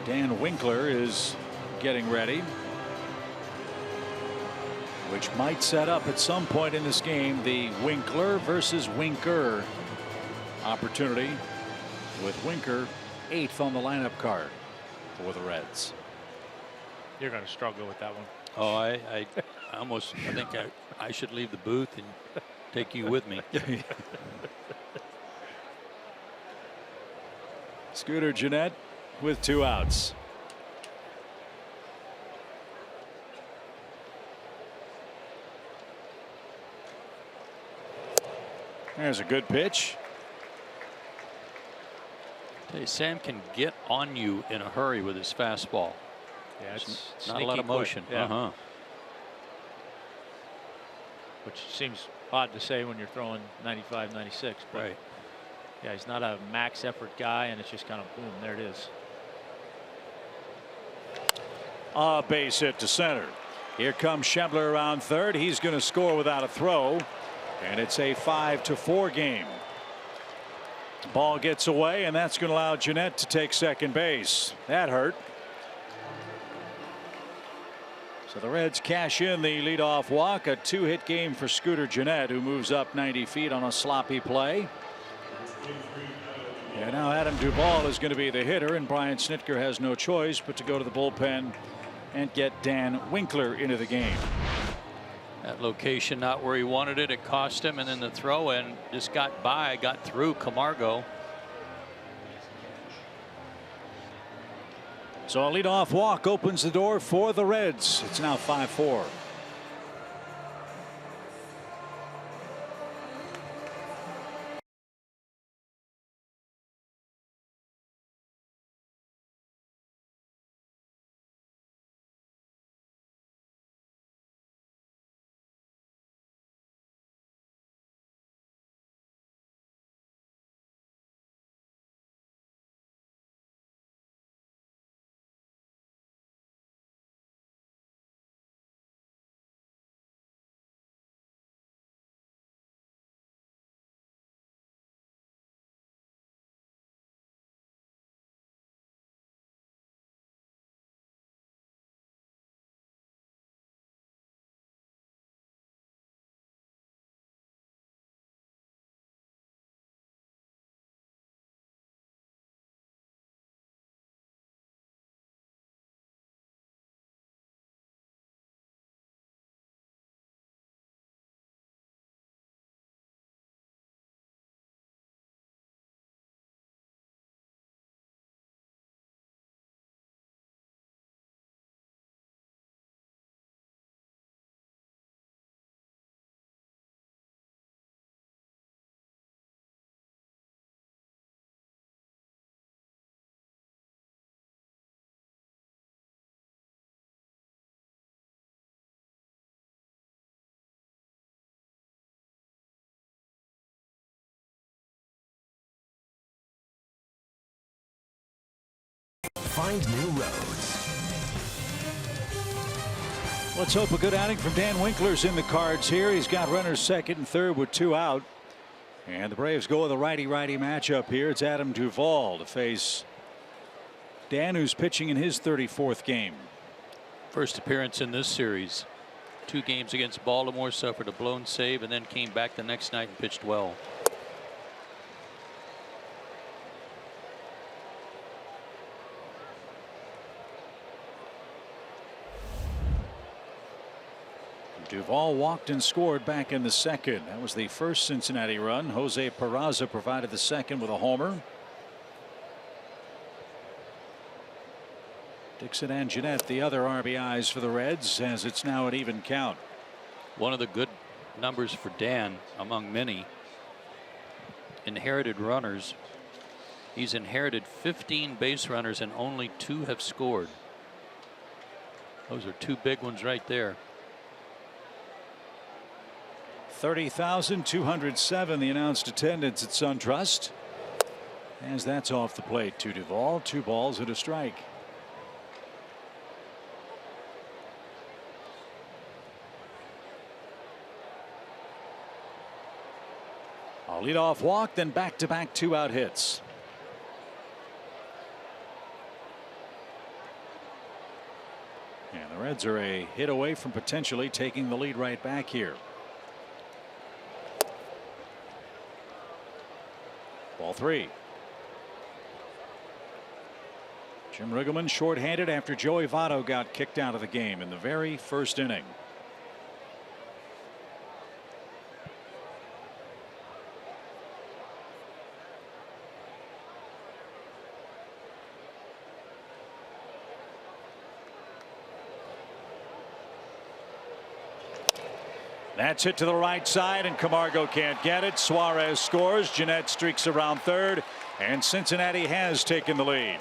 Dan Winkler is getting ready, which might set up at some point in this game the Winkler versus Winker opportunity, with Winker 8th on the lineup card for the Reds. You're going to struggle with that one. Oh, I almost think I should leave the booth and take you with me. Scooter Gennett with 2 outs. There's a good pitch. Tell you, Sam can get on you in a hurry with his fastball. Yeah, it's not a lot of motion. Yeah. Which seems odd to say when you're throwing 95, 96. But Right. yeah, he's not a max effort guy, and it's just kind of boom, there it is. A base hit to center. Here comes Schebler around third. He's going to score without a throw, and it's a 5-4 game. Ball gets away, and that's going to allow Jeanette to take second base. That hurt. So the Reds cash in the leadoff walk. A 2-hit game for Scooter Jeanette, who moves up 90 feet on a sloppy play. And now Adam Duvall is going to be the hitter, and Brian Snitker has no choice but to go to the bullpen and get Dan Winkler into the game. That location not where he wanted it. It cost him, and then the throw in just got through Camargo. So a leadoff walk opens the door for the Reds. It's now 5-4. Find new roads. Let's hope a good outing from Dan Winkler's in the cards here. He's got runners second and third with 2 out. And the Braves go with a righty-righty matchup here. It's Adam Duvall to face Dan, who's pitching in his 34th game. First appearance in this series. 2 games against Baltimore, suffered a blown save, and then came back the next night and pitched well. Duvall walked and scored back in the second. That was the first Cincinnati run. Jose Peraza provided the second with a homer. Dixon and Jeanette the other RBIs for the Reds, as it's now an even count. One of the good numbers for Dan among many inherited runners. He's inherited 15 base runners and only 2 have scored. Those are 2 big ones right there. 30,207 the announced attendance at SunTrust, as that's off the plate to Duvall. 2 balls and a strike. A leadoff walk, then back-to-back 2-out hits. And the Reds are a hit away from potentially taking the lead right back here. Ball 3. Jim Riggleman shorthanded after Joey Votto got kicked out of the game in the very first inning. That's hit to the right side, and Camargo can't get it. Suarez scores. Jeanette streaks around third, and Cincinnati has taken the lead.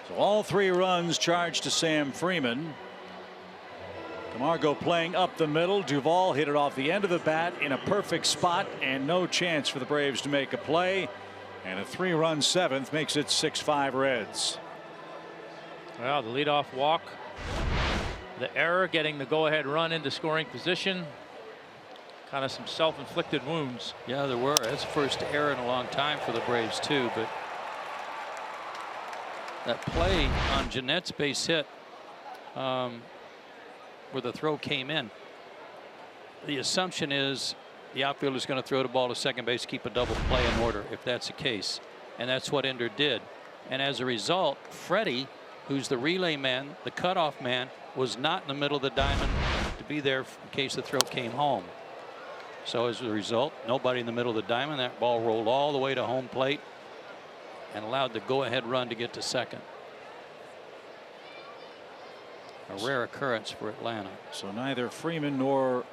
So all 3 runs charged to Sam Freeman. Camargo playing up the middle. Duvall hit it off the end of the bat in a perfect spot, and no chance for the Braves to make a play. And a 3-run 7th makes it 6-5 Reds. Well, the leadoff walk. The error getting the go-ahead run into scoring position. Kind of some self-inflicted wounds. Yeah, there were. That's the first error in a long time for the Braves too. But that play on Jeanette's base hit, where the throw came in, the assumption is the outfielder is going to throw the ball to second base, keep a double play in order if that's the case, and that's what Ender did. And as a result, Freddie, who's the relay man, the cutoff man, was not in the middle of the diamond to be there in case the throw came home. So as a result, nobody in the middle of the diamond. That ball rolled all the way to home plate and allowed the go-ahead run to get to second. A rare occurrence for Atlanta. So neither Freeman nor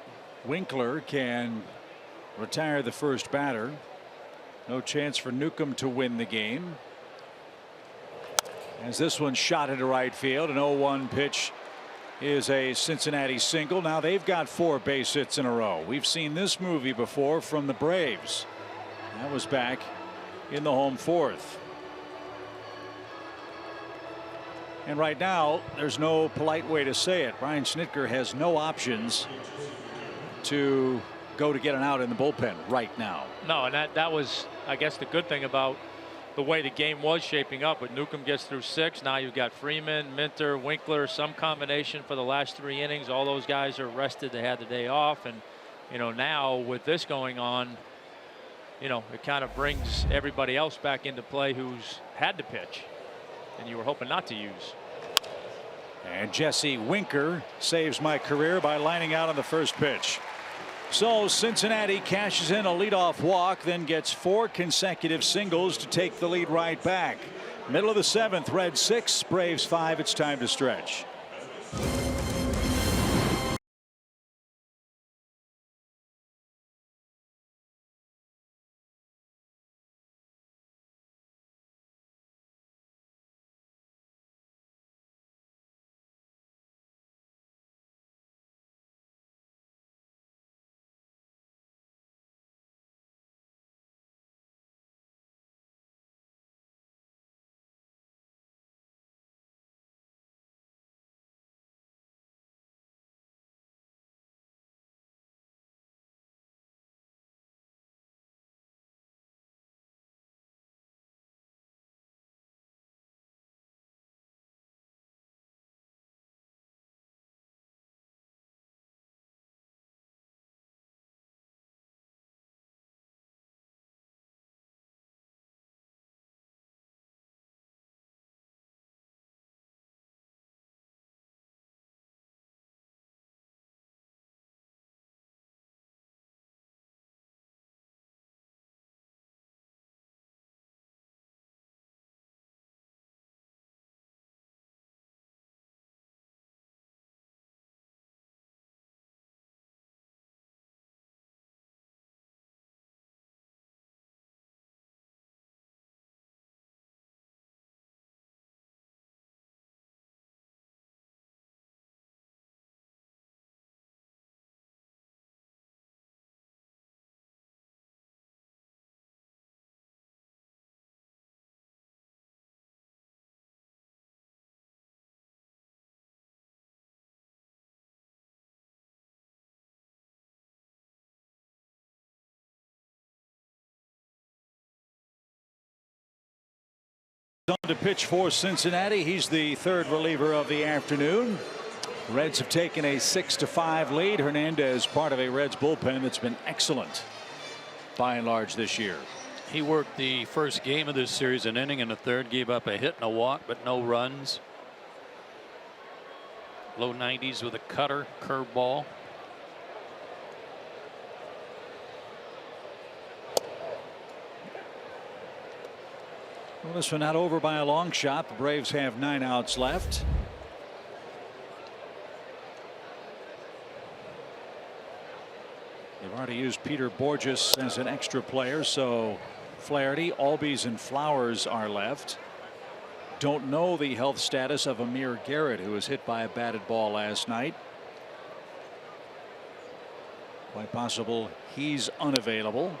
Winkler can retire the first batter. No chance for Newcomb to win the game, as this one shot into right field. An 0-1 pitch is a Cincinnati single. Now they've got 4 base hits in a row. We've seen this movie before from the Braves. That was back in the home 4th. And right now, there's no polite way to say it. Brian Snitker has no options to go to get an out in the bullpen right now. No, and that was, I guess, the good thing about the way the game was shaping up. But Newcomb gets through 6. Now you've got Freeman, Minter, Winkler, some combination for the last 3 innings. All those guys are rested. They had the day off. And, you know, now with this going on, you know, it kind of brings everybody else back into play who's had to pitch and you were hoping not to use. And Jesse Winker saves my career by lining out on the first pitch. So Cincinnati cashes in a leadoff walk, then gets 4 consecutive singles to take the lead right back. Middle of the 7th, Reds 6, Braves 5. It's time to stretch. On to pitch for Cincinnati. He's the 3rd reliever of the afternoon. Reds have taken a 6-5 lead. Hernandez part of a Reds bullpen that's been excellent by and large this year. He worked the first game of this series, an inning in the 3rd, gave up a hit and a walk, but no runs. Low 90s with a cutter, curveball. Well, this one not over by a long shot. The Braves have 9 outs left. They've already used Peter Borges as an extra player, so Flaherty, Albies, and Flowers are left. Don't know the health status of Amir Garrett, who was hit by a batted ball last night. Quite possible he's unavailable,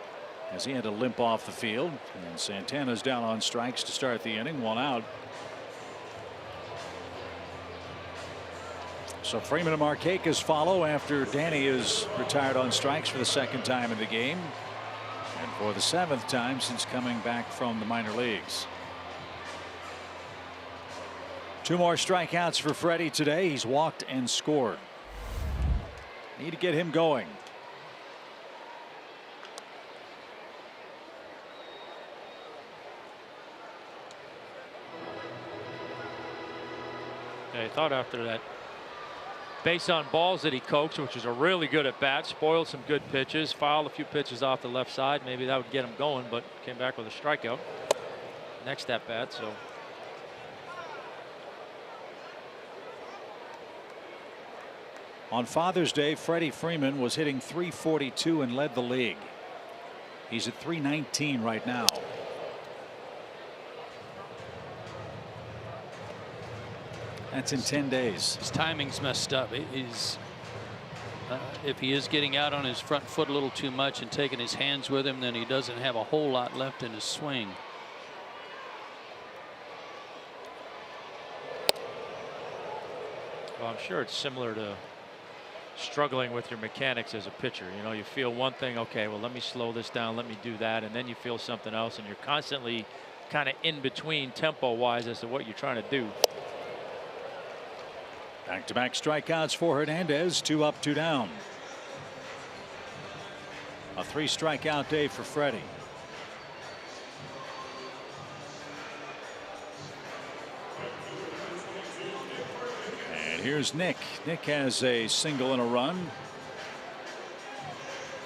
as he had to limp off the field. And Santana's down on strikes to start the inning, 1 out. So Freeman and Markakis follow after Danny is retired on strikes for the 2nd time in the game, and for the 7th time since coming back from the minor leagues. 2 more strikeouts for Freddie today. He's walked and scored. Need to get him going. Yeah, I thought after that base on balls that he coaxed, which was a really good at bat, spoiled some good pitches, fouled a few pitches off the left side. Maybe that would get him going, but came back with a strikeout. Next at bat, so. On Father's Day, Freddie Freeman was hitting .342 and led the league. He's at .319 right now. That's in 10 days. His timing's messed up. If he is getting out on his front foot a little too much and taking his hands with him, then he doesn't have a whole lot left in his swing. Well, I'm sure it's similar to struggling with your mechanics as a pitcher. You know, you feel one thing, okay, well, let me slow this down, let me do that, and then you feel something else, and you're constantly kind of in between tempo wise as to what you're trying to do. Back-to-back strikeouts for Hernandez. 2 up, 2 down. A 3-strikeout day for Freddie. And here's Nick. Nick has a single and a run.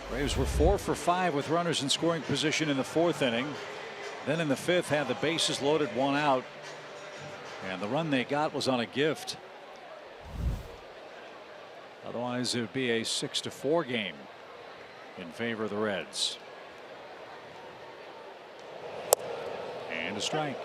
Braves were 4 for 5 with runners in scoring position in the 4th inning. Then in the 5th had the bases loaded, 1 out. And the run they got was on a gift. Otherwise, it would be a 6-4 game in favor of the Reds. And a strike.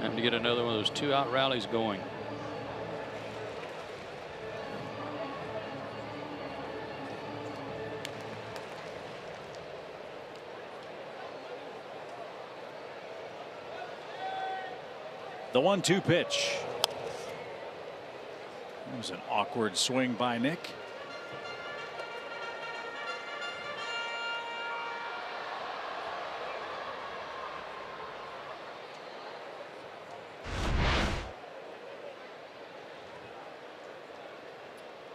Time to get another one of those 2-out rallies going. The 1-2 pitch. That was an awkward swing by Nick.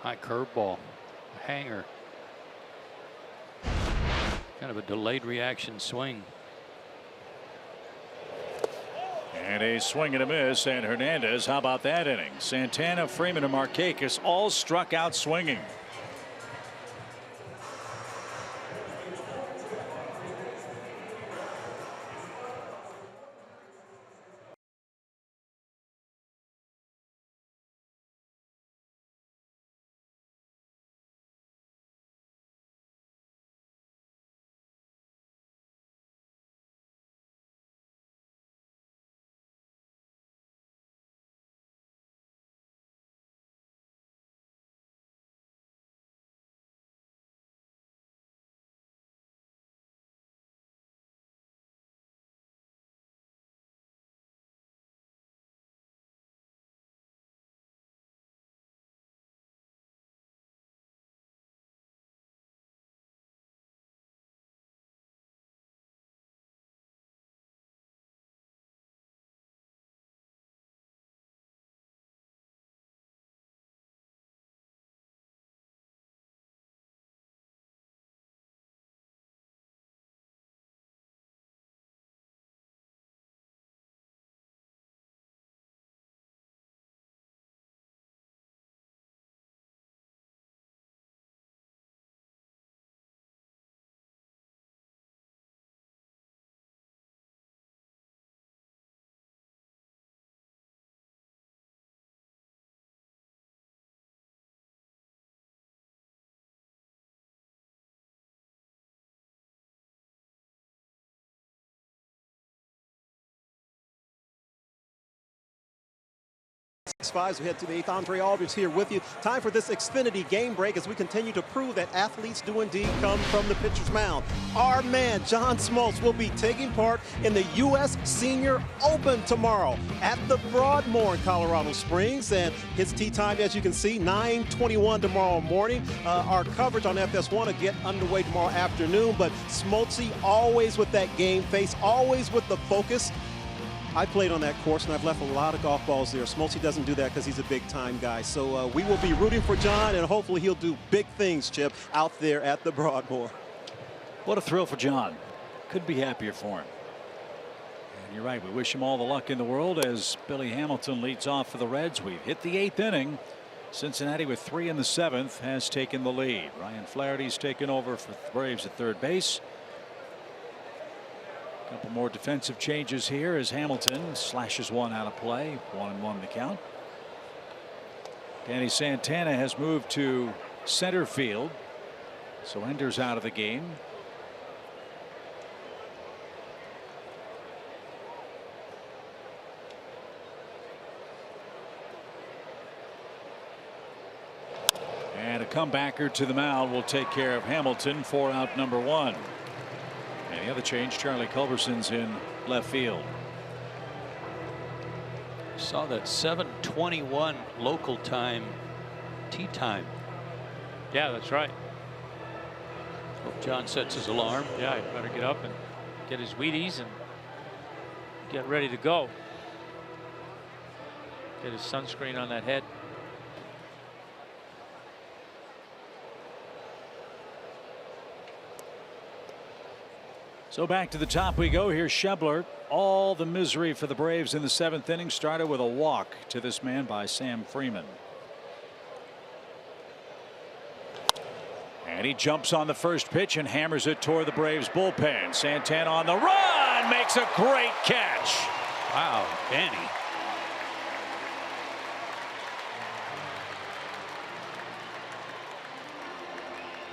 High curveball, a hanger. Kind of a delayed reaction swing. And a swing and a miss, and Hernandez, how about that inning? Santana, Freeman, and Markakis all struck out swinging. Fives. We head to the eighth. Andre Aldridge here with you. Time for this Xfinity game break as we continue to prove that athletes do indeed come from the pitcher's mound. Our man, John Smoltz, will be taking part in the U.S. Senior Open tomorrow at the Broadmoor in Colorado Springs. And his tee time, as you can see, 9:21 tomorrow morning. Our coverage on FS1 will get underway tomorrow afternoon. But Smoltzy always with that game face, always with the focus. I played on that course, and I've left a lot of golf balls there. Smoltzy doesn't do that because he's a big-time guy. So we will be rooting for John, and hopefully he'll do big things, Chip, out there at the Broadmoor. What a thrill for John. Couldn't be happier for him. And you're right, we wish him all the luck in the world as Billy Hamilton leads off for the Reds. We've hit the 8th inning. Cincinnati with 3 in the 7th has taken the lead. Ryan Flaherty's taken over for the Braves at third base. Couple more defensive changes here as Hamilton slashes one out of play. 1-1 the count. Danny Santana has moved to center field, so Ender's out of the game. And a comebacker to the mound will take care of Hamilton for out number 1. And the other change, Charlie Culberson's in left field. Saw that 7:21 local time tee time. Yeah, that's right. Hope John sets his alarm. Yeah, he better get up and get his Wheaties and get ready to go. Get his sunscreen on that head. So back to the top we go. Here's Schebler. All the misery for the Braves in the 7th inning started with a walk to this man by Sam Freeman. And he jumps on the first pitch and hammers it toward the Braves bullpen. Santana on the run, makes a great catch. Wow, Danny.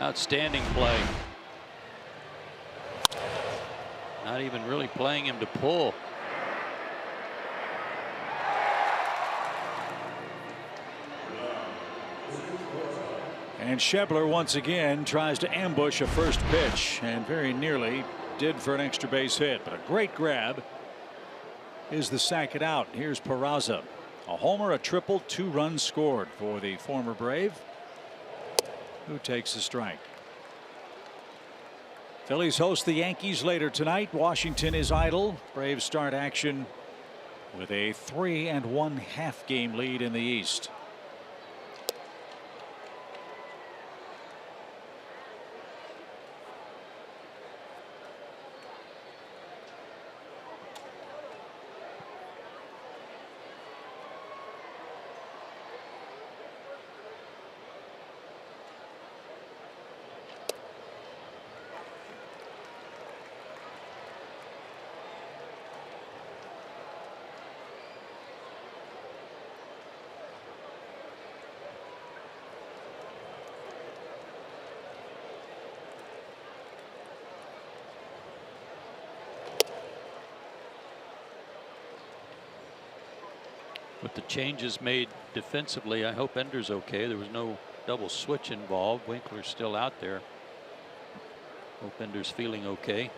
Outstanding play. Not even really playing him to pull. And Schebler once again tries to ambush a first pitch and very nearly did for an extra base hit, but a great grab is the sack it out. Here's Peraza. A homer, a triple, 2 runs scored for the former Brave, who takes the strike. Phillies host the Yankees later tonight. Washington is idle. Braves start action with a 3 1/2 game lead in the East. With the changes made defensively, I hope Ender's okay. There was no double switch involved. Winkler's still out there. Hope Ender's feeling okay.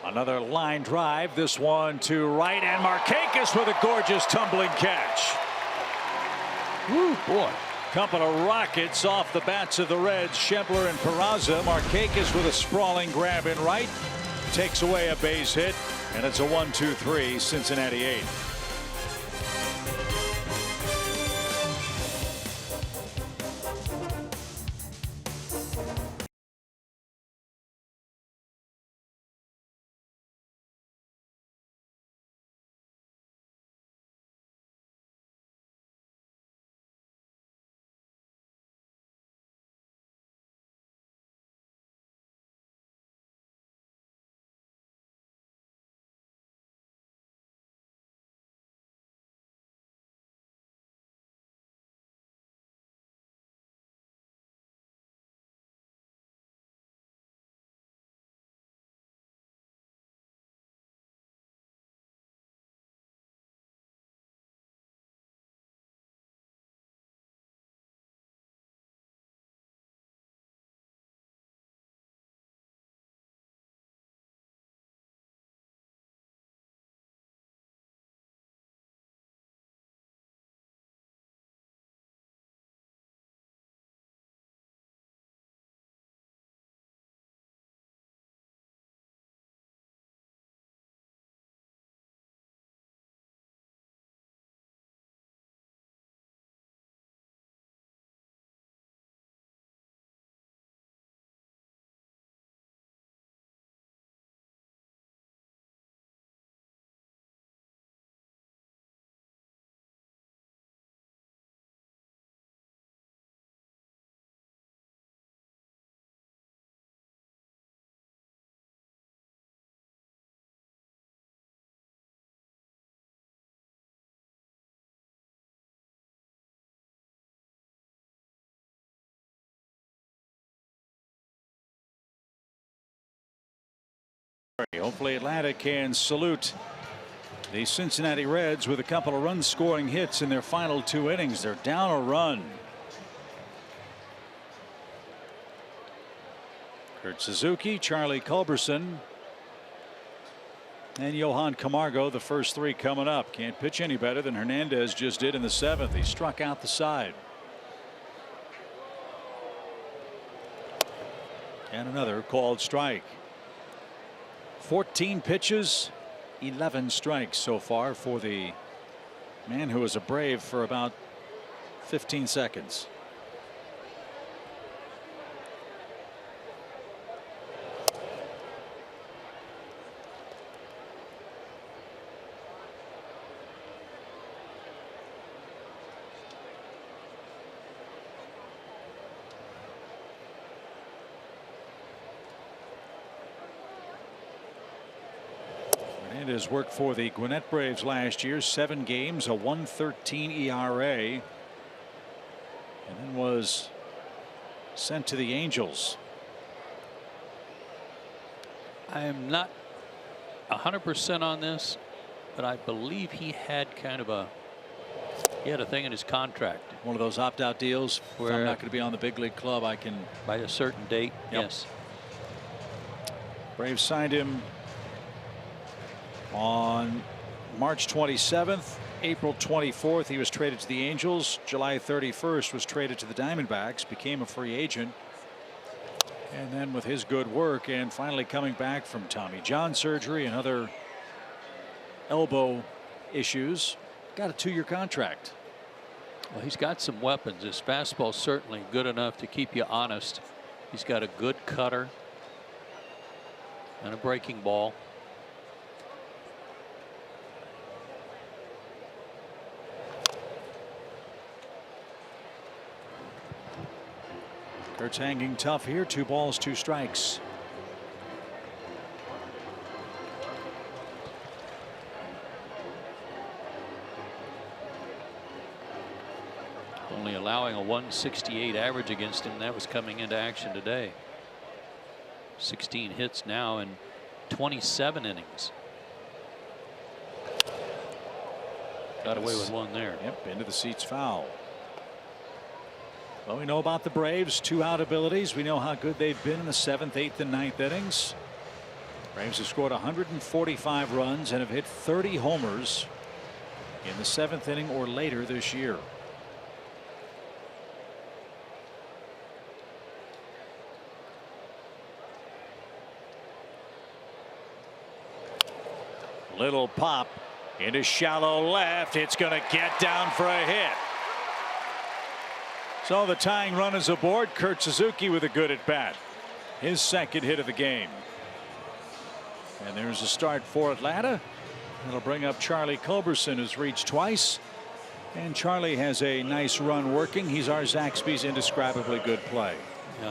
Another line drive. This one to right, and Markakis with a gorgeous tumbling catch. Woo, boy. Couple of rockets off the bats of the Reds. Schebler and Peraza. Markakis with a sprawling grab in right. Takes away a base hit. And it's a 1-2-3 Cincinnati 8. Hopefully Atlanta can salute the Cincinnati Reds with a couple of run scoring hits in their final 2 innings. They're down a run. Kurt Suzuki, Charlie Culberson, and Johan Camargo, the first 3 coming up. Can't pitch any better than Hernandez just did in the 7th. He struck out the side. And another called strike. 14 pitches, 11 strikes so far for the man who was a Brave for about 15 seconds. Hernandez worked for the Gwinnett Braves last year, 7 games, a 1.13 ERA, and then was sent to the Angels. I am not 100% on this, but I believe he had a thing in his contract. One of those opt-out deals where if I'm not going to be on the big league club, I can by a certain date. Yep. Yes. Braves signed him on March 27th. April 24th he was traded to the Angels. July 31st was traded to the Diamondbacks, became a free agent, and then with his good work and finally coming back from Tommy John surgery and other elbow issues, got a 2-year contract. Well, he's got some weapons. His fastball's certainly good enough to keep you honest. He's got a good cutter and a breaking ball. Kurt's hanging tough here. 2 balls, 2 strikes. Only allowing a 168 average against him. That was coming into action today. 16 hits now in 27 innings. Got away with 1 there. Yep, into the seats, foul. Well, we know about the Braves, 2-out abilities. We know how good they've been in the 7th, 8th, and 9th innings. Braves have scored 145 runs and have hit 30 homers in the 7th inning or later this year. Little pop into shallow left. It's going to get down for a hit. So the tying run is aboard. Kurt Suzuki with a good at bat. His 2nd hit of the game. And there's a start for Atlanta. That'll bring up Charlie Culberson, who's reached twice. And Charlie has a nice run working. He's our Zaxby's indescribably good play.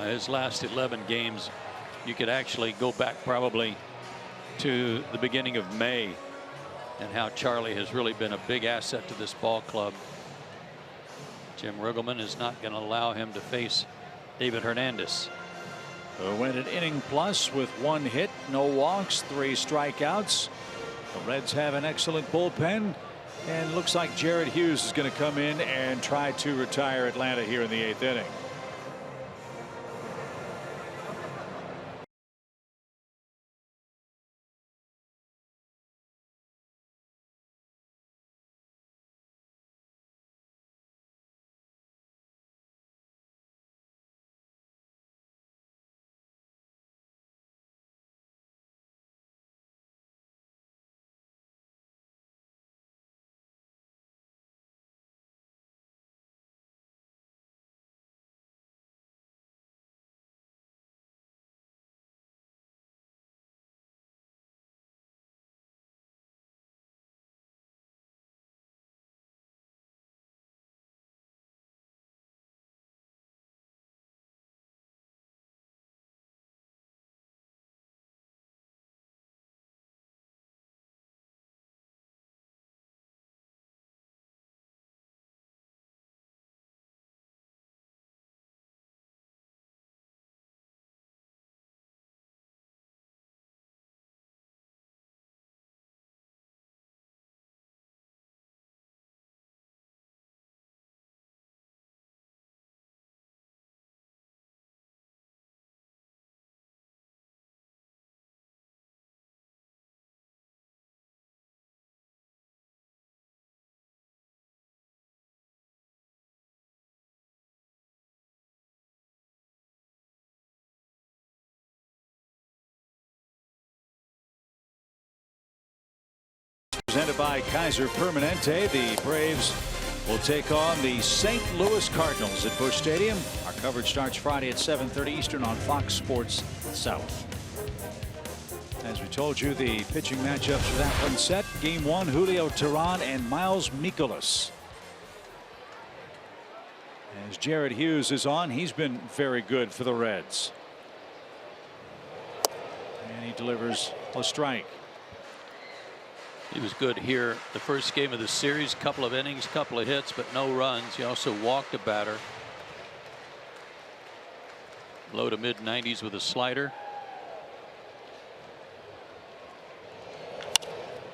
His last 11 games, you could actually go back probably to the beginning of May and how Charlie has really been a big asset to this ball club. Jim Riggleman is not going to allow him to face David Hernandez. Who went an inning plus with 1 hit, no walks, 3 strikeouts. The Reds have an excellent bullpen, and looks like Jared Hughes is going to come in and try to retire Atlanta here in the 8th inning. Presented by Kaiser Permanente. The Braves will take on the St. Louis Cardinals at Busch Stadium. Our coverage starts Friday at 7:30 Eastern on Fox Sports South. As we told you, the pitching matchups for that one set. Game 1, Julio Teheran and Miles Mikolas. As Jared Hughes is on, he's been very good for the Reds. And he delivers a strike. He was good here the first game of the series. Couple of innings, couple of hits, but no runs. He also walked a batter. Low to mid 90s with a slider.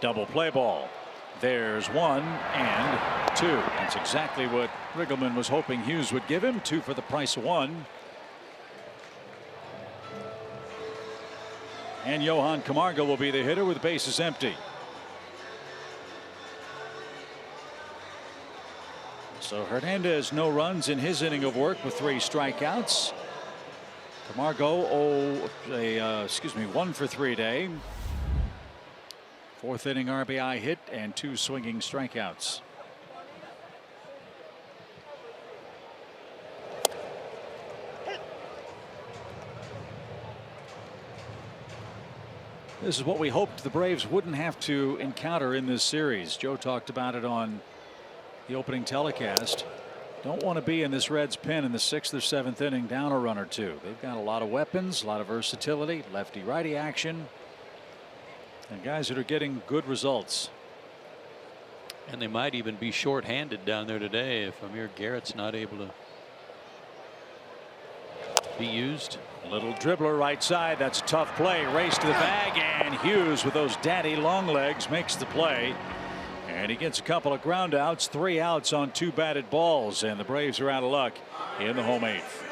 Double play ball. There's 1 and 2. That's exactly what Riggleman was hoping Hughes would give him. 2 for the price of 1. And Johan Camargo will be the hitter with bases empty. So Hernandez no runs in his inning of work with 3 strikeouts. Camargo 1 for 3 day. 4th inning RBI hit and 2 swinging strikeouts. This is what we hoped the Braves wouldn't have to encounter in this series. Joe talked about it on the opening telecast. Don't want to be in this Reds pen in the 6th or 7th inning down a run or 2. They've got a lot of weapons, a lot of versatility, lefty righty action, and guys that are getting good results. And they might even be short-handed down there today if Amir Garrett's not able to be used. Little dribbler right side. That's a tough play. Race to the bag, and Hughes with those daddy long legs makes the play. And he gets a couple of ground outs, 3 outs on 2 batted balls, and the Braves are out of luck in the home 8th.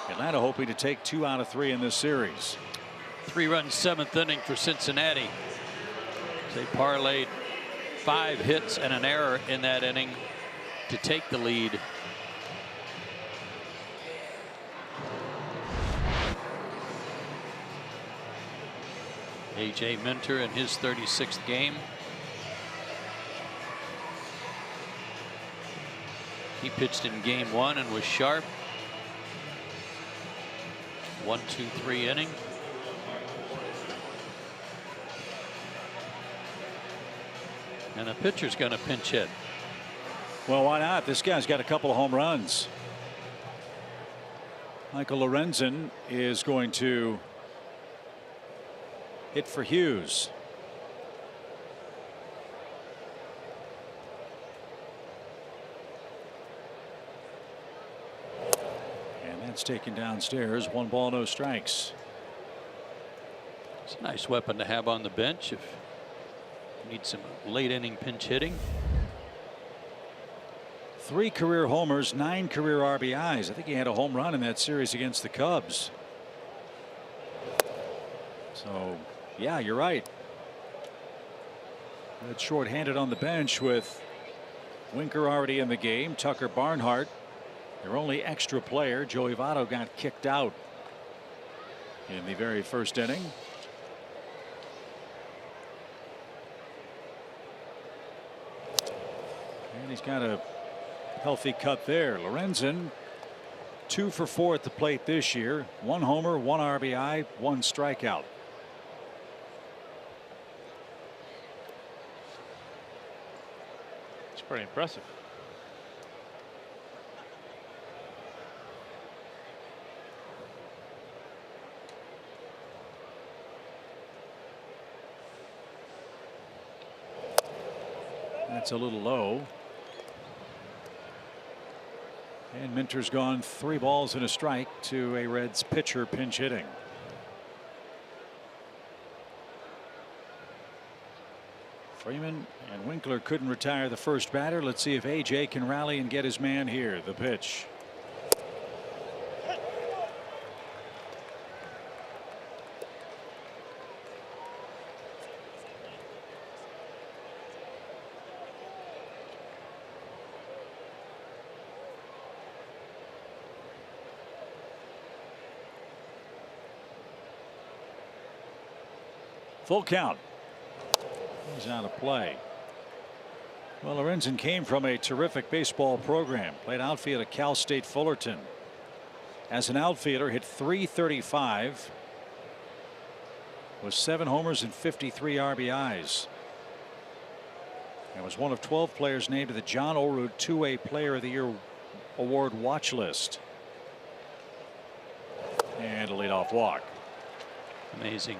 Atlanta hoping to take 2 out of 3 in this series. 3-run 7th inning for Cincinnati. They parlayed 5 hits and an error in that inning to take the lead. A.J. Minter in his 36th game. He pitched in game 1 and was sharp. 1-2-3 inning. And a pitcher's going to pinch hit. Well, why not? This guy's got a couple of home runs. Michael Lorenzen is going to hit for Hughes. And that's taken downstairs. 1 ball, no strikes. It's a nice weapon to have on the bench if you need some late inning pinch hitting. 3 career homers, 9 career RBIs. I think he had a home run in that series against the Cubs. So, yeah, you're right. That's shorthanded on the bench with Winker already in the game. Tucker Barnhart, their only extra player. Joey Votto got kicked out in the very first inning. And he's got a healthy cut there. Lorenzen 2 for 4 at the plate this year. 1 homer, 1 RBI, 1 strikeout. It's pretty impressive. That's a little low. And Minter's gone 3 balls and a strike to a Reds pitcher pinch hitting. Freeman and Winkler couldn't retire the first batter. Let's see if AJ can rally and get his man here. The pitch. Full count. He's out of play. Well, Lorenzen came from a terrific baseball program. Played outfield at Cal State Fullerton. As an outfielder, hit .335 with 7 homers and 53 RBIs. And was one of 12 players named to the John Orude 2A Player of the Year Award watch list. And a leadoff walk. Amazing.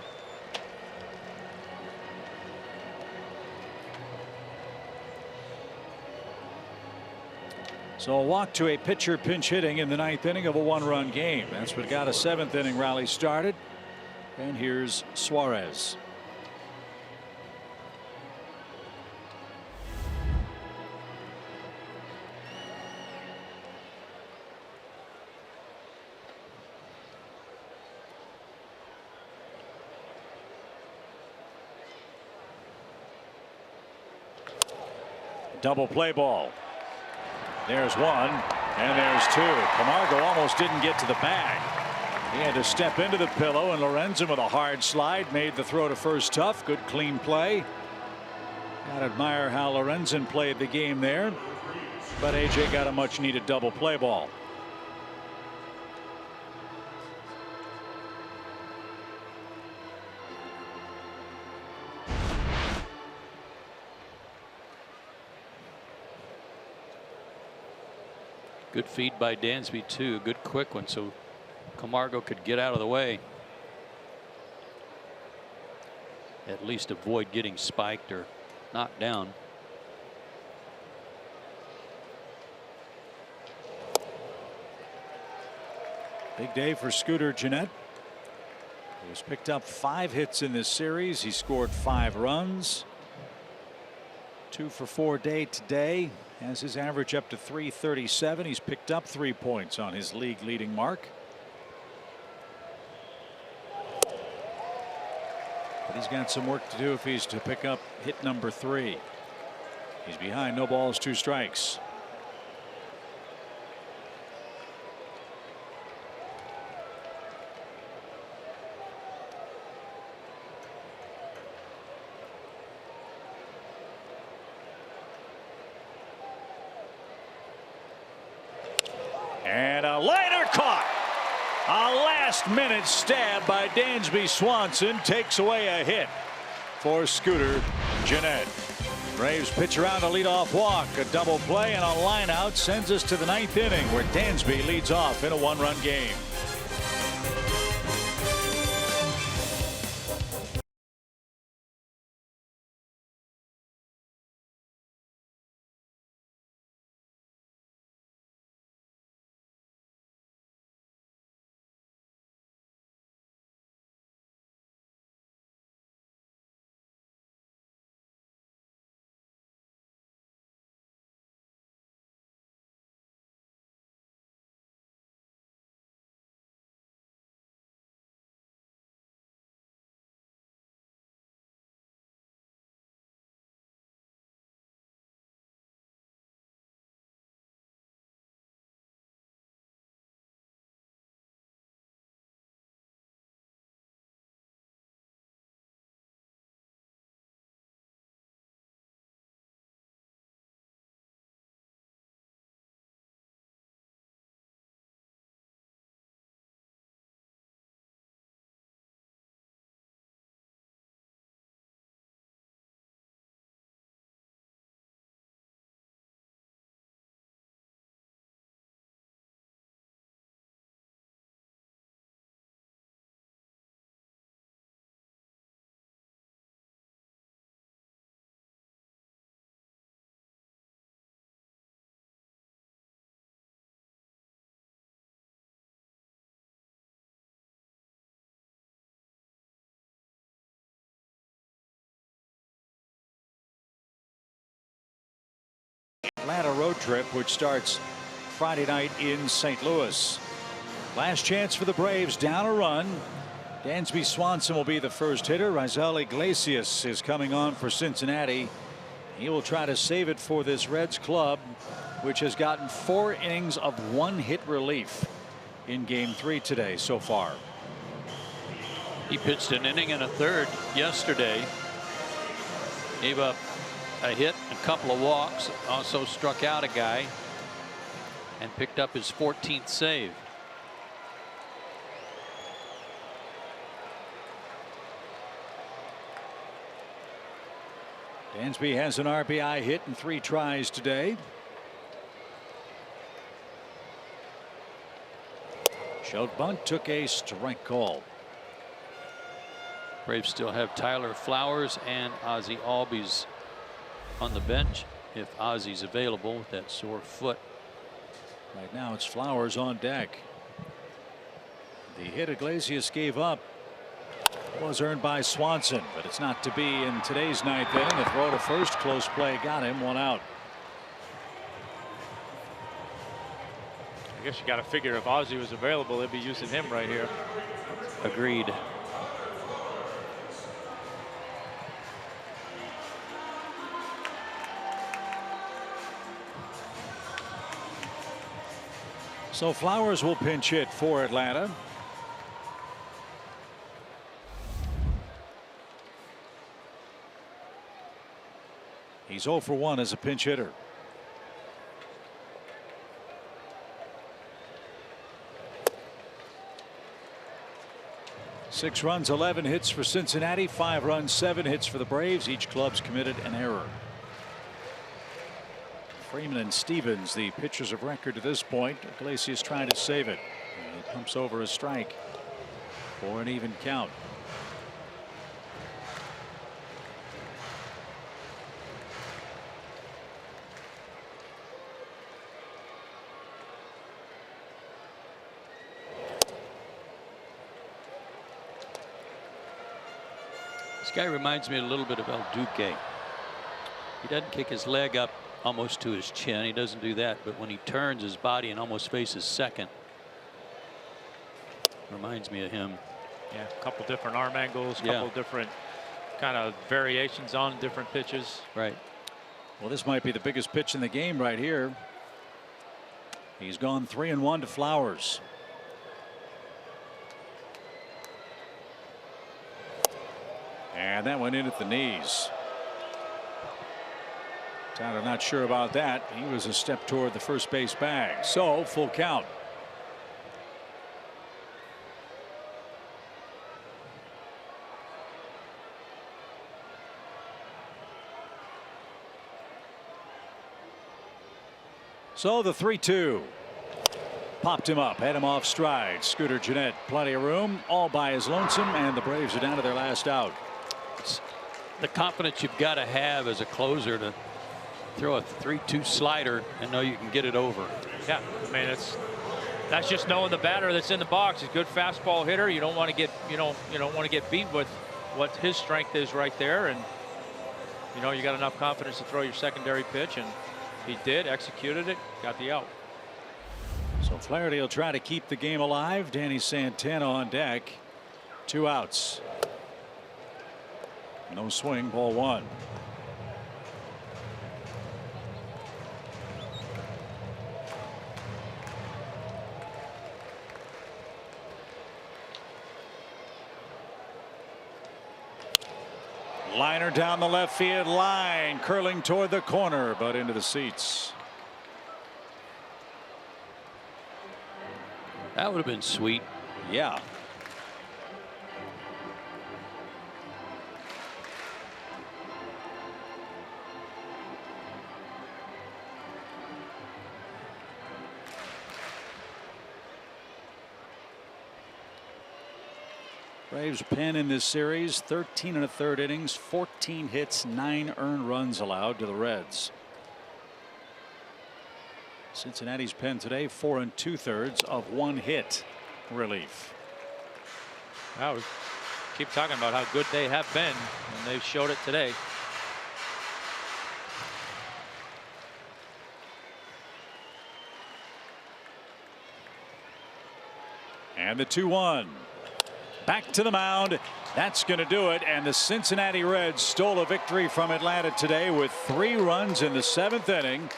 So a walk to a pitcher pinch hitting in the 9th inning of a 1-run game. That's what got a 7th inning rally started. And here's Suarez. Double play ball. There's 1 and there's 2. Camargo almost didn't get to the bag. He had to step into the pillow, and Lorenzen with a hard slide made the throw to first tough. Good clean play. Gotta admire how Lorenzen played the game there, but AJ got a much needed double play ball. Good feed by Dansby too. Good quick one so Camargo could get out of the way. At least avoid getting spiked or knocked down. Big day for Scooter Gennett. He has picked up 5 hits in this series. He scored 5 runs. 2 for 4 day today. Has his average up to .337. He's picked up 3 points on his league leading mark. But he's got some work to do if he's to pick up hit number 3. He's behind, no balls, 2 strikes. And a liner caught. A last-minute stab by Dansby Swanson takes away a hit for Scooter Gennett. Braves pitch around a leadoff walk, a double play, and a line out sends us to the 9th inning, where Dansby leads off in a 1-run game. Atlanta road trip, which starts Friday night in St. Louis. Last chance for the Braves, down a run. Dansby Swanson will be the first hitter. Raisel Iglesias is coming on for Cincinnati. He will try to save it for this Reds club, which has gotten 4 innings of 1-hit relief in Game 3 today so far. He pitched an inning and a third yesterday. Gave up a hit, a couple of walks, also struck out a guy, and picked up his 14th save. Dansby has an RBI hit in 3 tries today. Showed bunt, took a strike call. Braves still have Tyler Flowers and Ozzie Albies on the bench if Ozzie's available with that sore foot. Right now it's Flowers on deck. The hit Iglesias gave up was earned by Swanson, but it's not to be in today's 9th inning. The throw to first, close play, got him, 1 out. I guess you got to figure if Ozzie was available, they'd be using him right here. Agreed. So Flowers will pinch hit for Atlanta. He's 0 for 1 as a pinch hitter. Six runs, 11 hits for Cincinnati, 5 runs, 7 hits for the Braves. Each club's committed an error. Freeman and Stevens, the pitchers of record to this point. Iglesias trying to save it. And he pumps over a strike for an even count. This guy reminds me a little bit of El Duque. He doesn't kick his leg up almost to his chin. He doesn't do that, but when he turns his body and almost faces second, reminds me of him. Yeah, a couple different arm angles, couple different kind of variations on different pitches. Right. Well, this might be the biggest pitch in the game right here. He's gone 3-1 to Flowers. And that went in at the knees. Tyler not sure about that. He was a step toward the first base bag. So full count. So the 3-2. Popped him up, had him off stride. Scooter Gennett, plenty of room, all by his lonesome, and the Braves are down to their last out. It's the confidence you've got to have as a closer to throw a 3-2 slider and know you can get it over. Yeah, I mean that's just knowing the batter that's in the box. He's a good fastball hitter. You don't want to get you don't want to get beat with what his strength is right there, and you got enough confidence to throw your secondary pitch, and he did, executed it, got the out. So Flaherty will try to keep the game alive. Danny Santana on deck. 2 outs. No swing, ball 1. Liner down the left field line, curling toward the corner, but into the seats. That would have been sweet. Yeah. Braves pen in this series, 13 1/3 innings, 14 hits, 9 earned runs allowed to the Reds. Cincinnati's pen today, 4 2/3 of 1 hit relief. Wow, we keep talking about how good they have been, and they showed it today. And the 2-1. Back to the mound. That's going to do it. And the Cincinnati Reds stole a victory from Atlanta today with 3 runs in the 7th inning.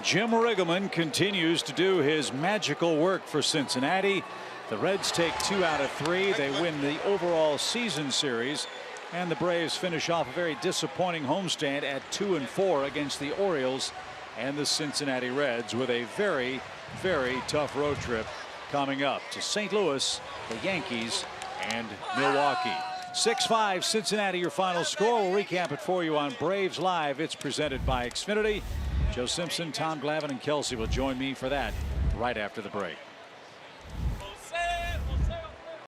Jim Riggleman continues to do his magical work for Cincinnati. The Reds take 2 out of 3. They win the overall season series. And the Braves finish off a very disappointing homestand at 2-4 against the Orioles and the Cincinnati Reds, with a very, very tough road trip coming up to St. Louis, the Yankees, and Milwaukee. 6-5 Cincinnati, your final score. We'll recap it for you on Braves Live. It's presented by Xfinity. Joe Simpson, Tom Glavine, and Kelsey will join me for that right after the break.